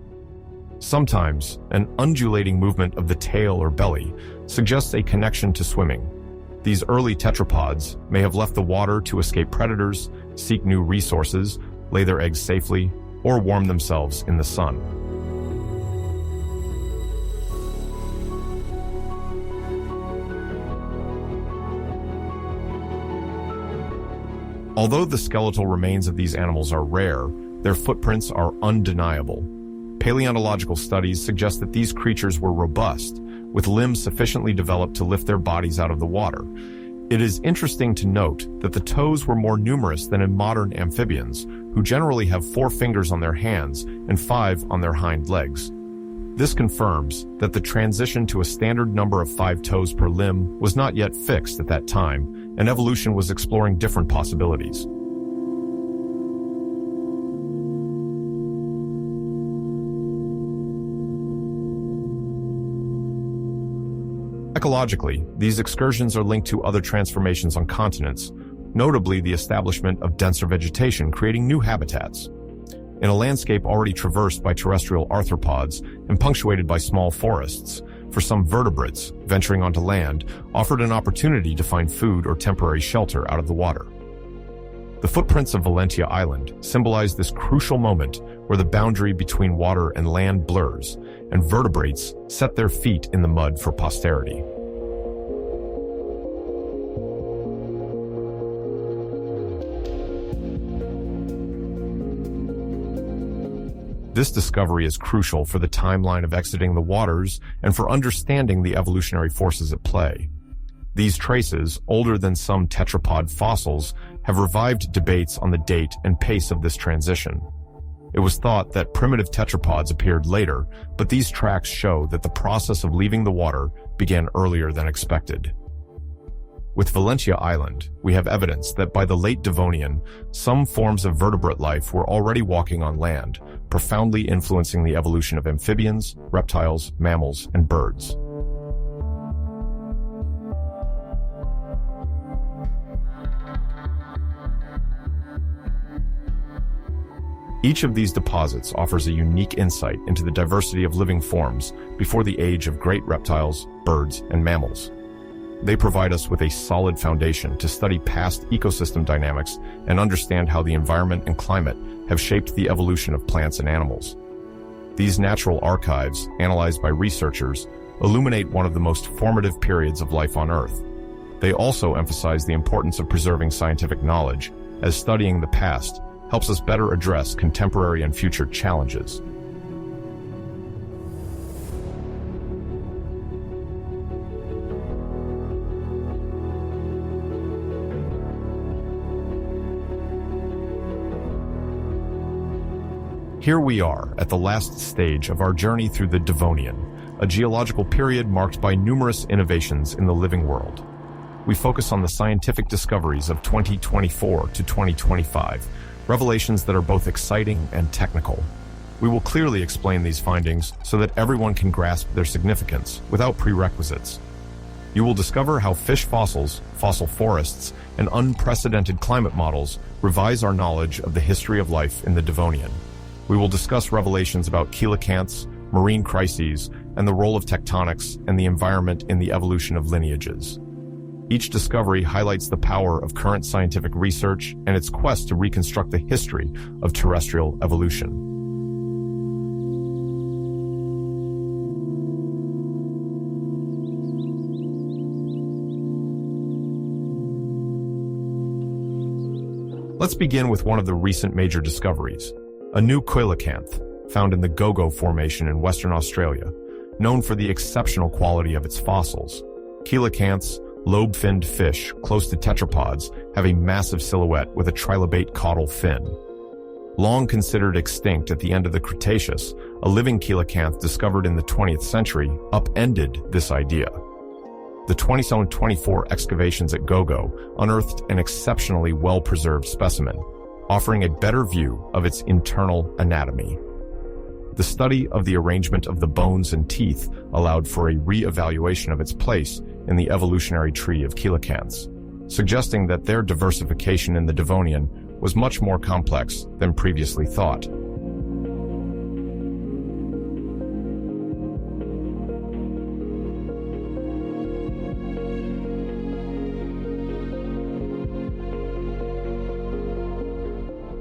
Sometimes, an undulating movement of the tail or belly suggests a connection to swimming. These early tetrapods may have left the water to escape predators, seek new resources, lay their eggs safely, or warm themselves in the sun. Although the skeletal remains of these animals are rare, their footprints are undeniable. Paleontological studies suggest that these creatures were robust, with limbs sufficiently developed to lift their bodies out of the water. It is interesting to note that the toes were more numerous than in modern amphibians, who generally have 4 fingers on their hands and 5 on their hind legs. This confirms that the transition to a standard number of 5 toes per limb was not yet fixed at that time, and evolution was exploring different possibilities. Ecologically, these excursions are linked to other transformations on continents, notably the establishment of denser vegetation creating new habitats. In a landscape already traversed by terrestrial arthropods and punctuated by small forests, for some vertebrates, venturing onto land offered an opportunity to find food or temporary shelter out of the water. The footprints of Valentia Island symbolize this crucial moment where the boundary between water and land blurs, and vertebrates set their feet in the mud for posterity. This discovery is crucial for the timeline of exiting the waters and for understanding the evolutionary forces at play. These traces, older than some tetrapod fossils, have revived debates on the date and pace of this transition. It was thought that primitive tetrapods appeared later, but these tracks show that the process of leaving the water began earlier than expected. With Valentia Island, we have evidence that by the Late Devonian, some forms of vertebrate life were already walking on land, profoundly influencing the evolution of amphibians, reptiles, mammals, and birds. Each of these deposits offers a unique insight into the diversity of living forms before the age of great reptiles, birds, and mammals. They provide us with a solid foundation to study past ecosystem dynamics and understand how the environment and climate have shaped the evolution of plants and animals. These natural archives, analyzed by researchers, illuminate one of the most formative periods of life on Earth. They also emphasize the importance of preserving scientific knowledge, as studying the past helps us better address contemporary and future challenges. Here we are at the last stage of our journey through the Devonian, a geological period marked by numerous innovations in the living world. We focus on the scientific discoveries of 2024 to 2025, revelations that are both exciting and technical. We will clearly explain these findings so that everyone can grasp their significance without prerequisites. You will discover how fish fossils, fossil forests, and unprecedented climate models revise our knowledge of the history of life in the Devonian. We will discuss revelations about coelacanths, marine crises, and the role of tectonics and the environment in the evolution of lineages. Each discovery highlights the power of current scientific research and its quest to reconstruct the history of terrestrial evolution. Let's begin with one of the recent major discoveries, a new coelacanth found in the Gogo Formation in Western Australia, known for the exceptional quality of its fossils. Coelacanths, lobe-finned fish close to tetrapods, have a massive silhouette with a trilobate caudal fin. Long considered extinct at the end of the Cretaceous, a living coelacanth discovered in the 20th century upended this idea. The 2024 excavations at Gogo unearthed an exceptionally well-preserved specimen, offering a better view of its internal anatomy. The study of the arrangement of the bones and teeth allowed for a re-evaluation of its place in the evolutionary tree of coelacanths, suggesting that their diversification in the Devonian was much more complex than previously thought.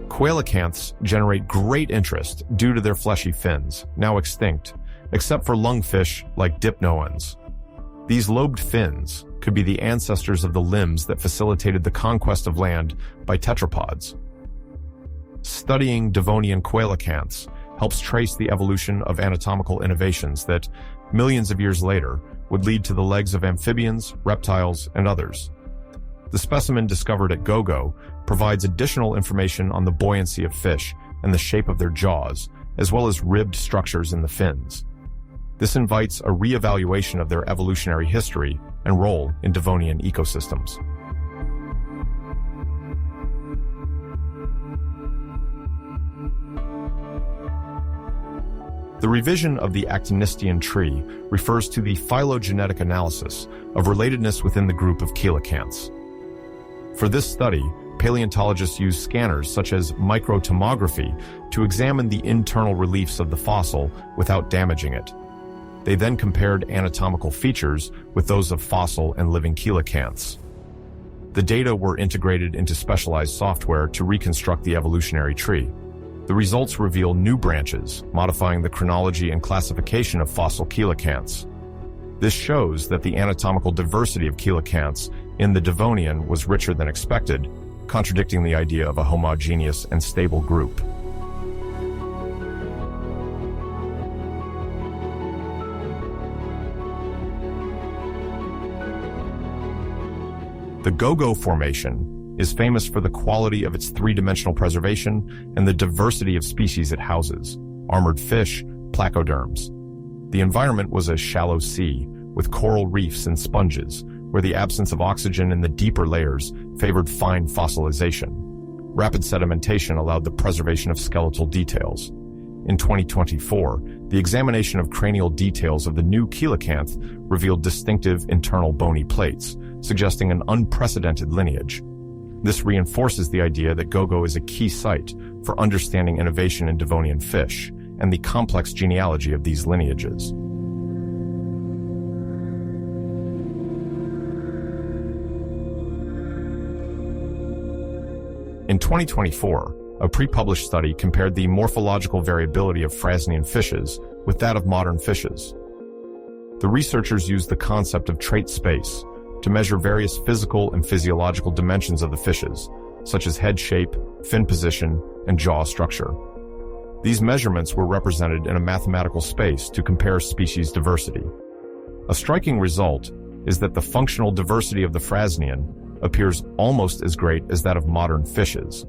Coelacanths generate great interest due to their fleshy fins, now extinct, except for lungfish like dipnoans. These lobed fins could be the ancestors of the limbs that facilitated the conquest of land by tetrapods. Studying Devonian coelacanths helps trace the evolution of anatomical innovations that, millions of years later, would lead to the legs of amphibians, reptiles, and others. The specimen discovered at Gogo provides additional information on the buoyancy of fish and the shape of their jaws, as well as ribbed structures in the fins. This invites a re-evaluation of their evolutionary history and role in Devonian ecosystems. The revision of the Actinistian tree refers to the phylogenetic analysis of relatedness within the group of coelacanths. For this study, paleontologists use scanners such as microtomography to examine the internal reliefs of the fossil without damaging it. They then compared anatomical features with those of fossil and living coelacanths. The data were integrated into specialized software to reconstruct the evolutionary tree. The results reveal new branches, modifying the chronology and classification of fossil coelacanths. This shows that the anatomical diversity of coelacanths in the Devonian was richer than expected, contradicting the idea of a homogeneous and stable group. The Gogo Formation is famous for the quality of its three-dimensional preservation and the diversity of species it houses: armored fish, placoderms. The environment was a shallow sea, with coral reefs and sponges, where the absence of oxygen in the deeper layers favored fine fossilization. Rapid sedimentation allowed the preservation of skeletal details. In 2024, the examination of cranial details of the new coelacanth revealed distinctive internal bony plates, suggesting an unprecedented lineage. This reinforces the idea that Gogo is a key site for understanding innovation in Devonian fish and the complex genealogy of these lineages. In 2024, a pre-published study compared the morphological variability of Frasnian fishes with that of modern fishes. The researchers used the concept of trait space to measure various physical and physiological dimensions of the fishes, such as head shape, fin position, and jaw structure. These measurements were represented in a mathematical space to compare species diversity. A striking result is that the functional diversity of the Frasnian appears almost as great as that of modern fishes.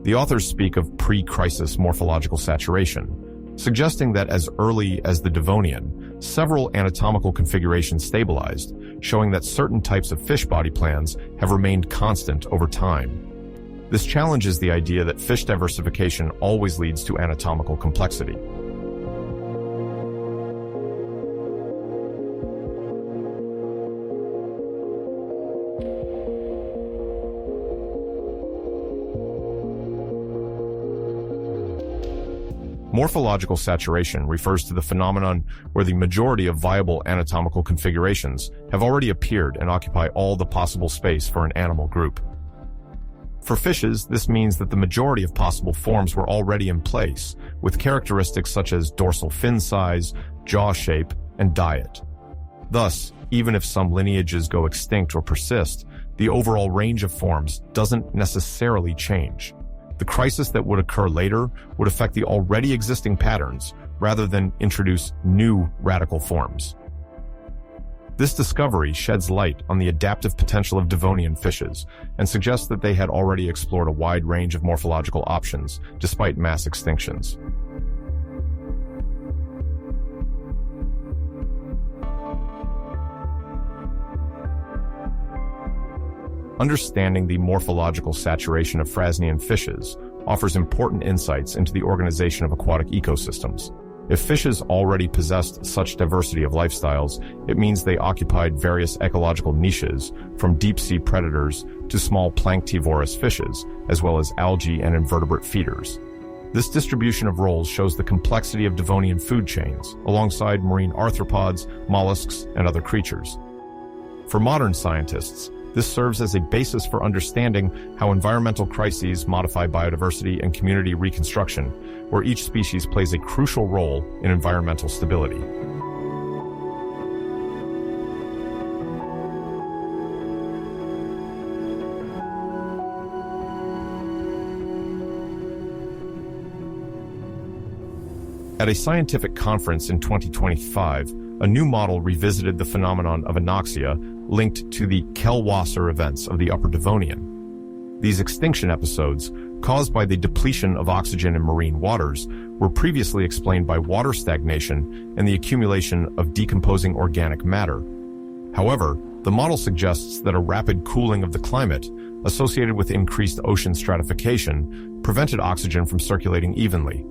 The authors speak of pre-crisis morphological saturation, suggesting that as early as the Devonian, several anatomical configurations stabilized, showing that certain types of fish body plans have remained constant over time. This challenges the idea that fish diversification always leads to anatomical complexity. Morphological saturation refers to the phenomenon where the majority of viable anatomical configurations have already appeared and occupy all the possible space for an animal group. For fishes, this means that the majority of possible forms were already in place, with characteristics such as dorsal fin size, jaw shape, and diet. Thus, even if some lineages go extinct or persist, the overall range of forms doesn't necessarily change. The crisis that would occur later would affect the already existing patterns rather than introduce new radical forms. This discovery sheds light on the adaptive potential of Devonian fishes and suggests that they had already explored a wide range of morphological options despite mass extinctions. Understanding the morphological saturation of Frasnian fishes offers important insights into the organization of aquatic ecosystems. If fishes already possessed such diversity of lifestyles, it means they occupied various ecological niches, from deep-sea predators to small planktivorous fishes, as well as algae and invertebrate feeders. This distribution of roles shows the complexity of Devonian food chains, alongside marine arthropods, mollusks, and other creatures. For modern scientists, this serves as a basis for understanding how environmental crises modify biodiversity and community reconstruction, where each species plays a crucial role in environmental stability. At a scientific conference in 2025, a new model revisited the phenomenon of anoxia linked to the Kellwasser events of the Upper Devonian. These extinction episodes, caused by the depletion of oxygen in marine waters, were previously explained by water stagnation and the accumulation of decomposing organic matter. However, the model suggests that a rapid cooling of the climate, associated with increased ocean stratification, prevented oxygen from circulating evenly.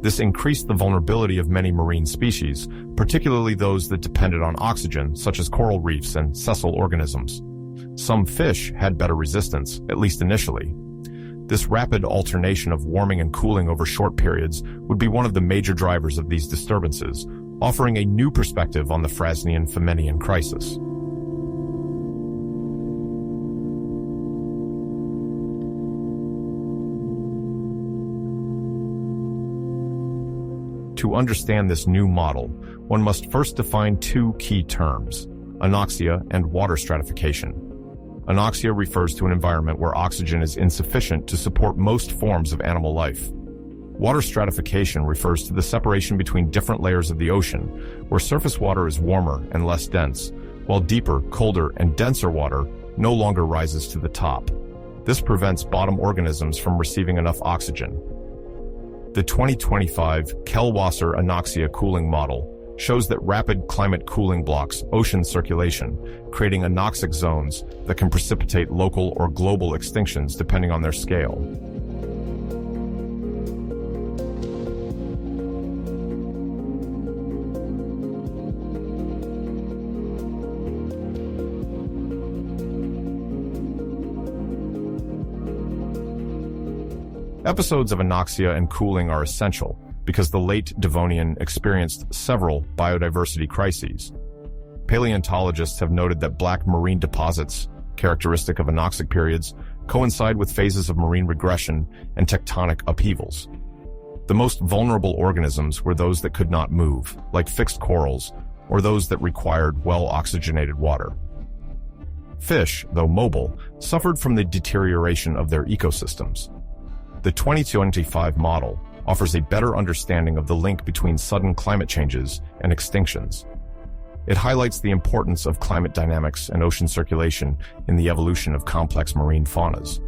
This increased the vulnerability of many marine species, particularly those that depended on oxygen, such as coral reefs and sessile organisms. Some fish had better resistance, at least initially. This rapid alternation of warming and cooling over short periods would be one of the major drivers of these disturbances, offering a new perspective on the Frasnian-Femmenian crisis. To understand this new model, one must first define two key terms: anoxia and water stratification. Anoxia refers to an environment where oxygen is insufficient to support most forms of animal life. Water stratification refers to the separation between different layers of the ocean, where surface water is warmer and less dense, while deeper, colder, and denser water no longer rises to the top. This prevents bottom organisms from receiving enough oxygen. The 2025 Kellwasser anoxia cooling model shows that rapid climate cooling blocks ocean circulation, creating anoxic zones that can precipitate local or global extinctions depending on their scale. Episodes of anoxia and cooling are essential because the Late Devonian experienced several biodiversity crises. Paleontologists have noted that black marine deposits, characteristic of anoxic periods, coincide with phases of marine regression and tectonic upheavals. The most vulnerable organisms were those that could not move, like fixed corals, or those that required well-oxygenated water. Fish, though mobile, suffered from the deterioration of their ecosystems. The 2025 model offers a better understanding of the link between sudden climate changes and extinctions. It highlights the importance of climate dynamics and ocean circulation in the evolution of complex marine faunas.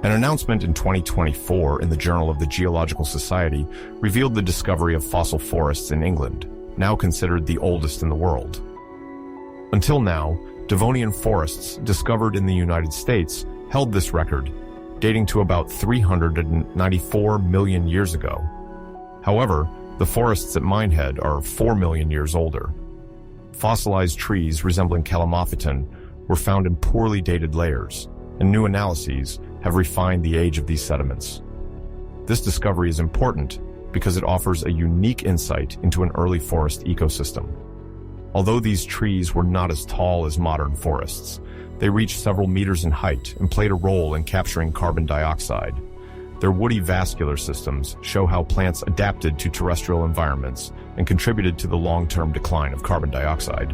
An announcement in 2024 in the Journal of the Geological Society revealed the discovery of fossil forests in England, now considered the oldest in the world. Until now, Devonian forests discovered in the United States held this record, dating to about 394 million years ago. However, the forests at Minehead are 4 million years older. Fossilized trees resembling Calamophyton were found in poorly dated layers, and new analyses have refined the age of these sediments. This discovery is important because it offers a unique insight into an early forest ecosystem. Although these trees were not as tall as modern forests, they reached several meters in height and played a role in capturing carbon dioxide. Their woody vascular systems show how plants adapted to terrestrial environments and contributed to the long-term decline of carbon dioxide.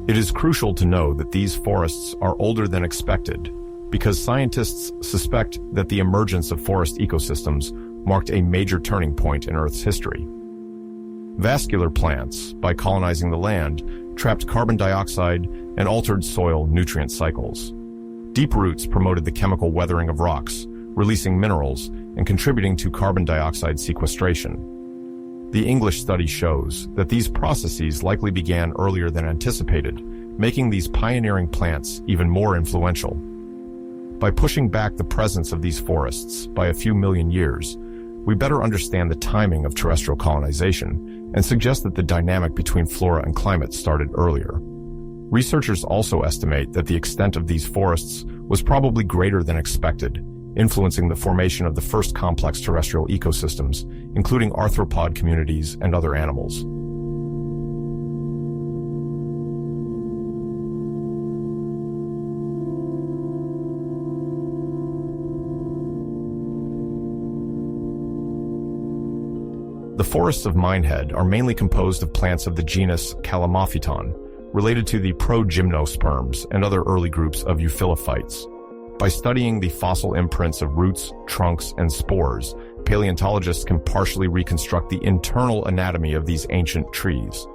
It is crucial to know that these forests are older than expected because scientists suspect that the emergence of forest ecosystems marked a major turning point in Earth's history. Vascular plants, by colonizing the land, trapped carbon dioxide and altered soil nutrient cycles. Deep roots promoted the chemical weathering of rocks, releasing minerals and contributing to carbon dioxide sequestration. The English study shows that these processes likely began earlier than anticipated, making these pioneering plants even more influential. By pushing back the presence of these forests by a few million years, we better understand the timing of terrestrial colonization and suggest that the dynamic between flora and climate started earlier. Researchers also estimate that the extent of these forests was probably greater than expected, influencing the formation of the first complex terrestrial ecosystems, including arthropod communities and other animals. The forests of Minehead are mainly composed of plants of the genus Calamophyton, related to the progymnosperms and other early groups of euphylophytes. By studying the fossil imprints of roots, trunks, and spores, paleontologists can partially reconstruct the internal anatomy of these ancient trees.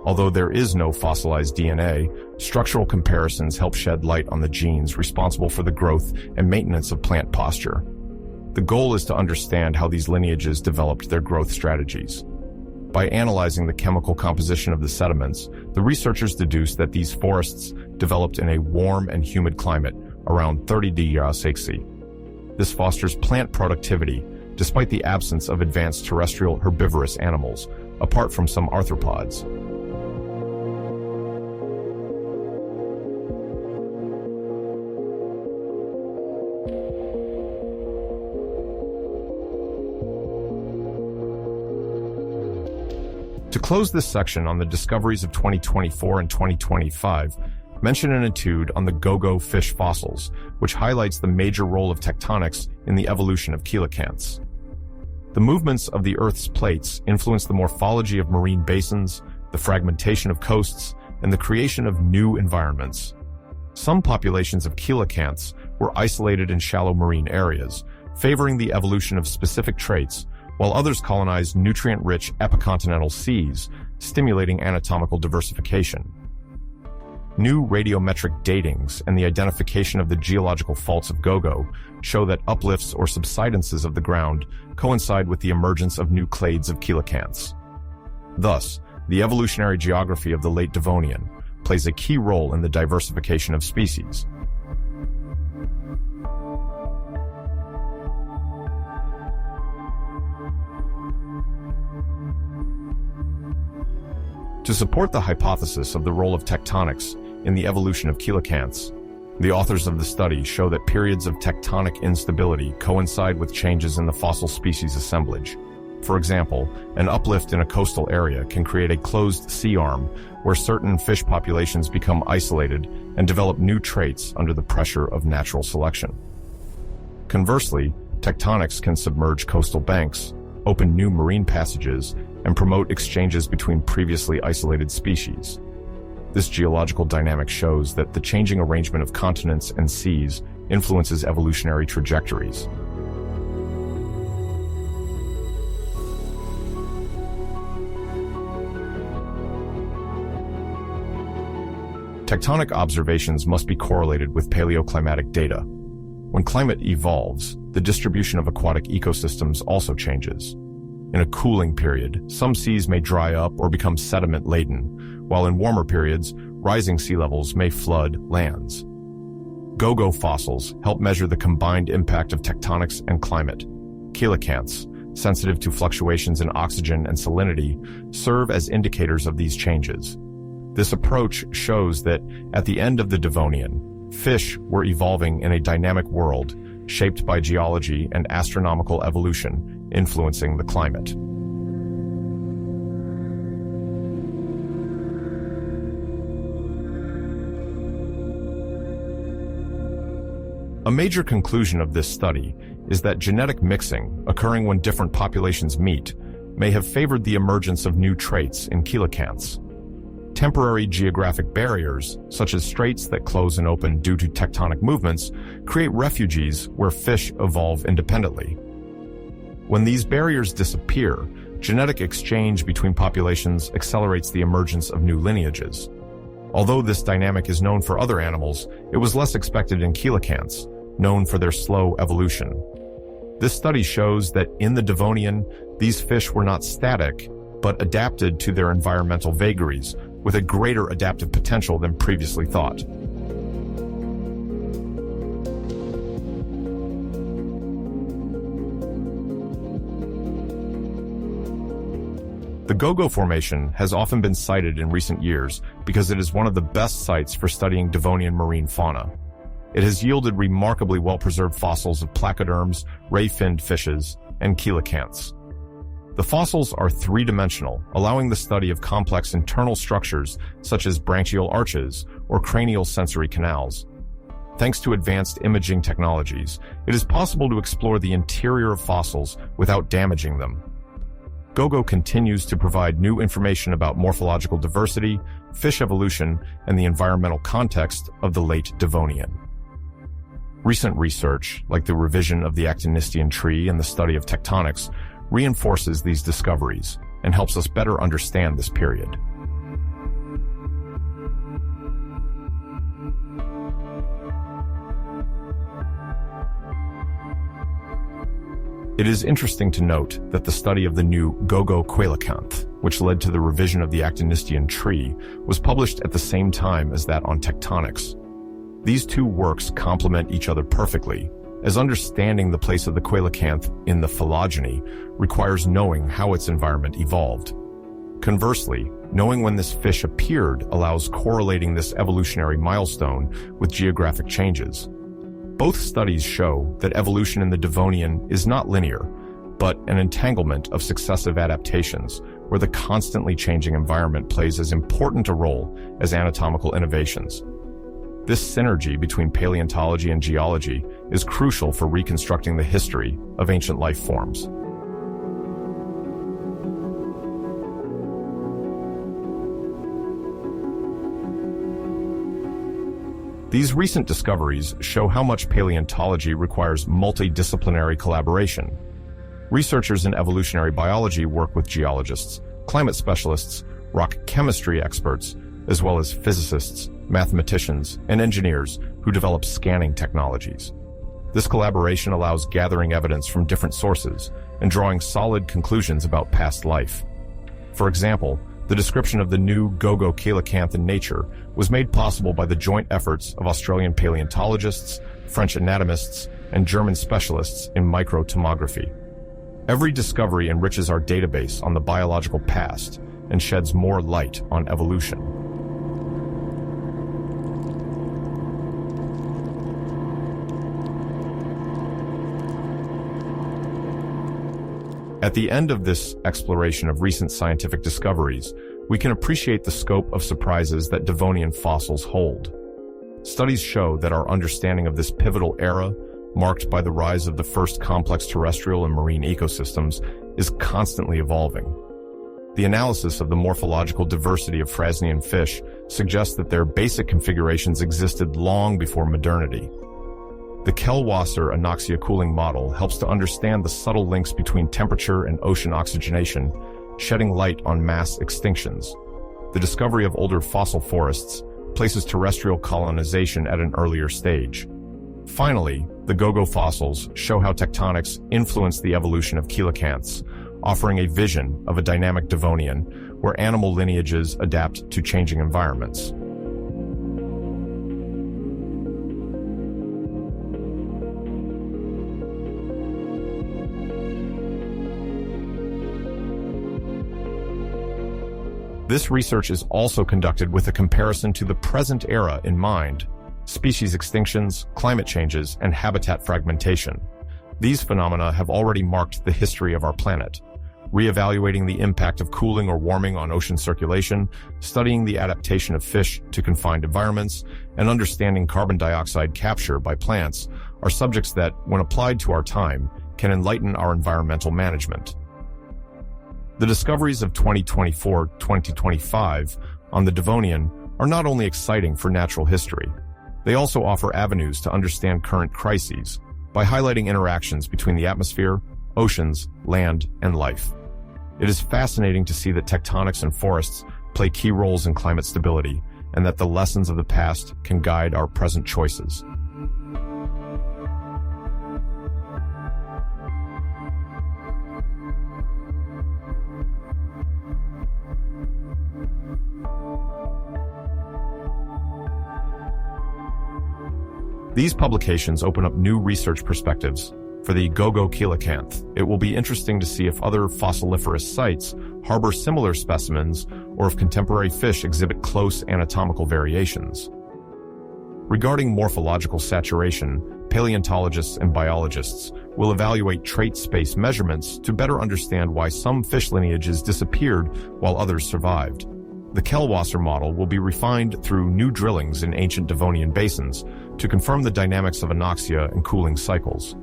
Although there is no fossilized DNA, structural comparisons help shed light on the genes responsible for the growth and maintenance of plant posture. The goal is to understand how these lineages developed their growth strategies. By analyzing the chemical composition of the sediments, the researchers deduced that these forests developed in a warm and humid climate around 30 degrees Celsius. This fosters plant productivity, despite the absence of advanced terrestrial herbivorous animals, apart from some arthropods. To close this section on the discoveries of 2024 and 2025, mention an etude on the go-go fish fossils, which highlights the major role of tectonics in the evolution of coelacanths. The movements of the Earth's plates influence the morphology of marine basins, the fragmentation of coasts, and the creation of new environments. Some populations of coelacanths were isolated in shallow marine areas, favoring the evolution of specific traits, while others colonized nutrient-rich epicontinental seas, stimulating anatomical diversification. New radiometric datings and the identification of the geological faults of Gogo show that uplifts or subsidences of the ground coincide with the emergence of new clades of coelacanths. Thus, the evolutionary geography of the Late Devonian plays a key role in the diversification of species. To support the hypothesis of the role of tectonics in the evolution of coelacanths, the authors of the study show that periods of tectonic instability coincide with changes in the fossil species assemblage. For example, an uplift in a coastal area can create a closed sea arm where certain fish populations become isolated and develop new traits under the pressure of natural selection. Conversely, tectonics can submerge coastal banks, open new marine passages, and promote exchanges between previously isolated species. This geological dynamic shows that the changing arrangement of continents and seas influences evolutionary trajectories. Tectonic observations must be correlated with paleoclimatic data. When climate evolves, the distribution of aquatic ecosystems also changes. In a cooling period, some seas may dry up or become sediment-laden, while in warmer periods, rising sea levels may flood lands. Gogo fossils help measure the combined impact of tectonics and climate. Coelacanths, sensitive to fluctuations in oxygen and salinity, serve as indicators of these changes. This approach shows that, at the end of the Devonian, fish were evolving in a dynamic world, shaped by geology and astronomical evolution, influencing the climate. A major conclusion of this study is that genetic mixing, occurring when different populations meet, may have favored the emergence of new traits in coelacanths. Temporary geographic barriers, such as straits that close and open due to tectonic movements, create refuges where fish evolve independently. When these barriers disappear, genetic exchange between populations accelerates the emergence of new lineages. Although this dynamic is known for other animals, it was less expected in coelacanths, known for their slow evolution. This study shows that in the Devonian, these fish were not static, but adapted to their environmental vagaries, with a greater adaptive potential than previously thought. The Gogo Formation has often been cited in recent years because it is one of the best sites for studying Devonian marine fauna. It has yielded remarkably well-preserved fossils of placoderms, ray-finned fishes, and coelacanths. The fossils are three-dimensional, allowing the study of complex internal structures such as branchial arches or cranial sensory canals. Thanks to advanced imaging technologies, it is possible to explore the interior of fossils without damaging them. Gogo continues to provide new information about morphological diversity, fish evolution, and the environmental context of the Late Devonian. Recent research, like the revision of the Actinistian tree and the study of tectonics, reinforces these discoveries and helps us better understand this period. It is interesting to note that the study of the new Gogo coelacanth, which led to the revision of the Actinistian tree, was published at the same time as that on tectonics. These two works complement each other perfectly, as understanding the place of the coelacanth in the phylogeny requires knowing how its environment evolved. Conversely, knowing when this fish appeared allows correlating this evolutionary milestone with geographic changes. Both studies show that evolution in the Devonian is not linear, but an entanglement of successive adaptations, where the constantly changing environment plays as important a role as anatomical innovations. This synergy between paleontology and geology is crucial for reconstructing the history of ancient life forms. These recent discoveries show how much paleontology requires multidisciplinary collaboration. Researchers in evolutionary biology work with geologists, climate specialists, rock chemistry experts, as well as physicists, mathematicians, and engineers who develop scanning technologies. This collaboration allows gathering evidence from different sources and drawing solid conclusions about past life. For example, the description of the new go-go coelacanth in nature was made possible by the joint efforts of Australian paleontologists, French anatomists, and German specialists in microtomography. Every discovery enriches our database on the biological past and sheds more light on evolution. At the end of this exploration of recent scientific discoveries, we can appreciate the scope of surprises that Devonian fossils hold. Studies show that our understanding of this pivotal era, marked by the rise of the first complex terrestrial and marine ecosystems, is constantly evolving. The analysis of the morphological diversity of Frasnian fish suggests that their basic configurations existed long before modernity. The Kellwasser anoxia cooling model helps to understand the subtle links between temperature and ocean oxygenation, shedding light on mass extinctions. The discovery of older fossil forests places terrestrial colonization at an earlier stage. Finally, the go-go fossils show how tectonics influenced the evolution of coelacanths, offering a vision of a dynamic Devonian where animal lineages adapt to changing environments. This research is also conducted with a comparison to the present era in mind: species extinctions, climate changes, and habitat fragmentation. These phenomena have already marked the history of our planet. Reevaluating the impact of cooling or warming on ocean circulation, studying the adaptation of fish to confined environments, and understanding carbon dioxide capture by plants are subjects that, when applied to our time, can enlighten our environmental management. The discoveries of 2024-2025 on the Devonian are not only exciting for natural history, they also offer avenues to understand current crises by highlighting interactions between the atmosphere, oceans, land, and life. It is fascinating to see that tectonics and forests play key roles in climate stability, and that the lessons of the past can guide our present choices. These publications open up new research perspectives for the go-go coelacanth. It will be interesting to see if other fossiliferous sites harbor similar specimens or if contemporary fish exhibit close anatomical variations. Regarding morphological saturation, paleontologists and biologists will evaluate trait space measurements to better understand why some fish lineages disappeared while others survived. The Kellwasser model will be refined through new drillings in ancient Devonian basins to confirm the dynamics of anoxia and cooling cycles.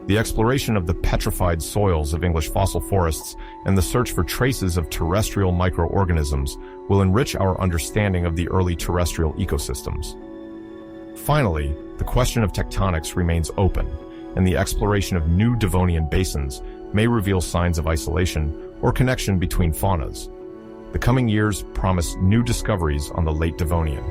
The exploration of the petrified soils of English fossil forests and the search for traces of terrestrial microorganisms will enrich our understanding of the early terrestrial ecosystems. Finally, the question of tectonics remains open, and the exploration of new Devonian basins may reveal signs of isolation or connection between faunas. The coming years promise new discoveries on the Late Devonian.